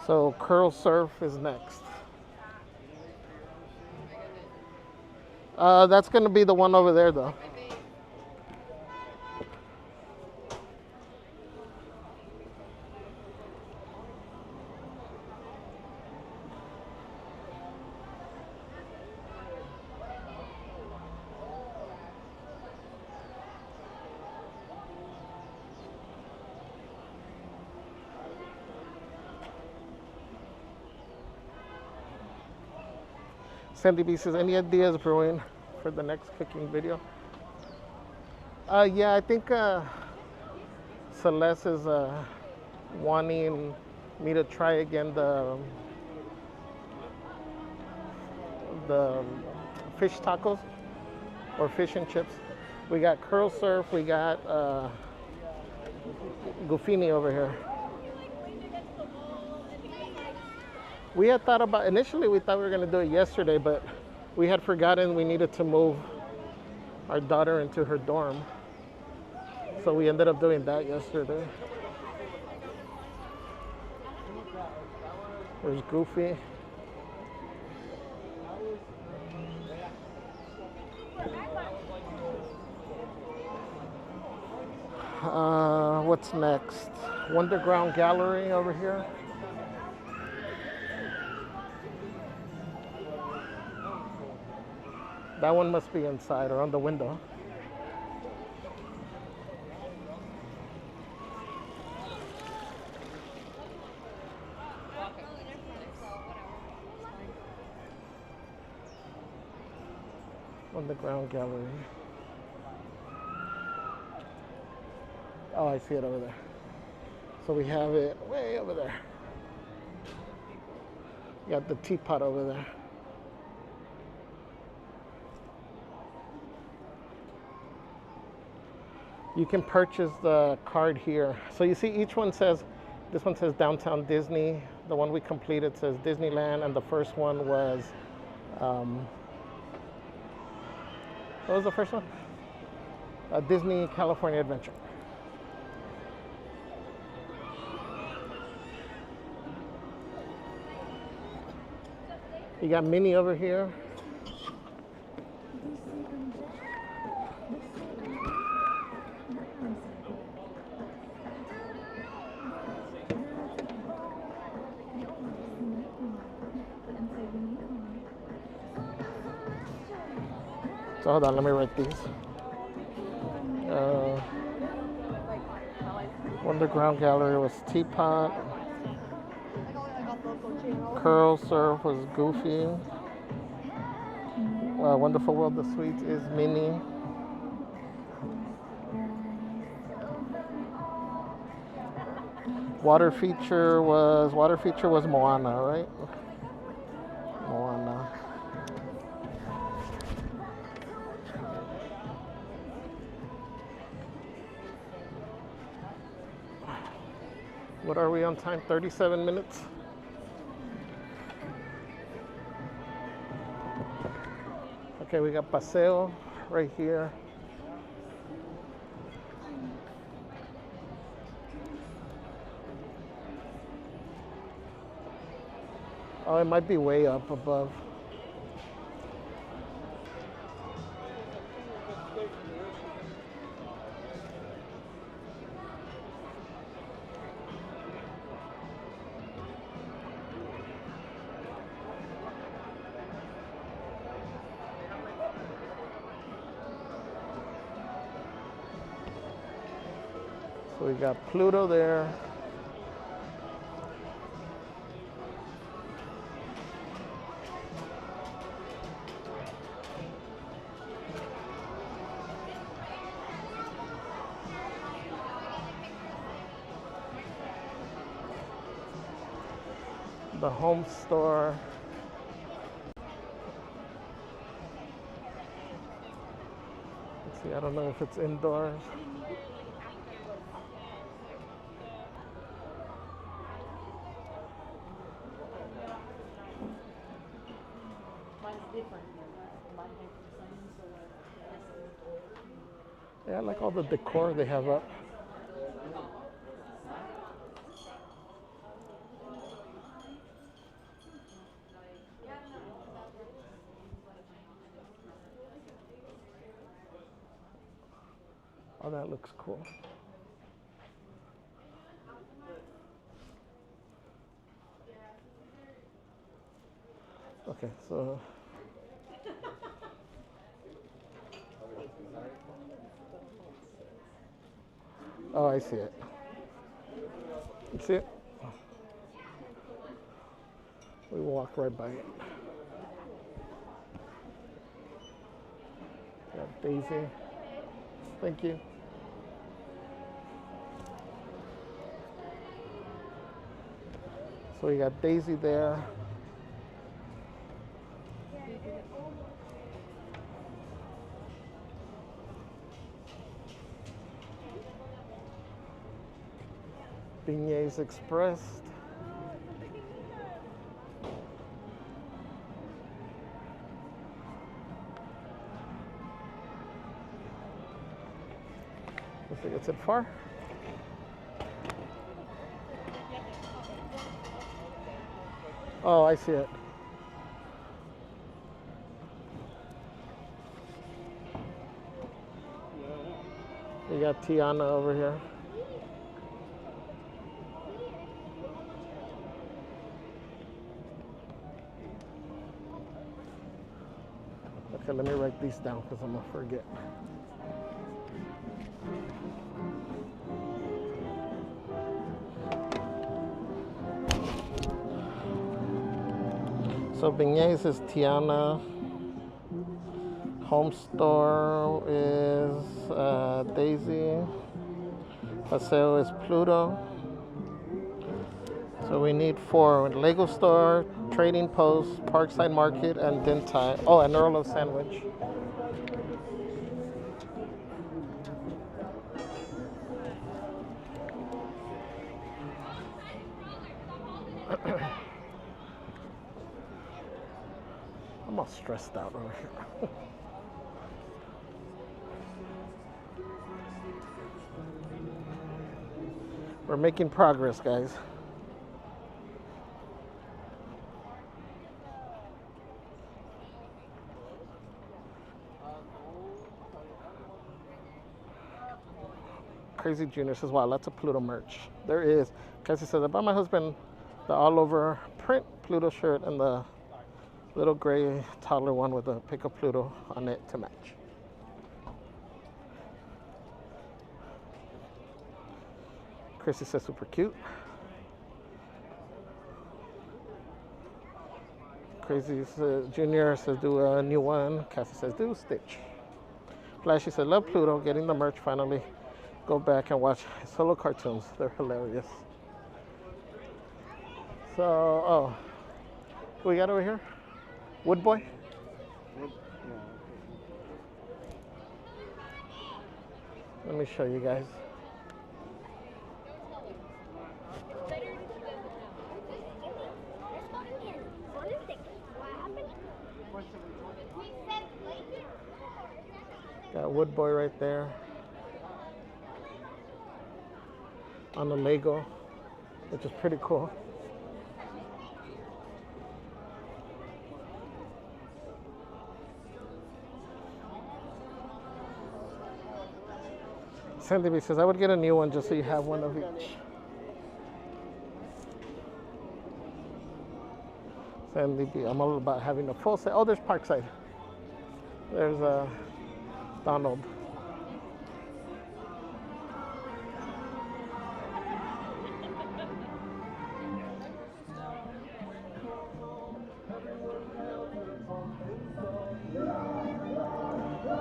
So curl surf is next. That's going to be the one over there, though. Sandy B says, any ideas brewing for the next cooking video? Yeah, I think Celeste is wanting me to try again the fish tacos or fish and chips. We got curl surf, we got Goofini over here. We had thought about, initially we thought we were going to do it yesterday, but we had forgotten we needed to move our daughter into her dorm. So we ended up doing that yesterday. There's Goofy. What's next? Wonderground Gallery over here. That one must be inside or on the window. Underground Gallery. Oh, I see it over there. So we have it way over there. You got the teapot over there. You can purchase the card here. So you see each one says, this one says Downtown Disney. The one we completed says Disneyland, and the first one was, what was the first one? Disney California Adventure. You got Minnie over here. So hold on, let me write these. Underground Gallery was Teapot. Curl Surf was Goofy. Wonderful World of Sweets is Minnie. Water feature was Moana, right? Moana. What are we on time? 37 minutes? Okay, we got Paseo right here. Oh, it might be way up above. So we got Pluto there. the home store. Let's see, I don't know if it's indoors. Yeah, I like all the decor they have up. Oh, that looks cool. Okay, so oh, I see it. You see it? We walk right by it. Got Daisy. Thank you. So we got Daisy there. Beignets expressed. I think it's it far. Oh, I see it. You got Tiana over here. Okay, let me write these down because I'm gonna forget. So beignets is Tiana. Home store is Daisy. Paseo is Pluto. So we need 4: Lego store, Trading Post, Parkside Market, and Dintai. Oh, and Earl of Sandwich. I'm all stressed out over here. We're making progress, guys. Crazy Junior says, wow, lots of Pluto merch. There is. Cassie says, I bought my husband the all over print Pluto shirt and the little gray toddler one with a pick of Pluto on it to match. Chrissy says, super cute. Crazy Junior says, do a new one. Cassie says, do Stitch. Flashy said, love Pluto, getting the merch finally. Go back and watch solo cartoons. They're hilarious. So, oh, who we got over here? Wood Boy? Let me show you guys. Got Wood Boy right there. On the Lego, which is pretty cool. Sandy B says, I would get a new one just so you have one of each. Sandy B, I'm all about having a full set. Oh, there's Parkside. There's Donald.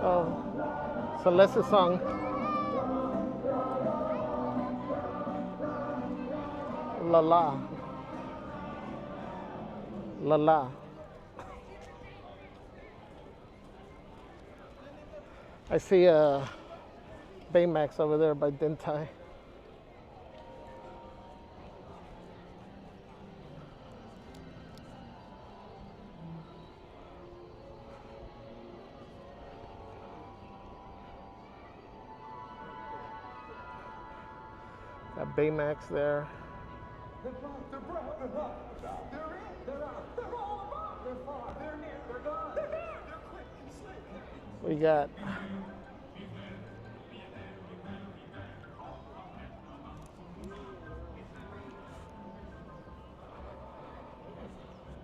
Oh, Celeste's song. La La. La La. I see Baymax over there by Dintai. Got Baymax there.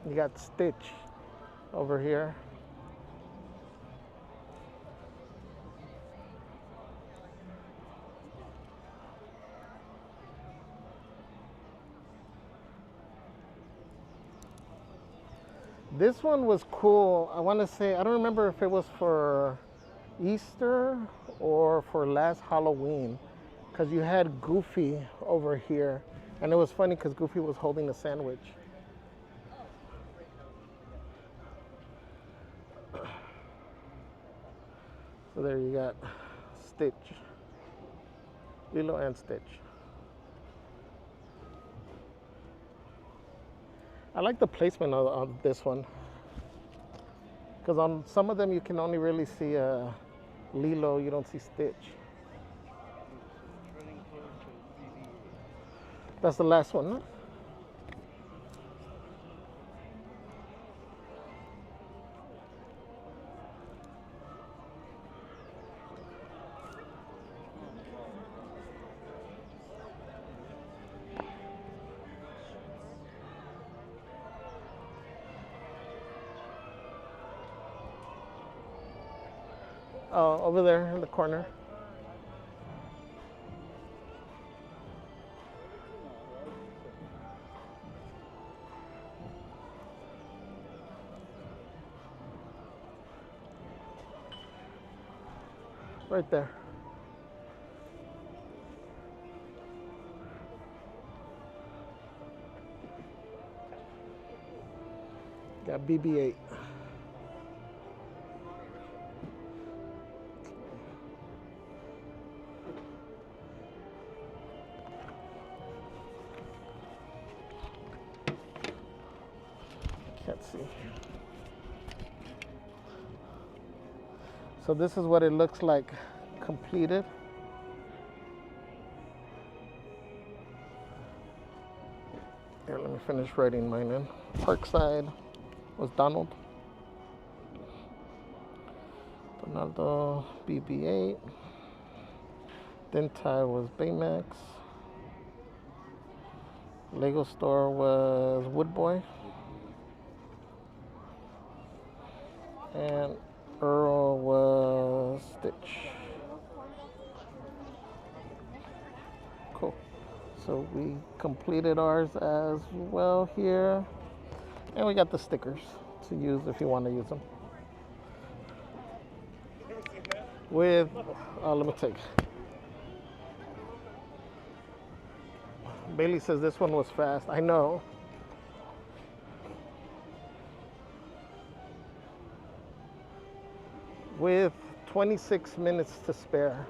We got Stitch over here. This one was cool. I want to say, I don't remember if it was for Easter or for last Halloween, because you had Goofy over here. And it was funny because Goofy was holding a sandwich. So there you got Stitch. Lilo and Stitch. I like the placement of this one, because on some of them you can only really see Lilo, you don't see Stitch. That's the last one, huh? Oh, over there in the corner. Right there. Got BB-8. Can't see. So this is what it looks like completed. Here, let me finish writing mine in. Parkside was Donald. Donaldo, BB-8. Dintai was Baymax. Lego Store was Woodboy. And Earl was Stitch. Cool. So we completed ours as well here. And we got the stickers to use if you want to use them. With, let me take. Bailey says this one was fast. I know. With 26 minutes to spare.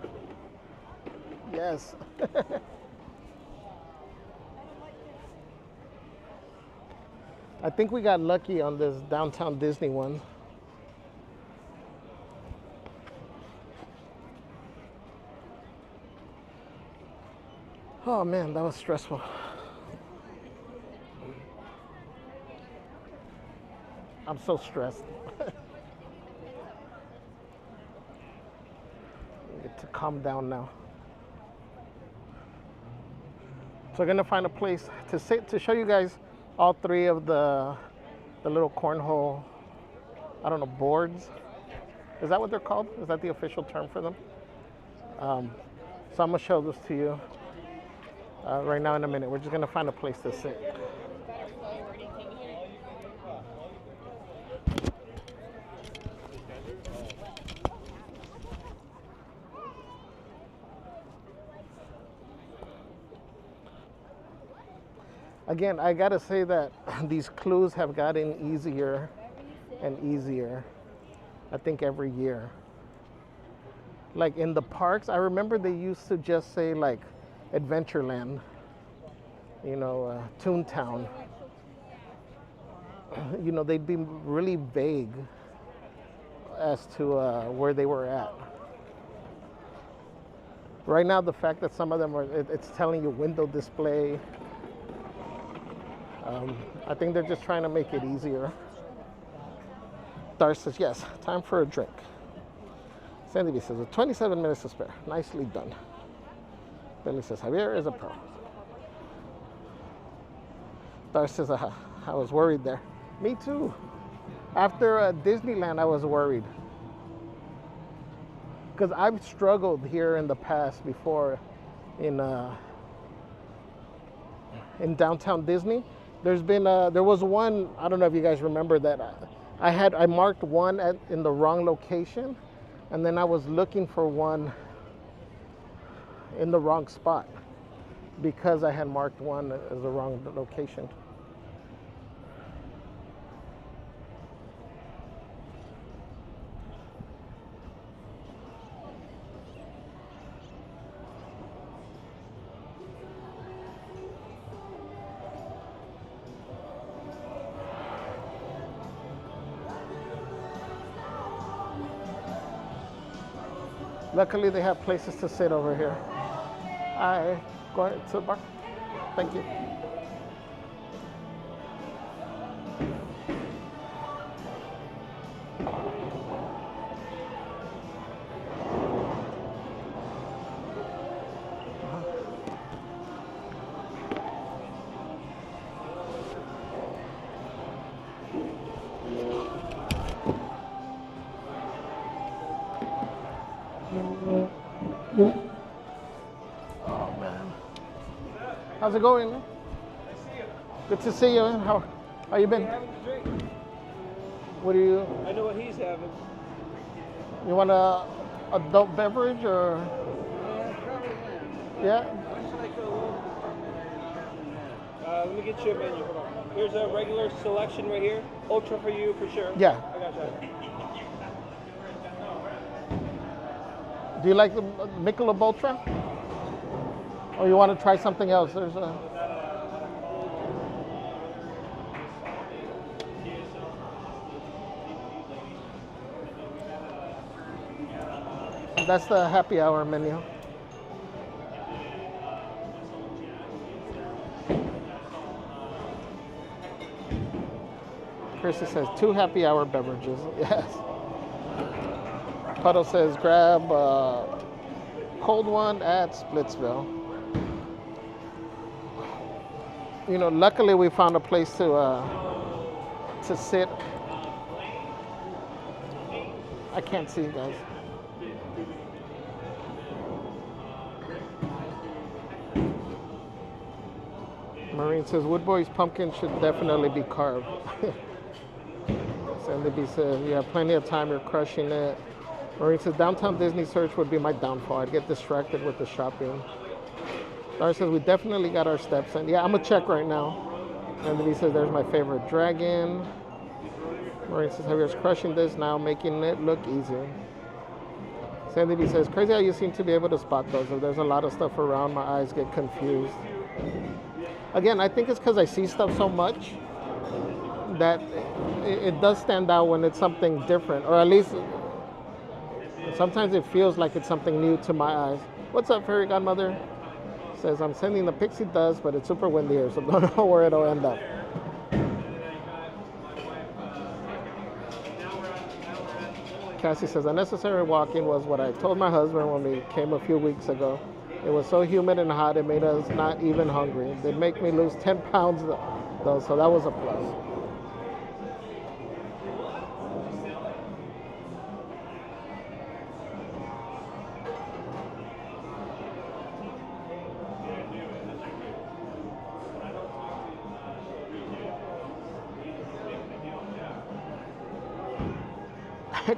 Yes. I think we got lucky on this Downtown Disney one. Oh man, that was stressful. I'm so stressed. Get to calm down now. So we're gonna find a place to show you guys all three of the little cornhole, I don't know, boards. Is that what they're called? Is that the official term for them? So I'm gonna show this to you right now in a minute. We're just gonna find a place to sit. Again, I gotta say that these clues have gotten easier and easier, I think, every year. Like in the parks, I remember they used to just say like Adventureland, you know, Toontown. You know, they'd be really vague as to where they were at. Right now, the fact that some of them are, it's telling you window display. I think they're just trying to make it easier. Dar says, yes, time for a drink. Sandy B says, with 27 minutes to spare. Nicely done. Bentley says, Javier is a pro. Dar says, I was worried there. Me too. After Disneyland, I was worried. Because I've struggled here in the past before in downtown Disney. There was one, I don't know if you guys remember that I marked one in the wrong location, and then I was looking for one in the wrong spot because I had marked one as the wrong location. Luckily, they have places to sit over here. Hi, go ahead to the bar. Thank you. Oh man, how's it going, man? Good to see you, man. How you been? Having a drink. What do you? I know what he's having. You want a adult beverage or? Probably. Yeah. Looks like a little. Let me get you a menu. Hold on. Here's a regular selection right here. Ultra for you for sure. Yeah. I got you. Do you like the Michelob Ultra? Or you want to try something else? There's a. That's the happy hour menu. Chrissy says 2 happy hour beverages. Yes. Puddle says grab cold one at Splitsville. You know, luckily we found a place to sit. I can't see you guys. Marine says Woodboy's pumpkin should definitely be carved. Sandy B says you have plenty of time, you're crushing it. Marine says downtown Disney search would be my downfall. I'd get distracted with the shopping. Dar says we definitely got our steps in. Yeah, I'm gonna check right now. Sandy B says there's my favorite dragon. Marine says Javier's crushing this now, making it look easier. Sandy B says crazy how you seem to be able to spot those. If there's a lot of stuff around, my eyes get confused. Again, I think it's because I see stuff so much that it does stand out when it's something different, or at least sometimes it feels like it's something new to my eyes. What's up, Fairy Godmother? Says, I'm sending the pixie dust, but it's super windy here, so don't know where it'll end up. Cassie says, unnecessary walking was what I told my husband when we came a few weeks ago. It was so humid and hot, it made us not even hungry. It did make me lose 10 pounds though, so that was a plus.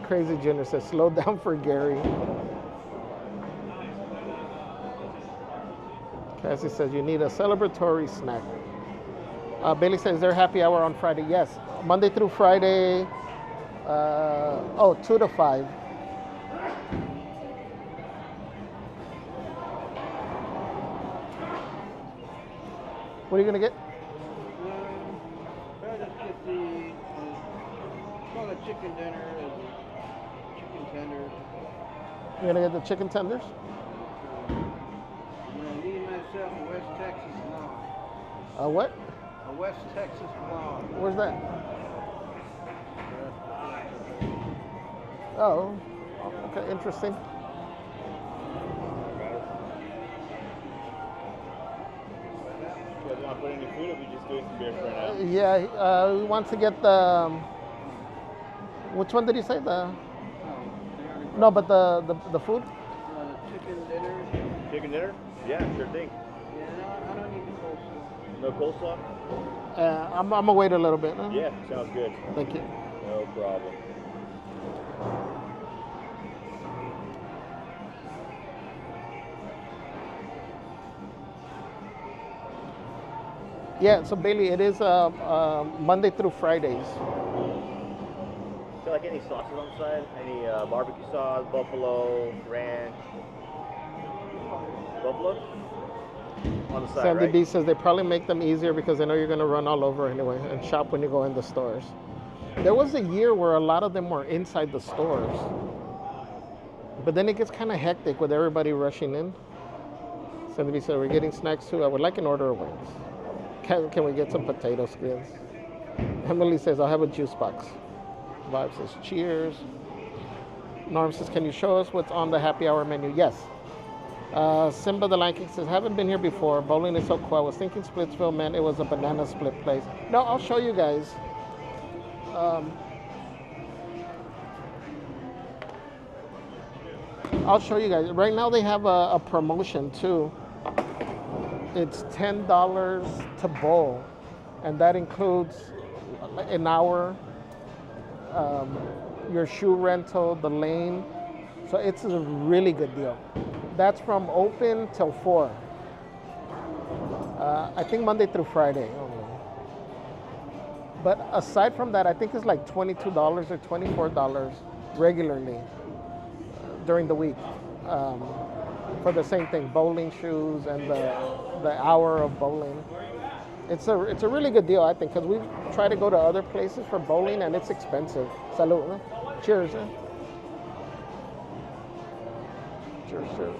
Crazy Junior says, slow down for Gary. Cassie says, you need a celebratory snack. Bailey says they're happy hour on Friday. Yes, Monday through Friday. 2 to 5. What are you gonna get? I'll just get the call it chicken dinner and chicken tenders. You're gonna get the chicken tenders? I'm gonna leave myself a West Texas blonde. What? A West Texas blonde. Where's that? Oh, okay, interesting. You guys want to put any food, or we just doing some beer for now? Yeah, we want to get the. Which one did you say? No, but the food. Chicken dinner. Chicken dinner? Yeah, sure thing. Yeah, no, I don't need the coleslaw. No coleslaw? I'm gonna wait a little bit. Huh? Yeah, sounds good. Thank you. No problem. Yeah, so Bailey, it is Monday through Fridays. So like any sauces on the side? Any barbecue sauce, buffalo, ranch? Buffalo? On the side, Sandy right? B says they probably make them easier because they know you're gonna run all over anyway and shop when you go in the stores. There was a year where a lot of them were inside the stores. But then it gets kind of hectic with everybody rushing in. Sandy B said, we're getting snacks too. I would like an order of wings. Can we get some potato skins? Emily says, I'll have a juice box. Vibe says, cheers. Norm says, can you show us what's on the happy hour menu? Yes. Simba the Lion King says, haven't been here before. Bowling is so cool. I was thinking Splitsville meant it was a banana split place. No, I'll show you guys. I'll show you guys. Right now they have a promotion too. It's $10 to bowl, and that includes an hour, your shoe rental, the lane. So it's a really good deal. That's from open till 4. I think Monday through Friday only. But aside from that, I think it's like $22 or $24 regularly during the week for the same thing, bowling shoes and the hour of bowling. It's a really good deal, I think, because we've tried to go to other places for bowling and it's expensive. Salud. Huh? Cheers. Huh? Cheers, cheers.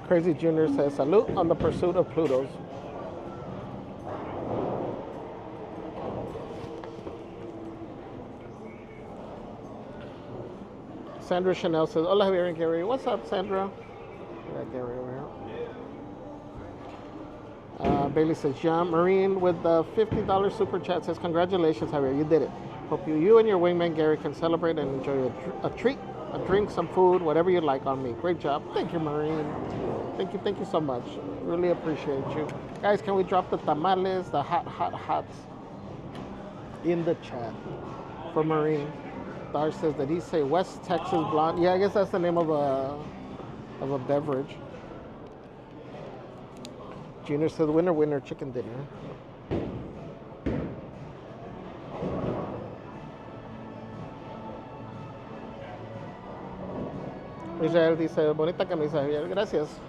Crazy Junior says, salute on the pursuit of Plutos. Sandra Chanel says, hola Javier and Gary. What's up, Sandra? We got Gary over here. Bailey says, John Marine with the $50 super chat says, congratulations, Javier, you did it. Hope you and your wingman Gary can celebrate and enjoy a treat, a drink, some food, whatever you like on me. Great job. Thank you, Marine. Thank you so much. Really appreciate you. Guys, can we drop the tamales, the hots in the chat for Marine? Dar says, did he say West Texas Blonde? Yeah, I guess that's the name of a beverage. Junior says, winner, chicken dinner. Israel dice, bonita camisa, Javier. Gracias.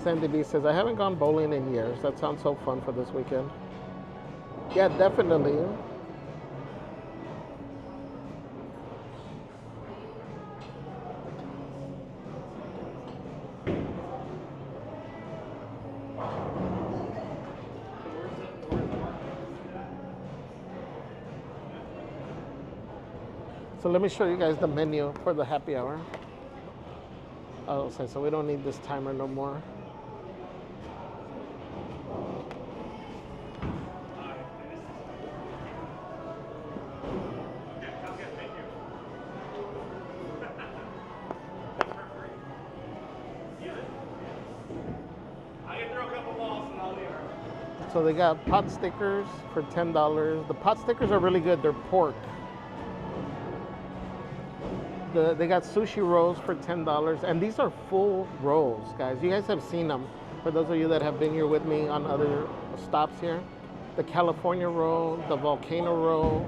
Sandy B says, I haven't gone bowling in years. That sounds so fun for this weekend. Yeah, definitely. So let me show you guys the menu for the happy hour. Oh, so we don't need this timer no more. I can throw a couple So they got pot stickers for $10. The pot stickers are really good. They're pork. They got sushi rolls for $10, and these are full rolls, guys. You guys have seen them. For those of you that have been here with me on other stops here, the California roll, the volcano roll,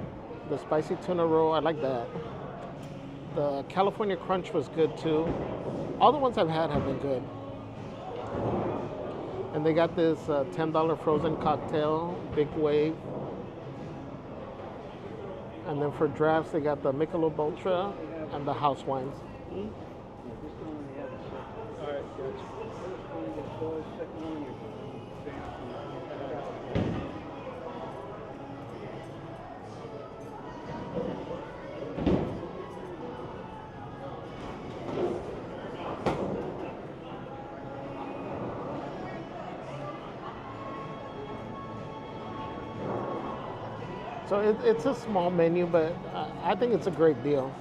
the spicy tuna roll. I like that. The California crunch was good too. All the ones I've had have been good. And they got this $10 frozen cocktail, big wave. And then for drafts, they got the Michelob Ultra and the house wines. So it's a small menu, but I think it's a great deal.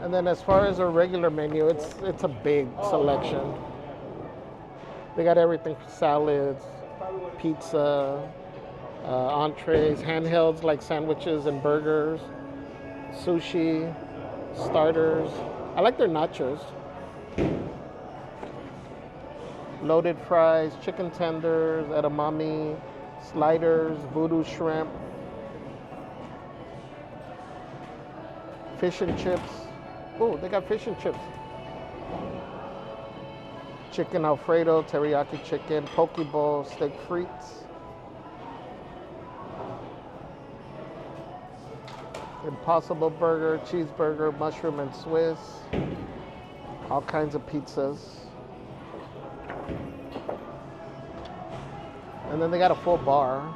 And then as far as a regular menu, it's a big selection. They got everything: salads, pizza, entrees, handhelds like sandwiches and burgers, sushi, starters. I like their nachos. Loaded fries, chicken tenders, edamame, sliders, voodoo shrimp, fish and chips. Oh, they got fish and chips. Chicken Alfredo, teriyaki chicken, poke bowl, steak frites. Impossible burger, cheeseburger, mushroom and Swiss. All kinds of pizzas. And then they got a full bar.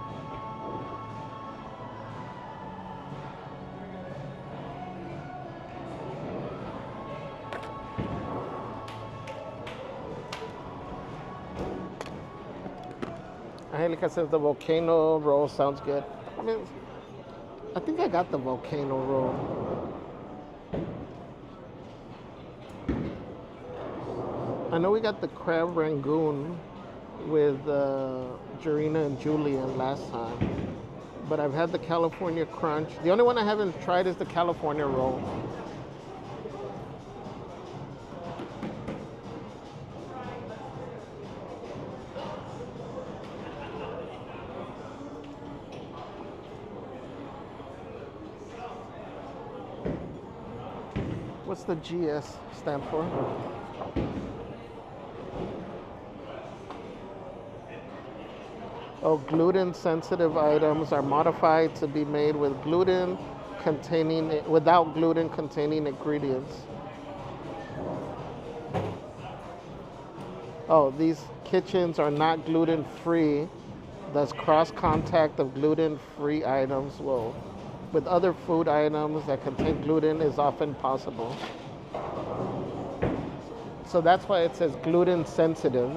Angelica says the volcano roll sounds good. I think I got the volcano roll. I know we got the crab rangoon with Jarena and Julian last time, but I've had the California crunch. The only one I haven't tried is the California roll. What's the GS stand for? Oh, gluten-sensitive items are modified to be made with without gluten-containing ingredients. Oh, these kitchens are not gluten-free. Thus, cross-contact of gluten-free items with other food items that contain gluten is often possible. So that's why it says gluten-sensitive.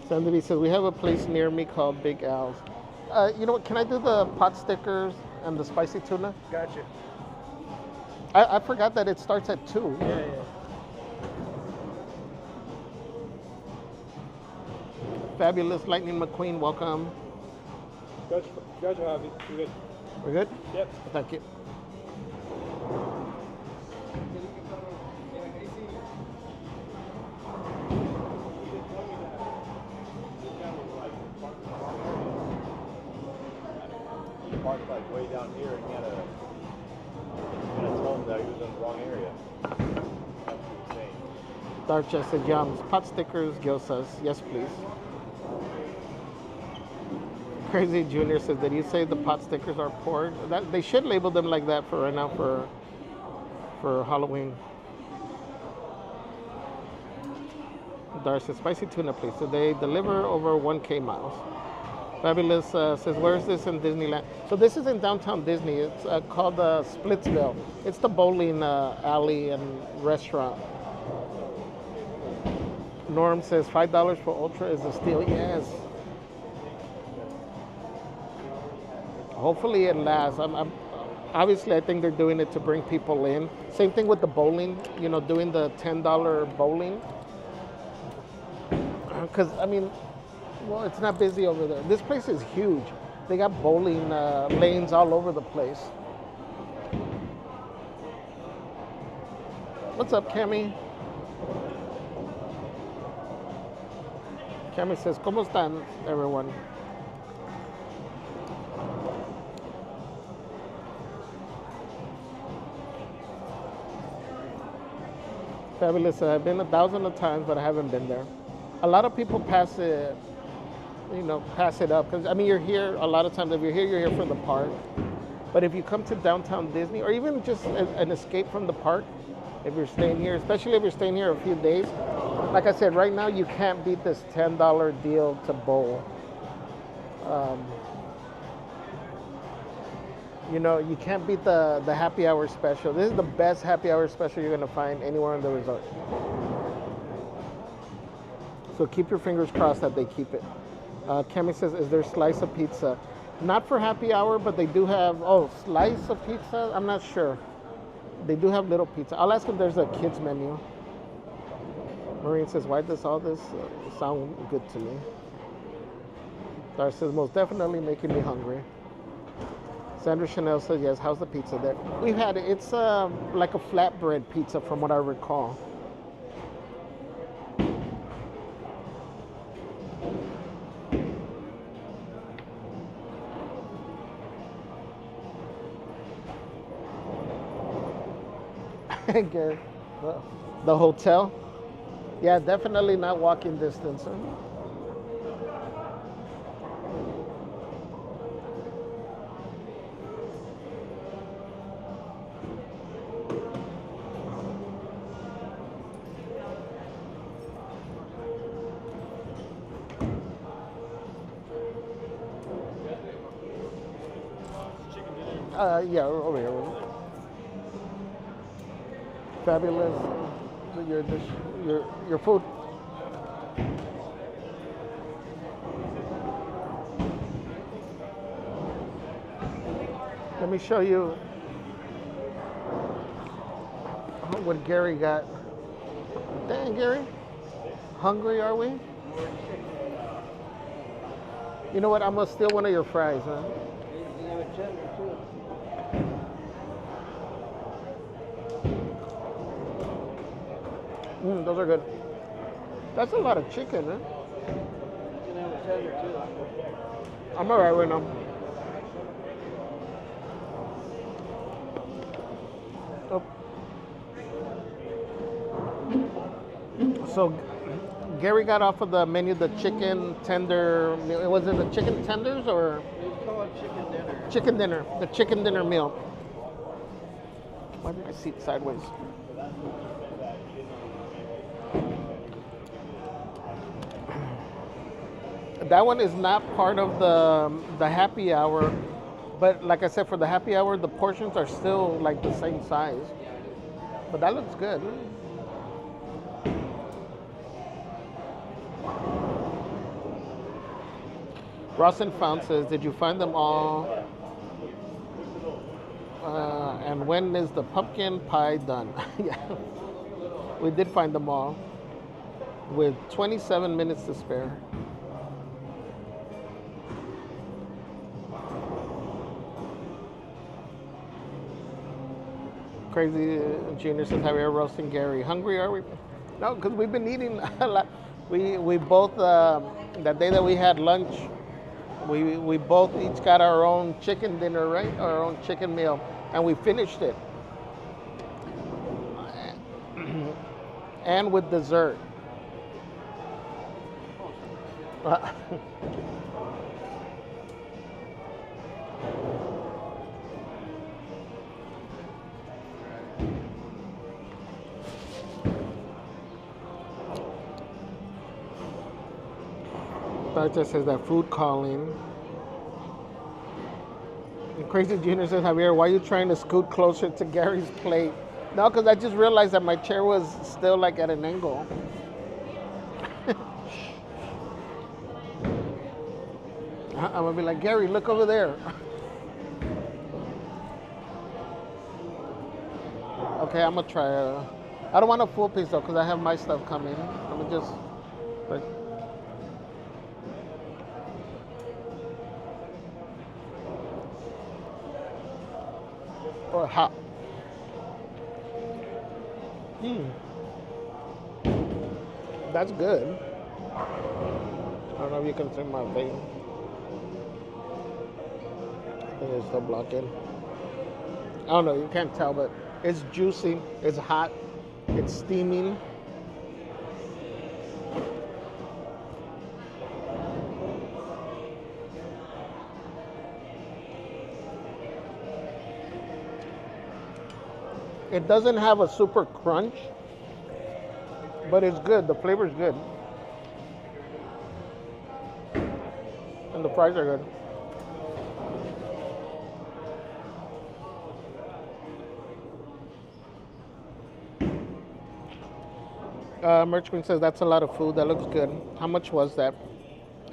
Sandy says, we have a place near me called Big Al's. You know what, can I do the pot stickers and the spicy tuna? Gotcha. I forgot that it starts at 2. Yeah. Fabulous Lightning McQueen, welcome. Gotcha, Javee. We're good. We're good? Yep. Thank you. Parked like way down here, and you gotta tell him that he was in the wrong area. That's what he was saying. Darcha said, yums, pot stickers, gyozas. Yes, please. Crazy Junior says, did you say the pot stickers are pork? They should label them like that for right now for Halloween. Darcy says, spicy tuna, please. So they deliver over 1K miles. Fabulous says, where is this in Disneyland? So this is in downtown Disney. It's called Splitsville. It's the bowling alley and restaurant. Norm says $5 for Ultra is a steal. Yes. Hopefully it lasts. Obviously I think they're doing it to bring people in. Same thing with the bowling. You know, doing the $10 bowling. Because I mean, well, it's not busy over there. This place is huge. They got bowling lanes all over the place. What's up, Cami? Cami says, ¿Cómo están, everyone? Fabulous. I've been 1,000 times, but I haven't been there. A lot of people pass it, pass it up. Because, I mean, you're here, a lot of times, if you're here for the park. But if you come to downtown Disney, or even just an escape from the park, if you're staying here, especially if you're staying here a few days, like I said, right now you can't beat this $10 deal to bowl. You can't beat the happy hour special. This is the best happy hour special you're going to find anywhere in the resort. So keep your fingers crossed that they keep it. Cami says, is there slice of pizza? Not for happy hour, but they do have, slice of pizza? I'm not sure. They do have little pizza. I'll ask if there's a kids menu. Maureen says, why does all this sound good to me? Dar says, most definitely making me hungry. Sandra Chanel says, yes, how's the pizza there? We've had it. It's like a flatbread pizza from what I recall. The hotel? Yeah, definitely not walking distance. Huh? Yeah, over here. Fabulous. Your food. Let me show you what Gary got. Dang, Gary. Hungry are we? You know what? I'm gonna steal one of your fries, huh? Those are good. That's a lot of chicken, huh? I'm alright right now. Oh. So Gary got off of the menu the chicken tender. Was it the chicken tenders or? They call it chicken dinner. Chicken dinner. The chicken dinner meal. Why did I see it sideways? That one is not part of the happy hour, but like I said, for the happy hour, the portions are still like the same size. But that looks good. Ross and Fount says, did you find them all? And when is the pumpkin pie done? Yeah, we did find them all with 27 minutes to spare. Crazy Junior says, Javier roasting Gary. Hungry are we? No, because we've been eating a lot. We both, that day that we had lunch, we both each got our own chicken dinner, right? Our own chicken meal. And we finished it. And with dessert. That just says that food calling. Crazy Junior says, Javier, why are you trying to scoot closer to Gary's plate? No, because I just realized that my chair was still like at an angle. I'm gonna be like, Gary, look over there. Okay, I'm gonna try. I don't want a full piece though, because I have my stuff coming. Let me just. Or hot. That's good. I don't know if you can see my face. I think it's still blocking. I don't know, you can't tell, but it's juicy, it's hot, it's steaming. It doesn't have a super crunch, but it's good. The flavor's good. And the fries are good. Merch Queen says that's a lot of food. That looks good. How much was that?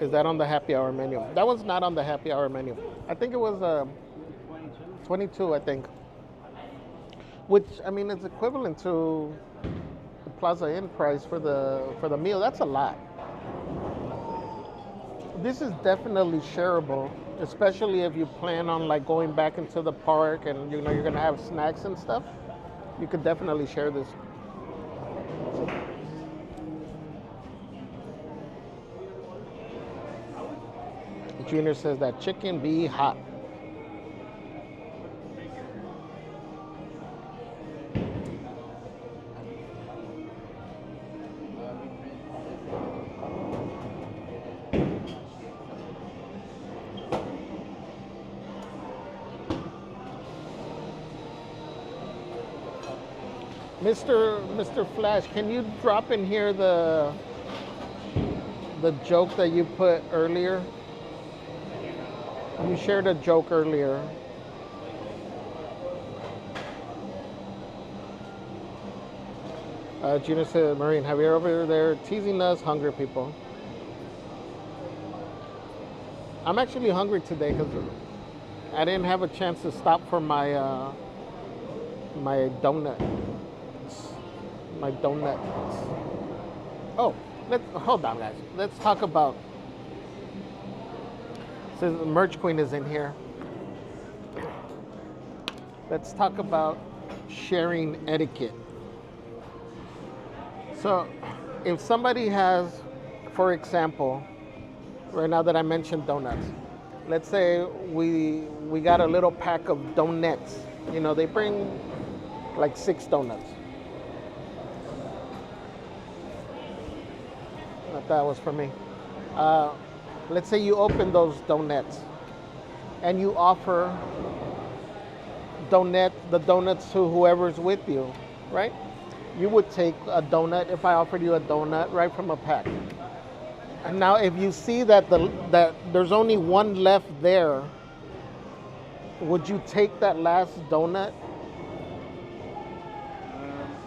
Is that on the happy hour menu? That was not on the happy hour menu. I think it was 22, I think. Which, I mean, is equivalent to the Plaza Inn price for the meal. That's a lot. This is definitely shareable, especially if you plan on like going back into the park and you know you're gonna have snacks and stuff. You could definitely share this. Junior says that chicken be hot. Mr. Flash, can you drop in here the joke that you put earlier? You shared a joke earlier. Gina said, Marine, Javier over there teasing us, hungry people. I'm actually hungry today because I didn't have a chance to stop for my my donut. My donut. Oh, hold on, guys. Let's talk about. Since the Merch Queen is in here, let's talk about sharing etiquette. So, if somebody has, for example, right now that I mentioned donuts, let's say we got a little pack of donuts. You know, they bring like 6 donuts. That was for me. Let's say you open those donuts and you offer the donuts to whoever's with you, right? You would take a donut if I offered you a donut right from a pack. And now if you see that that there's only one left there, would you take that last donut?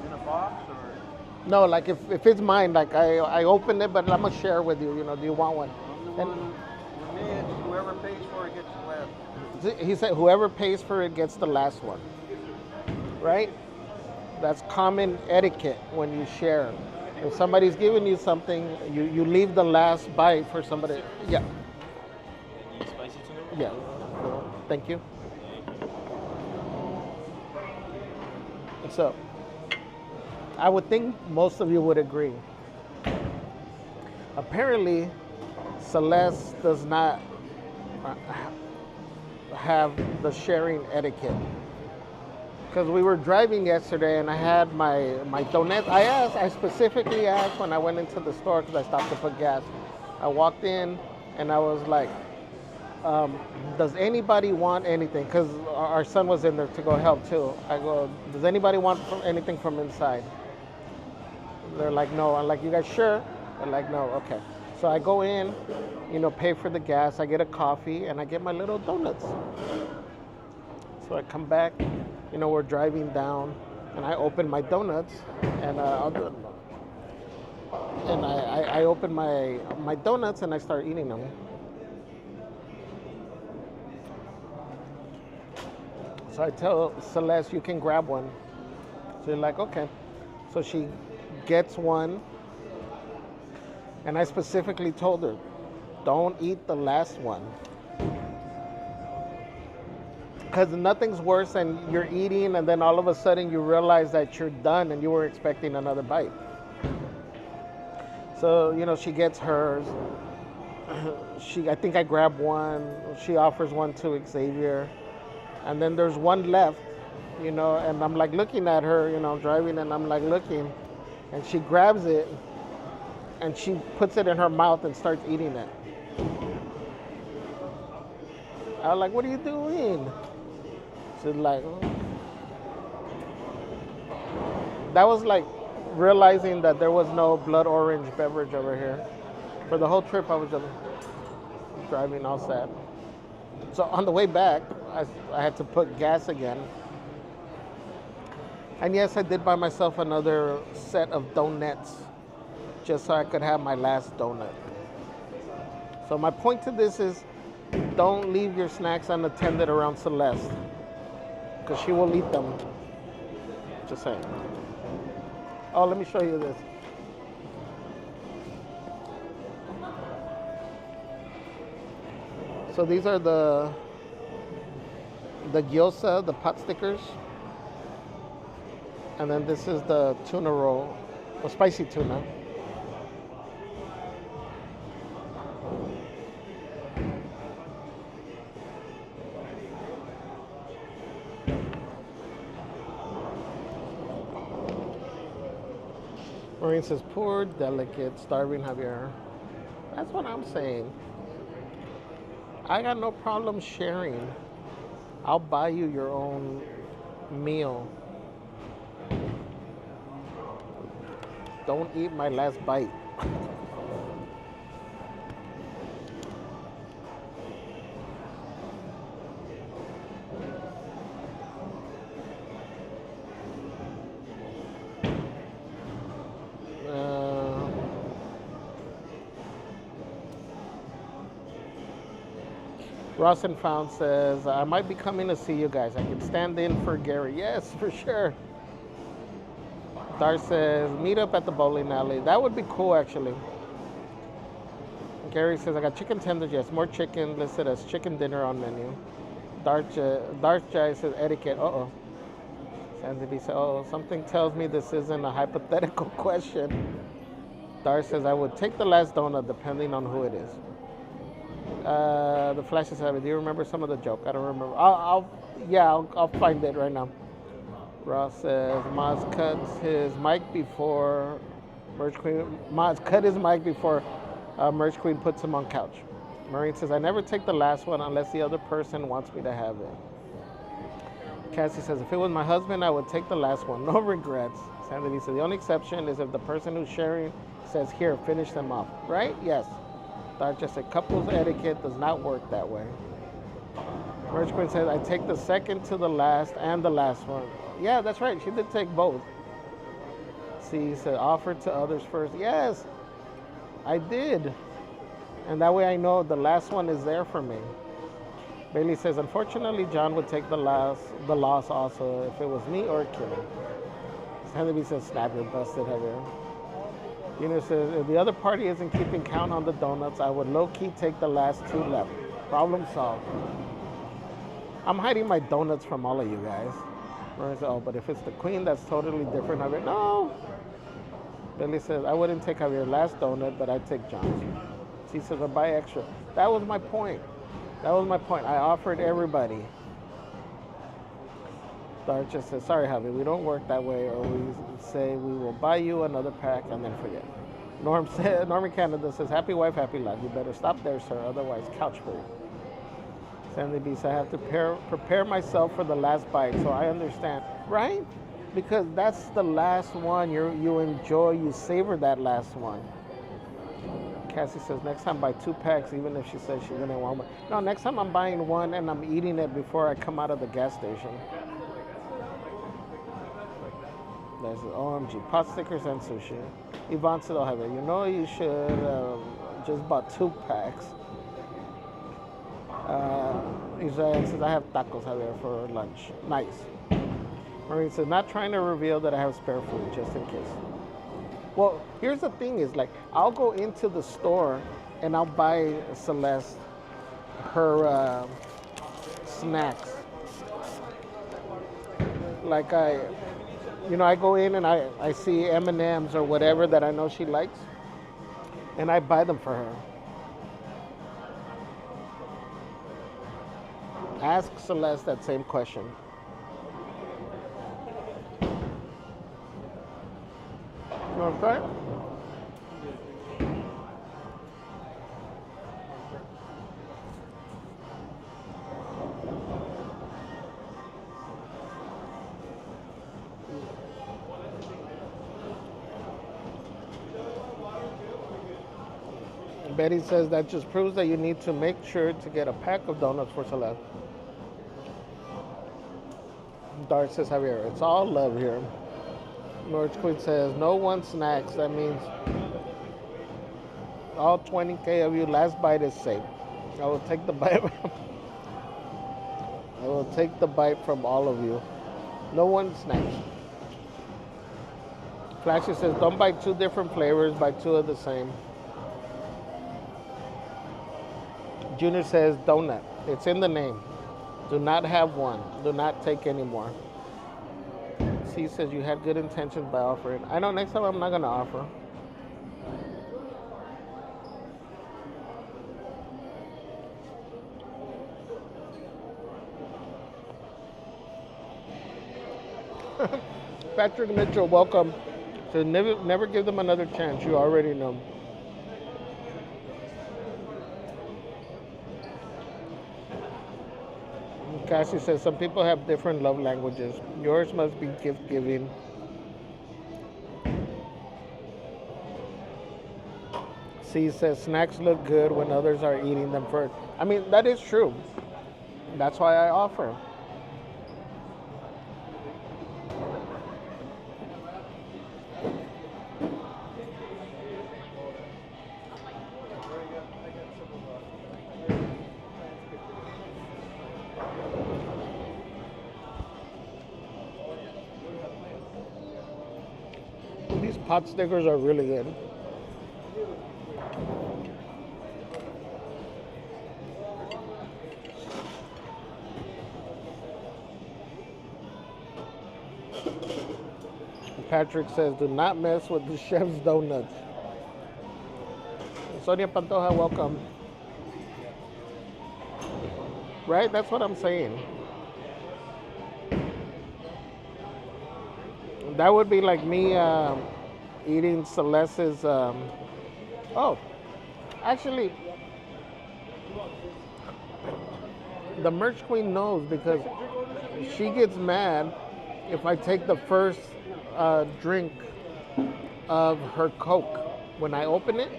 In a box or? No, like if it's mine, like I opened it, but I'm gonna share with you. You know, do you want one? For me, it's whoever pays for it gets the last. He said whoever pays for it gets the last one, right? That's common etiquette when you share. If somebody's giving you something, you leave the last bite for somebody. Yeah. Spicy tuna? Yeah. Thank you. So, I would think most of you would agree. Apparently, Celeste does not have the sharing etiquette. Because we were driving yesterday and I had my donuts. I specifically asked when I went into the store because I stopped to put gas. I walked in and I was like, does anybody want anything? Because our son was in there to go help too. I go, does anybody want anything from inside? They're like, no. I'm like, you guys sure? They're like, no, okay. So I go in, pay for the gas. I get a coffee and I get my little donuts. So I come back, we're driving down, and I open my donuts, and I open my donuts and I start eating them. So I tell Celeste, you can grab one. So you're like, okay. So she gets one, and I specifically told her, don't eat the last one. Because nothing's worse than you're eating and then all of a sudden you realize that you're done and you were expecting another bite. So, she gets hers. I think I grab one. She offers one to Xavier. And then there's one left, and I'm like looking at her, driving, and I'm like looking. And she grabs it and she puts it in her mouth and starts eating it. I was like, what are you doing? She's like, oh. That was like realizing that there was no blood orange beverage over here. For the whole trip, I was just driving all sad. So on the way back, I had to put gas again. And yes, I did buy myself another set of donuts just so I could have my last donut. So my point to this is, don't leave your snacks unattended around Celeste, because she will eat them. Just saying. Oh, let me show you this. So these are the gyoza, the pot stickers. And then this is the tuna roll, or spicy tuna. Maureen says, poor, delicate, starving Javier. That's what I'm saying. I got no problem sharing. I'll buy you your own meal. Don't eat my last bite. Ross and Found says, I might be coming to see you guys. I can stand in for Gary. Yes, for sure. Dar says, meet up at the bowling alley. That would be cool, actually. Gary says, I got chicken tenders. Yes, more chicken listed as chicken dinner on menu. Darth Jai says, etiquette. Uh-oh. Sandy B says, oh, something tells me this isn't a hypothetical question. Dar says, I would take the last donut depending on who it is. The Flash says, do you remember some of the joke? I don't remember. I'll find it right now. Ross says, Maz cuts his mic before Merge Queen. Maz cut his mic before Merge Queen puts him on couch. Marine says, I never take the last one unless the other person wants me to have it. Cassie says, if it was my husband, I would take the last one. No regrets. Sandy says, the only exception is if the person who's sharing says, here, finish them off. Right? Yes. That's just a couple's etiquette does not work that way. Merge Queen says, I take the second to the last and the last one. Yeah, that's right. She did take both. See, said offer to others first. Yes, I did. And that way I know the last one is there for me. Bailey says, unfortunately, John would take the loss also if it was me or Kimmy. Sandy says, snap, you're busted, Javier. Eunice says, if the other party isn't keeping count on the donuts, I would low-key take the last two left. Problem solved. I'm hiding my donuts from all of you guys. Maria says, oh, but if it's the queen, that's totally different. Javier, no. Billy says, I wouldn't take Javier's last donut, but I'd take John's. She says, I'll buy extra. That was my point. I offered everybody. Dart just says, sorry, Javier, we don't work that way, or we say we will buy you another pack and then forget. Norman Canada says, happy wife, happy life. You better stop there, sir, otherwise couch for you. Sandy B says, I have to prepare myself for the last bite, so I understand. Right? Because that's the last one you enjoy, you savor that last one. Cassie says, next time buy 2 packs, even if she says she didn't want one. No, next time I'm buying one and I'm eating it before I come out of the gas station. There's OMG, pot stickers and sushi. Yvonne said, oh, Javier, you know you should just bought 2 packs. Israel says, I have tacos, Javier, for lunch. Nice. Maureen says, not trying to reveal that I have spare food, just in case. Well, here's the thing is, like, I'll go into the store and I'll buy Celeste her snacks. Like I go in and I see M&Ms or whatever that I know she likes, and I buy them for her. Ask Celeste that same question. You want to try it? Betty says that just proves that you need to make sure to get a pack of donuts for Celeste. Dart says, Javier, it's all love here. North Queen says, no one snacks. That means all 20K of you, last bite is safe. I will take the bite. I will take the bite from all of you. No one snacks. Flashy says, don't buy 2 different flavors, buy 2 of the same. Junior says, donut. It's in the name. Do not have one. Do not take any more. C says you had good intentions by offering. I know next time I'm not going to offer. Patrick Mitchell, welcome. So never give them another chance. You already know. Cassie says some people have different love languages. Yours must be gift giving. C says snacks look good when others are eating them first. I mean, that is true. That's why I offer. These pot stickers are really good. Patrick says, do not mess with the chef's donuts. Sonia Pantoja, welcome. Right? That's what I'm saying. That would be like me eating Celeste's. Oh, actually, the merch queen knows because she gets mad if I take the first drink of her Coke when I open it.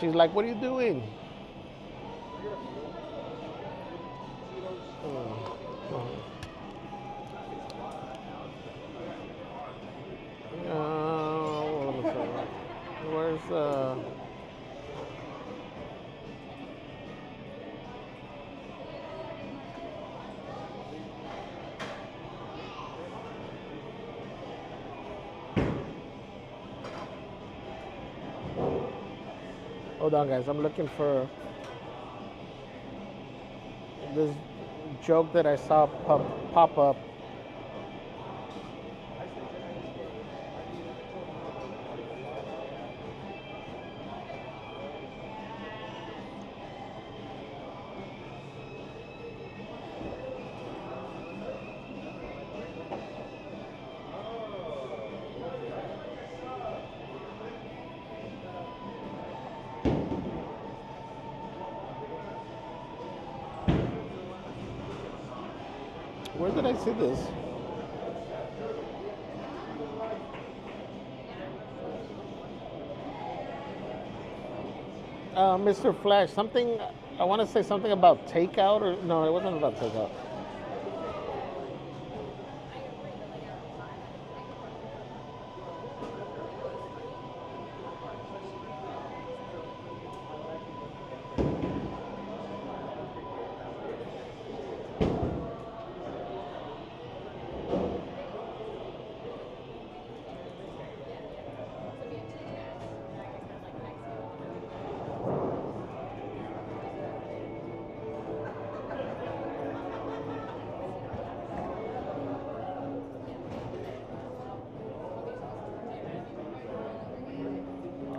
She's like, what are you doing? Where's hold on, guys. I'm looking for this joke that I saw pop up. Where did I see this? Mr. Flash, something, I want to say something about takeout, or no, it wasn't about takeout.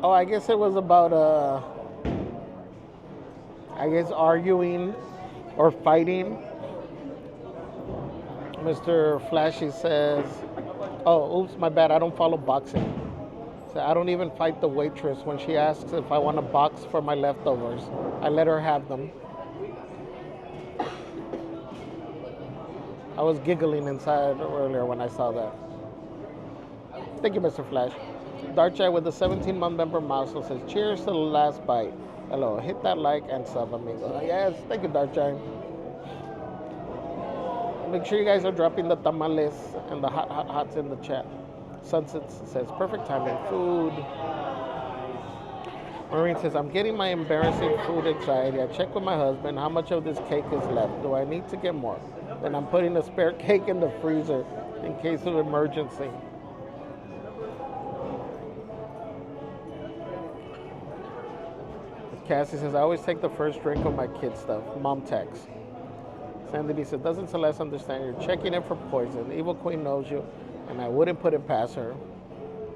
Oh, I guess it was about, I guess, arguing or fighting. Mr. Flashy says, oh, oops, my bad, I don't follow boxing. So I don't even fight the waitress when she asks if I want a box for my leftovers. I let her have them. I was giggling inside earlier when I saw that. Thank you, Mr. Flash. Darchai with the 17-month member milestone says, cheers to the last bite. Hello, hit that like and sub, amigo. Yes, thank you, Darchai. Make sure you guys are dropping the tamales and the hots in the chat. Sunset says, perfect timing. Food. Maureen says, I'm getting my embarrassing food anxiety. I checked with my husband how much of this cake is left. Do I need to get more? Then I'm putting a spare cake in the freezer in case of emergency. Cassie says, I always take the first drink of my kid stuff. Mom text. Sandy B says, doesn't Celeste understand? You're checking it for poison. The evil queen knows you, and I wouldn't put it past her.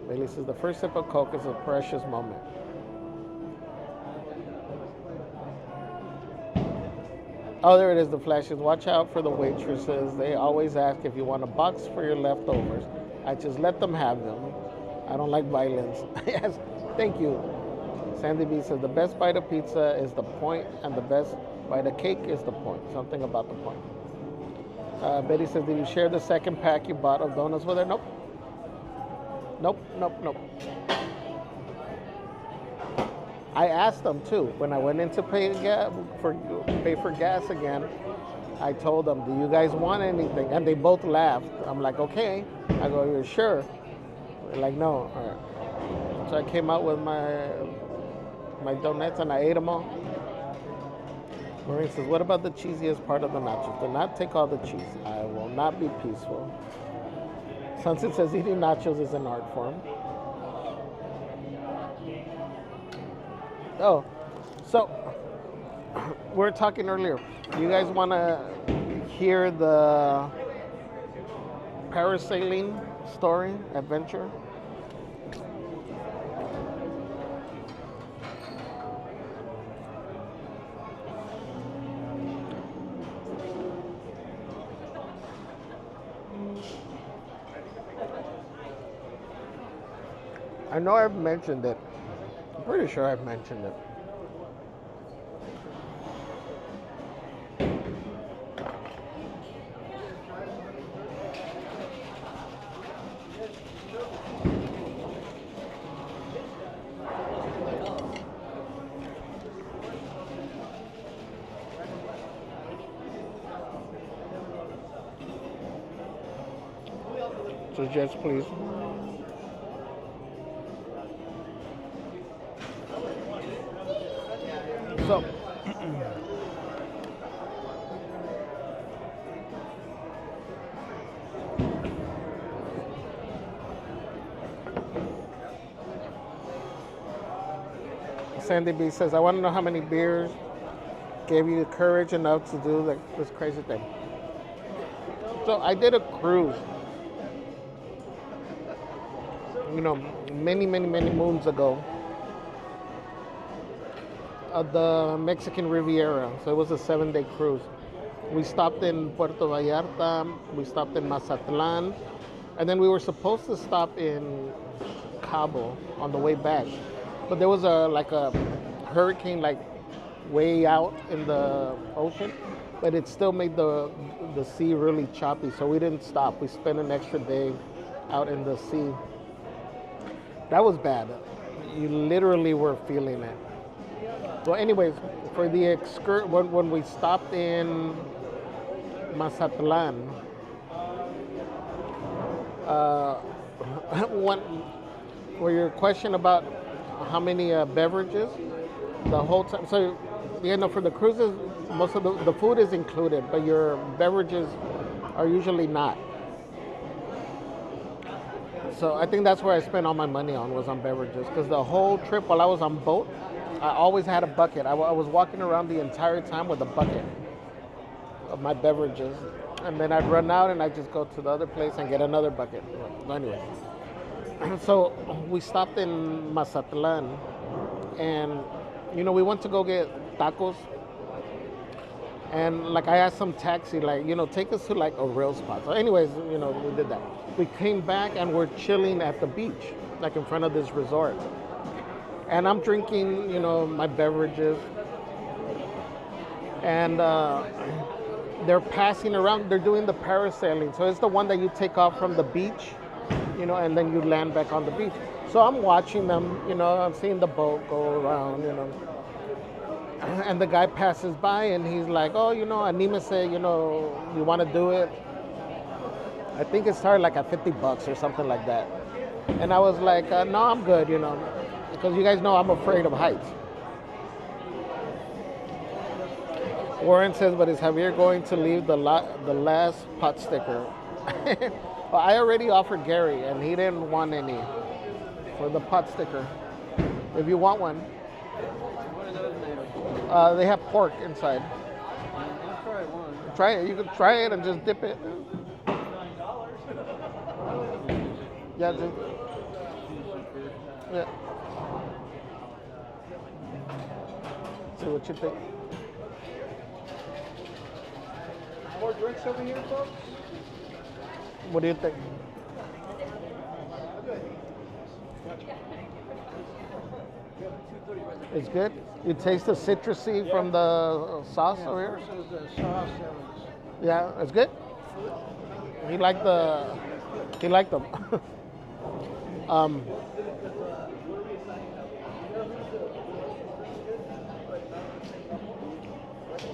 Bailey says, the first sip of Coke is a precious moment. Oh, there it is, the flashes. Watch out for the waitresses. They always ask if you want a box for your leftovers. I just let them have them. I don't like violence. Yes, thank you. Sandy B says, the best bite of pizza is the point, and the best bite of cake is the point. Something about the point. Betty says, did you share the second pack you bought of donuts with her? Nope. Nope. I asked them too. When I went in to pay for gas again, I told them, do you guys want anything? And they both laughed. I'm like, okay. I go, you're sure? They're like, no. All right. So I came out with my donuts and I ate them all. Maureen says, what about the cheesiest part of the nachos? Do not take all the cheese. I will not be peaceful. Sunset says eating nachos is an art form. Oh, so we were talking earlier. You guys want to hear the parasailing story, adventure? I know I've mentioned it. I'm pretty sure I've mentioned it. So Jess, please. So, Sandy B says, I want to know how many beers gave you the courage enough to do this crazy thing. So I did a cruise, many moons ago. The Mexican Riviera. So it was a 7-day cruise. We stopped in Puerto Vallarta, we stopped in Mazatlan, and then we were supposed to stop in Cabo on the way back. But there was a hurricane way out in the ocean, but it still made the sea really choppy, so we didn't stop. We spent an extra day out in the sea. That was bad. You literally were feeling it. Well, anyways, for the when we stopped in Mazatlan, uh, one, for your question about how many beverages, the whole time. So, for the cruises, most of the food is included, but your beverages are usually not. So I think that's where I spent all my money on was on beverages because the whole trip while I was on boat, I always had a bucket. I was walking around the entire time with a bucket of my beverages, and then I'd run out and I'd just go to the other place and get another bucket. Anyway, so we stopped in Mazatlan, and we went to go get tacos. And like I asked some taxi, like, take us to like a real spot. So anyways, we did that. We came back and we're chilling at the beach, like in front of this resort. And I'm drinking, my beverages. And they're passing around, they're doing the parasailing. So it's the one that you take off from the beach, and then you land back on the beach. So I'm watching them, I'm seeing the boat go around, And the guy passes by and he's like, oh, Anima said, you want to do it? I think it started like at $50 or something like that. And I was like, no, I'm good, because you guys know I'm afraid of heights. Warren says, but is Javier going to leave the last pot sticker? Well, I already offered Gary and he didn't want any for the pot sticker. If you want one. They have pork inside. I'll try one. Try it. You can try it and just dip it. Yeah. Yeah. See what you think. More drinks over here, folks? What do you think? It's good. You taste the citrusy from the sauce over here. This is the sauce that was. Yeah, it's good. He liked them.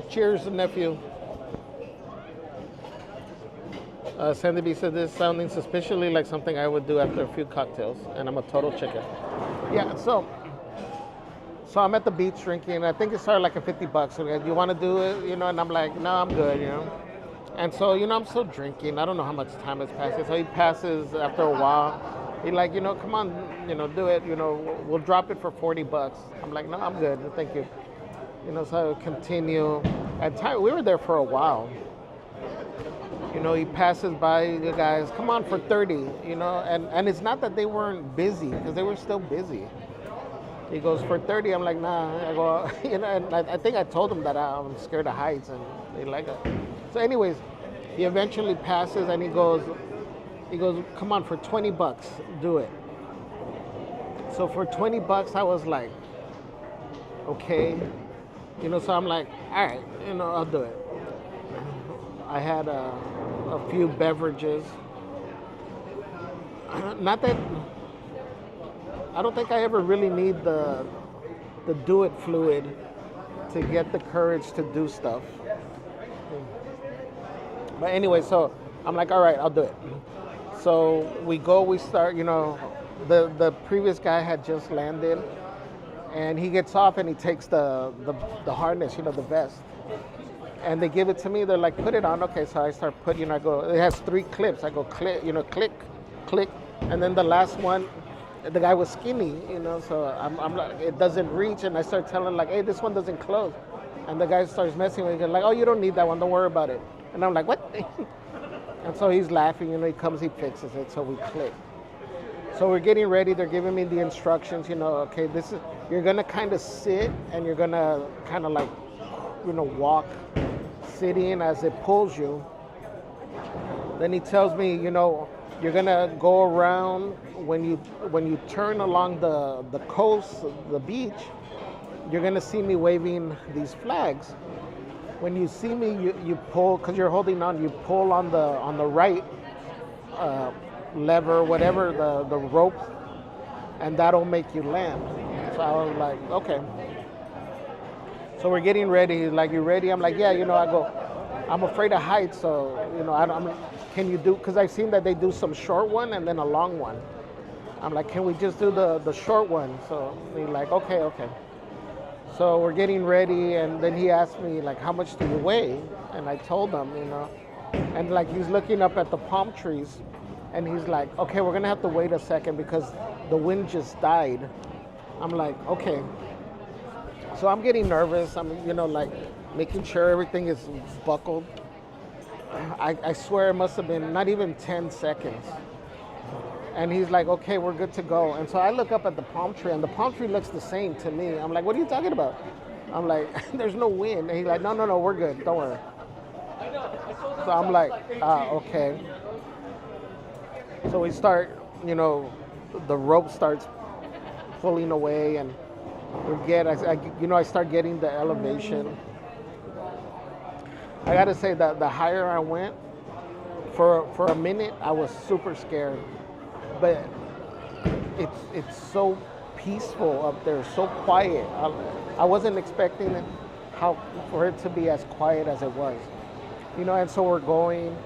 Cheers, nephew. Sandy B said this sounding suspiciously like something I would do after a few cocktails, and I'm a total chicken. Yeah, so I'm at the beach drinking. I think it started like at $50. So do you want to do it? And I'm like, no, I'm good, And so, I'm still drinking. I don't know how much time has passed. So he passes after a while. He's like, come on, do it. We'll drop it for $40. I'm like, no, I'm good. Thank you. So I continue. At time, we were there for a while. He passes by the guys, come on for 30, and it's not that they weren't busy, because they were still busy. He goes, for 30, I'm like, nah. I go, and I think I told him that I'm scared of heights, and they like it. So anyways, he eventually passes, and he goes, come on, for $20, do it. So for $20, I was like, okay. So I'm like, all right, I'll do it. I had a few beverages. Not that, I don't think I ever really need the do it fluid to get the courage to do stuff. But anyway, so I'm like, all right, I'll do it. So we start, the previous guy had just landed, and he gets off and he takes the harness, the vest. And they give it to me. They're like, put it on. Okay, so I start putting. I go. It has 3 clips. I go click, click, click, and then the last one, the guy was skinny, So I'm like, it doesn't reach, and I start telling like, hey, this one doesn't close, and the guy starts messing with me. Like, oh, you don't need that one. Don't worry about it. And I'm like, what? And so he's laughing. He comes, he fixes it. So we click. So we're getting ready. They're giving me the instructions. Okay, this is you're gonna kind of sit, and you're gonna kind of like, walk. Sitting as it pulls you. Then he tells me, you're gonna go around when you turn along the coast, the beach. You're gonna see me waving these flags. When you see me, you pull because you're holding on. You pull on the right lever, whatever the rope, and that'll make you land. So I was like, okay. So we're getting ready. He's like, you ready? I'm like, yeah, I go, I'm afraid of heights, so, can you do, because I've seen that they do some short one and then a long one. I'm like, can we just do the short one? So he's like, okay. So we're getting ready, and then he asked me, like, how much do you weigh? And I told him, and like he's looking up at the palm trees, and he's like, okay, we're gonna have to wait a second because the wind just died. I'm like, okay. So I'm getting nervous. I'm, like making sure everything is buckled. I swear it must have been not even 10 seconds. And he's like, okay, we're good to go. And so I look up at the palm tree, and the palm tree looks the same to me. I'm like, what are you talking about? I'm like, there's no wind. And he's like, no, we're good. Don't worry. So I'm like, okay. So we start, the rope starts pulling away, and I start getting the elevation. I gotta say that the higher I went, for a minute, I was super scared. But it's so peaceful up there, so quiet. I wasn't expecting it for it to be as quiet as it was, and so we're going.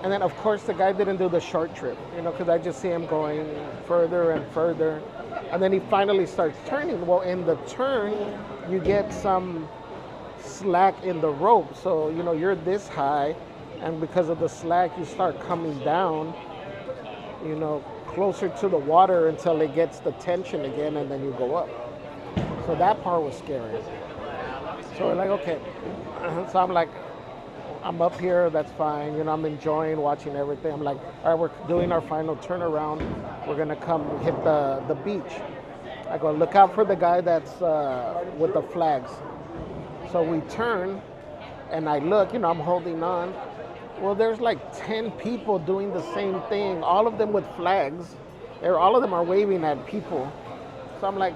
And then, of course, the guy didn't do the short trip, because I just see him going further and further. And then he finally starts turning. Well, in the turn, you get some slack in the rope. So, you're this high, and because of the slack, you start coming down, closer to the water until it gets the tension again, and then you go up. So that part was scary. So we're like, okay. So I'm like, I'm up here, that's fine. I'm enjoying watching everything. I'm like, all right, we're doing our final turnaround. We're gonna come hit the beach. I go, look out for the guy that's with the flags. So we turn, and I look, I'm holding on. Well, there's like 10 people doing the same thing, all of them with flags. All of them are waving at people. So I'm like,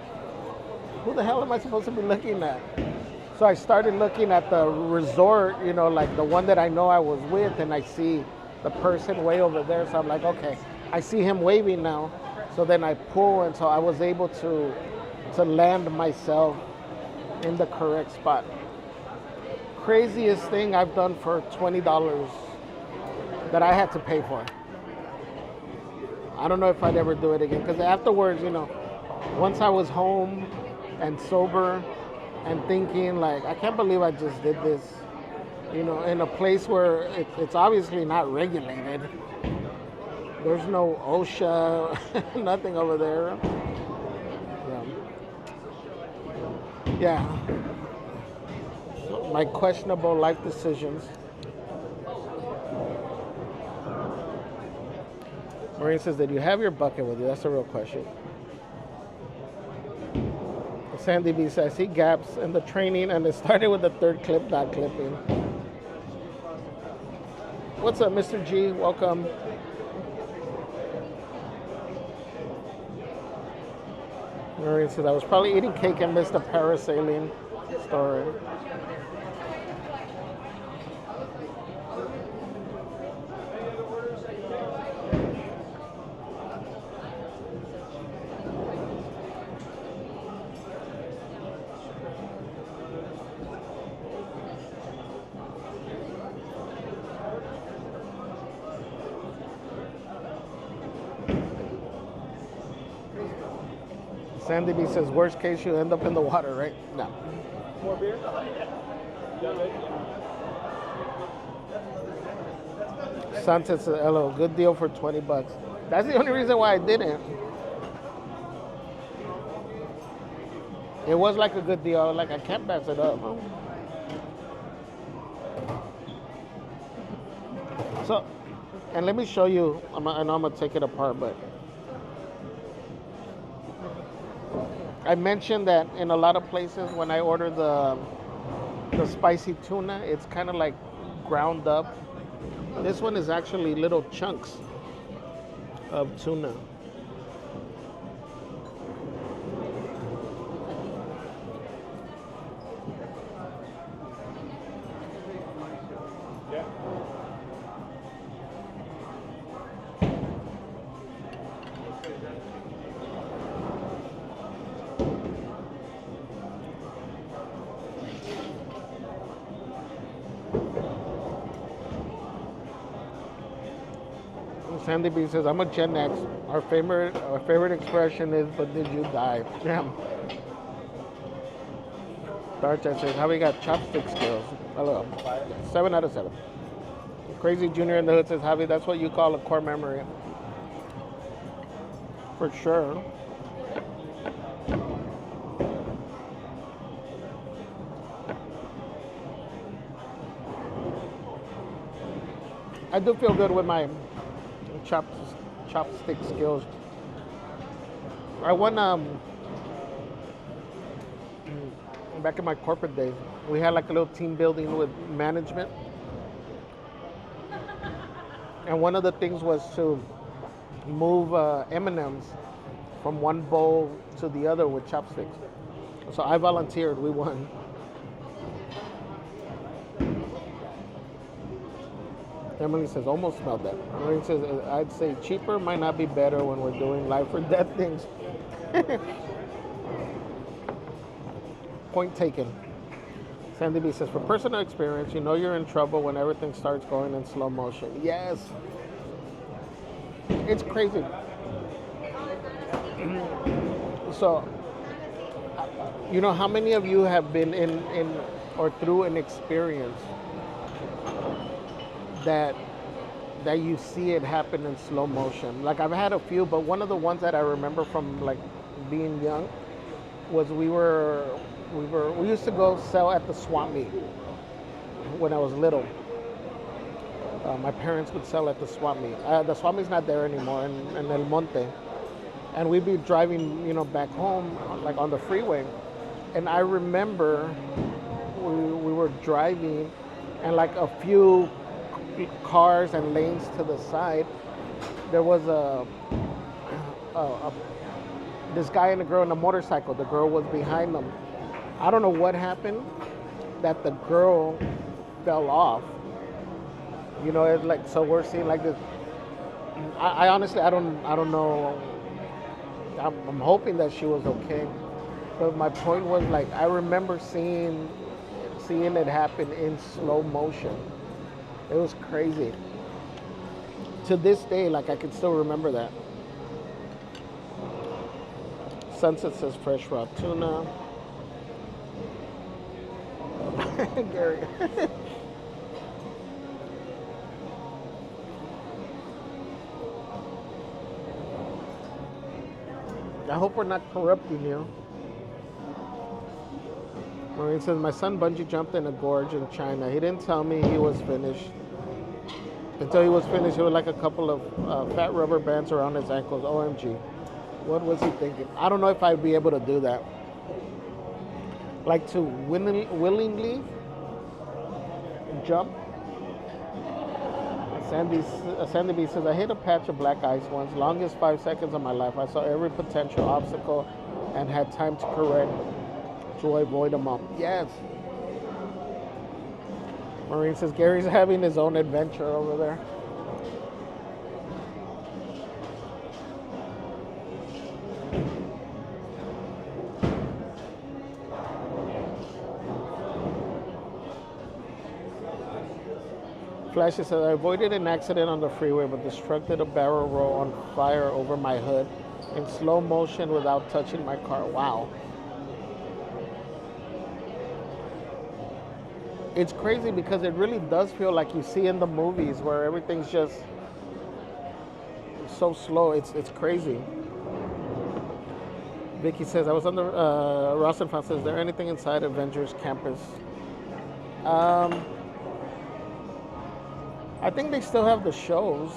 who the hell am I supposed to be looking at? So I started looking at the resort, like the one that I know I was with, and I see the person way over there. So I'm like, okay, I see him waving now. So then I pull, and so I was able to land myself in the correct spot. Craziest thing I've done for $20 that I had to pay for. I don't know if I'd ever do it again, because afterwards, once I was home and sober and thinking, like, I can't believe I just did this, in a place where it's obviously not regulated. There's no OSHA, nothing over there. Yeah. My questionable life decisions. Maureen says, did you have your bucket with you? That's a real question. Sandy B says, I see gaps in the training, and it started with the third clip not clipping. What's up, Mr. G? Welcome. Maureen says, I was probably eating cake and missed the parasailing story. Sandy B says, worst case, you end up in the water, right? No. More beer? Santa says, hello, good deal for $20. That's the only reason why I didn't. It was like a good deal. I was like, I can't pass it up. So, and let me show you, I know I'm going to take it apart, but I mentioned that in a lot of places when I order the spicy tuna, it's kind of like ground up. This one is actually little chunks of tuna. Sandy B says, I'm a Gen X. Our favorite expression is, but did you die? Yeah. Darchan says, how we got chopstick skills? Hello. 7 out of 7. Crazy Junior in the Hood says, Javi, that's what you call a core memory. For sure. I do feel good with my chopstick skills. I won back in my corporate days. We had like a little team building with management, and one of the things was to move M&Ms from one bowl to the other with chopsticks. So I volunteered. We won. Emily says, almost smelled that. Maureen says, I'd say cheaper might not be better when we're doing life or death things. Point taken. Sandy B says, for personal experience, you know you're in trouble when everything starts going in slow motion. Yes. It's crazy. So, you know, how many of you have been in or through an experience that you see it happen in slow motion? Like, I've had a few, but one of the ones that I remember from like being young was we used to go sell at the swap meet when I was little. My parents would sell at the swap meet. The swap meet's not there anymore in El Monte, and we'd be driving, you know, back home like on the freeway, and I remember we were driving, and like a few cars and lanes to the side, there was this guy and a girl on a motorcycle. The girl was behind them. I don't know what happened, that the girl fell off. You know, it's like, so we're seeing like this. I honestly, I don't know. I'm hoping that she was okay. But my point was, like, I remember seeing it happen in slow motion. It was crazy. To this day, like, I can still remember that. Sunset says fresh raw tuna. Gary. I hope we're not corrupting you. Maureen says, my son bungee jumped in a gorge in China. He didn't tell me he was finished. Until he was finished, he was like a couple of fat rubber bands around his ankles. OMG. What was he thinking? I don't know if I'd be able to do that. Like, to willingly jump. Sandy B says, I hit a patch of black ice once, longest 5 seconds of my life. I saw every potential obstacle and had time to correct to avoid them all. Yes. Maureen says, Gary's having his own adventure over there. Flashy says, I avoided an accident on the freeway, but destructed a barrel roll on fire over my hood in slow motion without touching my car. Wow. It's crazy because it really does feel like you see in the movies where everything's just so slow. It's crazy. Vicky says, I was on the Ross and Found says, is there anything inside Avengers Campus? I think they still have the shows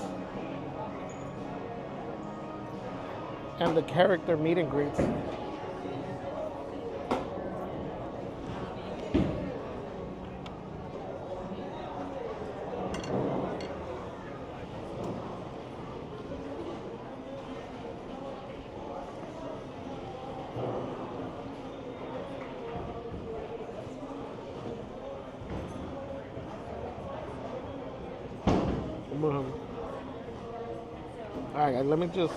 and the character meet and greets. All right, let me just Thanks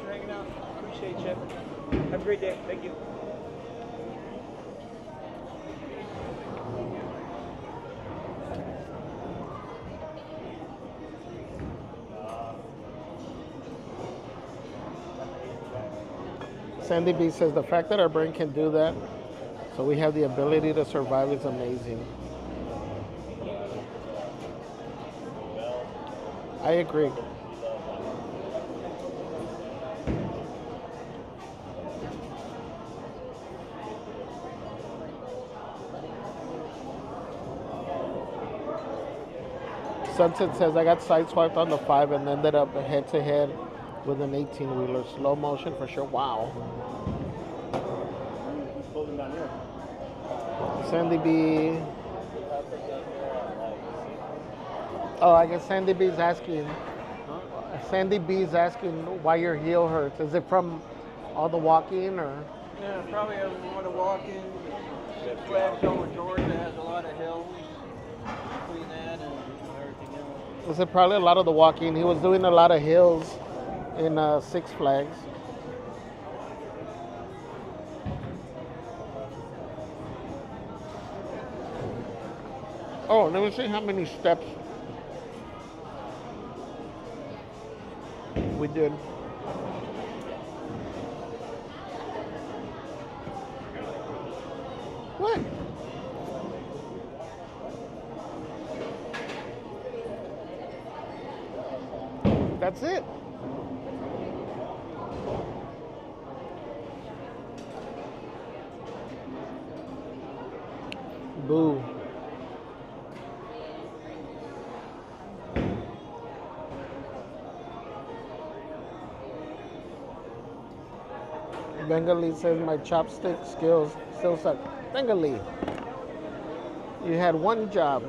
for hanging out. Appreciate you. Have a great day. Thank you. Sandy B says the fact that our brain can do that, so we have the ability to survive, is amazing. I agree. Sunset says I got sideswiped on the 5 and ended up head to head with an 18-wheeler. Slow motion for sure. Wow. Who's closing down here? Sandy B. Oh, I guess Sandy B is asking. Sandy B is asking why your heel hurts. Is it from all the walking or? Yeah, probably a lot of walking. Six Flags over Georgia has a lot of hills between that and everything else. Is it probably a lot of the walking? He was doing a lot of hills in Six Flags. Oh, let me see how many steps we did. What? That's it. Boo. Bengali says my chopstick skills still suck. Bengali, you had one job.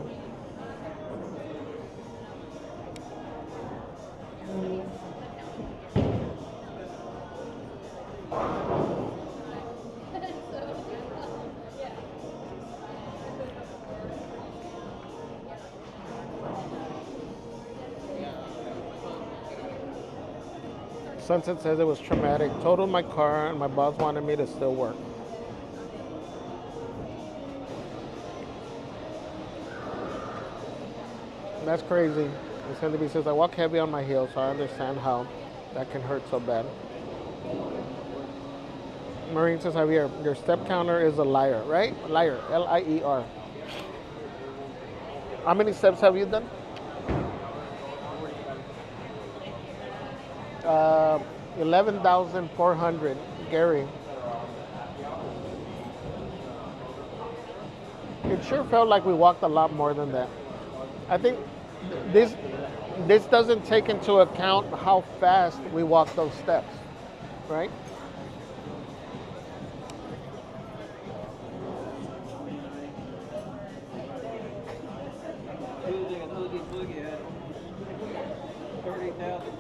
Sunset says it was traumatic. Totaled my car and my boss wanted me to still work. That's crazy. And Sandy B says I walk heavy on my heels, so I understand how that can hurt so bad. Marine says Javier, your step counter is a liar, right? Liar, L-I-E-R. How many steps have you done? 11,400, Gary. It sure felt like we walked a lot more than that. I think this doesn't take into account how fast we walk those steps, right? Tuesday and Oogie Boogie had 30,000.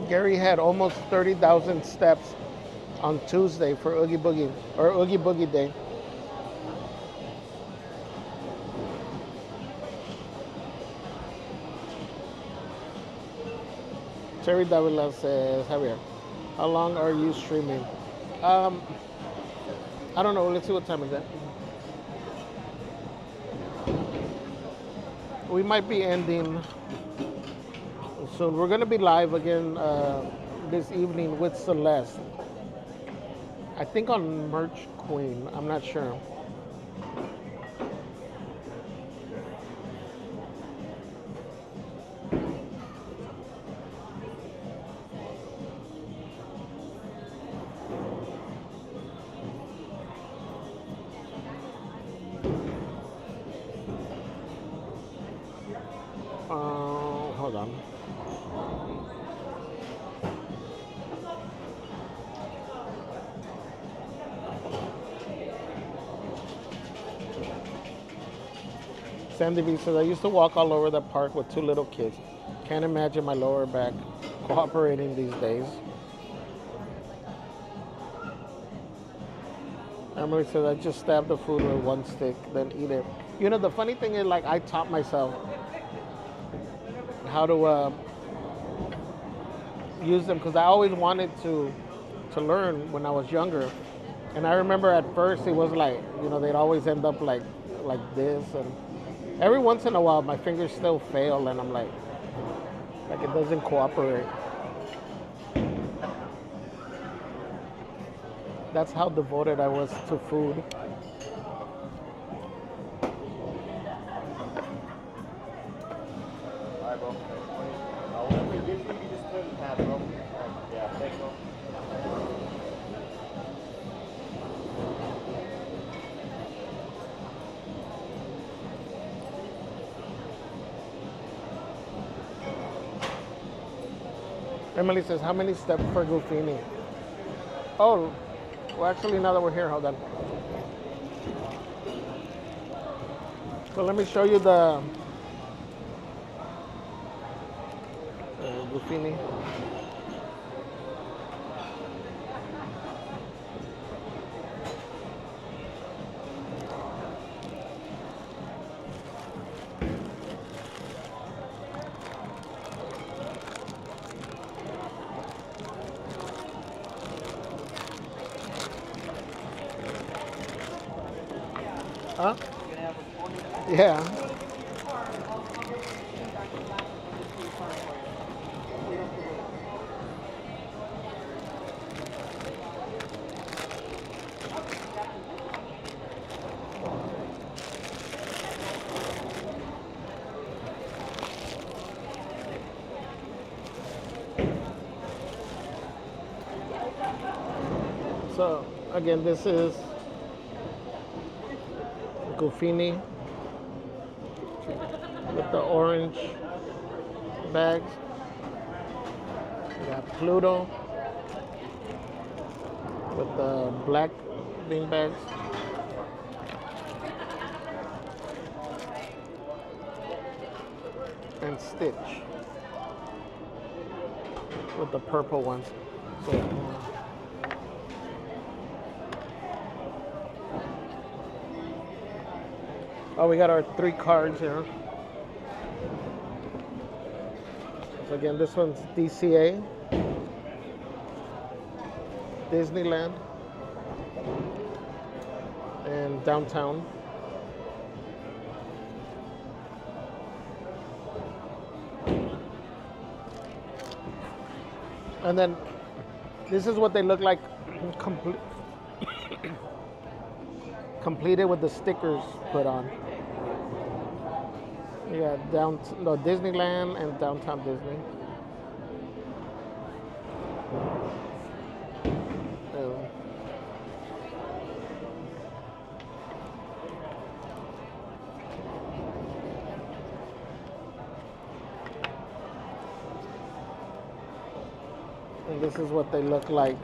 Gary had almost 30,000 steps on Tuesday for Oogie Boogie, or Oogie Boogie Day. Terry Davila says, Javier, how long are you streaming? I don't know. Let's see what time is it. We might be ending soon. We're going to be live again this evening with Celeste. I think on Merch Queen. I'm not sure. Hold on. Sandy B says, I used to walk all over the park with 2 little kids. Can't imagine my lower back cooperating these days. Emily says, I just stab the food with 1 stick, then eat it. You know, the funny thing is, like, I taught myself how to use them because I always wanted to learn when I was younger. And I remember at first it was like, you know, they'd always end up like this, and Every once in a while, my fingers still fail, and I'm like it doesn't cooperate. That's how devoted I was to food. Alright, bro. Whatever you get, you can just split it in half, bro. Yeah, thanks, bro. Emily says, how many steps for Goofini? Oh, well, actually, now that we're here, hold on. So let me show you the Goofini. Huh? Yeah. So again, this is Goofini with the orange bags. We got Pluto with the black bean bags. And Stitch with the purple ones. So, oh, we got our 3 cards here. So again, this one's DCA, Disneyland, and Downtown. And then this is what they look like completed with the stickers put on. You got Disneyland and Downtown Disney. And this is what they look like.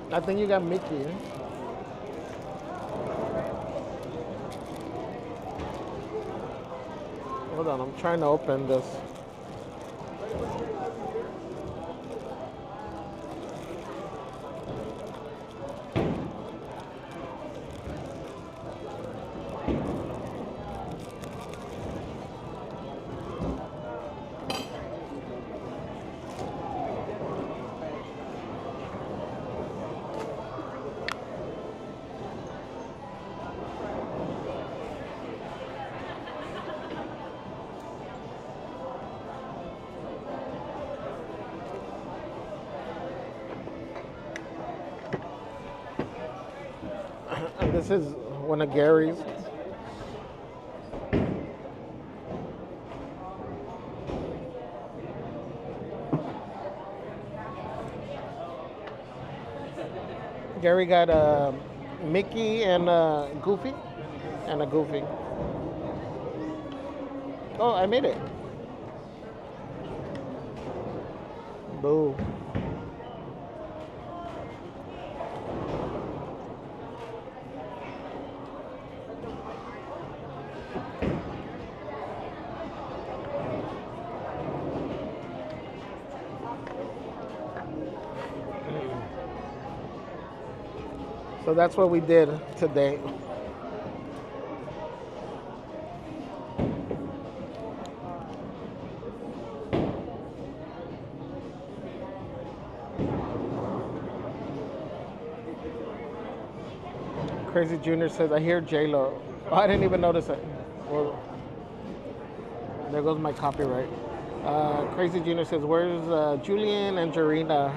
I think you got Mickey. Eh? Hold on, I'm trying to open this. This is one of Gary's. Gary got a Mickey and a Goofy. And a Goofy. Oh, I made it. Boo. So that's what we did today. Crazy Junior says, I hear J-Lo. Oh, I didn't even notice it. Well, there goes my copyright. Crazy Junior says, where's Julian and Jarena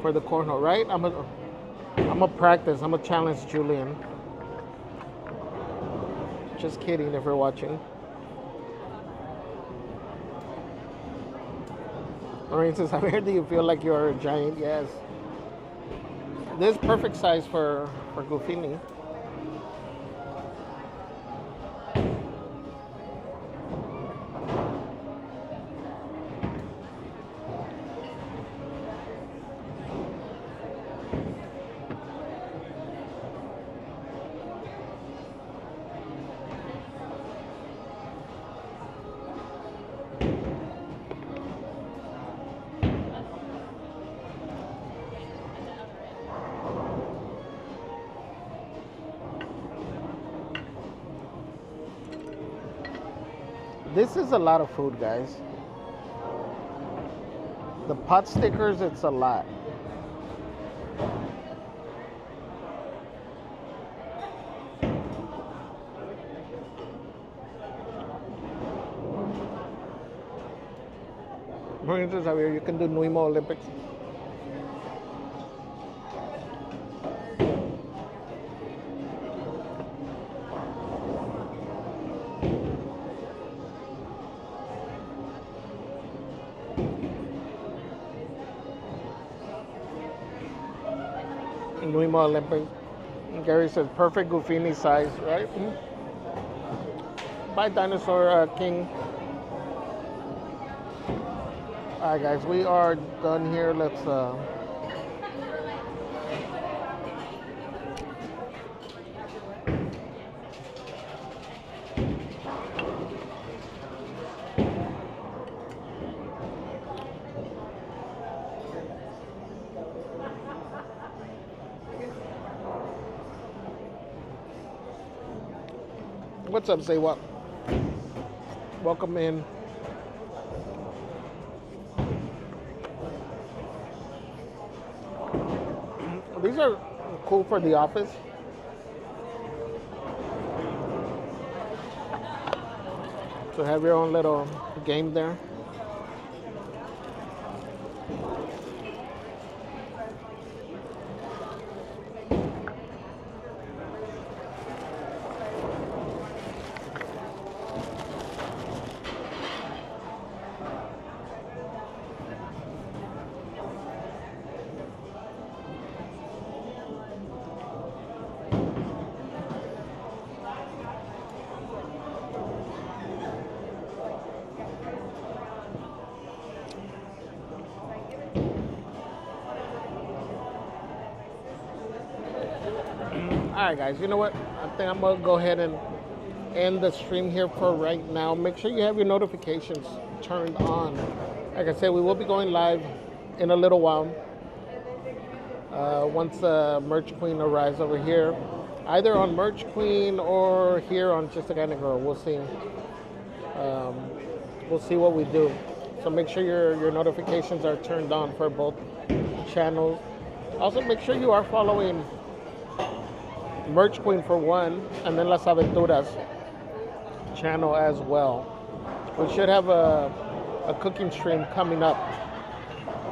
for the cornhole, right? I'm a practice. I'm a challenge Julian. Just kidding if you're watching. Lorraine says, Javier, do you feel like you're a giant? Yes. This is perfect size for Goofini. This is a lot of food, guys. The pot stickers, it's a lot. For instance, Javier, you can do Nuimo Olympics. Nuimo Olympics. Gary says perfect Goofini size, right? Bye, Dinosaur King. All right, guys, we are done here. Let's what's up, say what? Welcome in. These are cool for the office. To have your own little game there. Alright guys, you know what? I think I'm going to go ahead and end the stream here for right now. Make sure you have your notifications turned on. Like I said, we will be going live in a little while. Once Merch Queen arrives over here. Either on Merch Queen or here on Just a Guy and a Girl. We'll see. We'll see what we do. So make sure your notifications are turned on for both channels. Also make sure you are following Merch Queen for one, and then Las Aventuras channel as well. We should have a cooking stream coming up.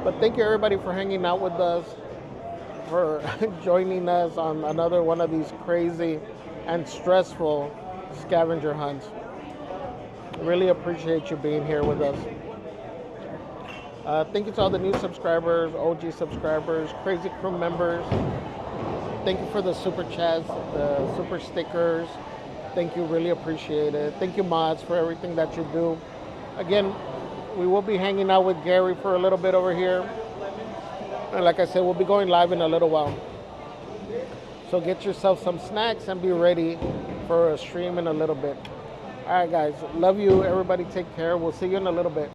But thank you everybody for hanging out with us, for joining us on another one of these crazy and stressful scavenger hunts. Really appreciate you being here with us. Thank you to all the new subscribers, OG subscribers, Crazy Crew members. Thank you for the super chats, the super stickers. Thank you, really appreciate it. Thank you, mods, for everything that you do. Again, we will be hanging out with Gary for a little bit over here. And like I said, we'll be going live in a little while. So get yourself some snacks and be ready for a stream in a little bit. All right, guys. Love you. Everybody take care. We'll see you in a little bit.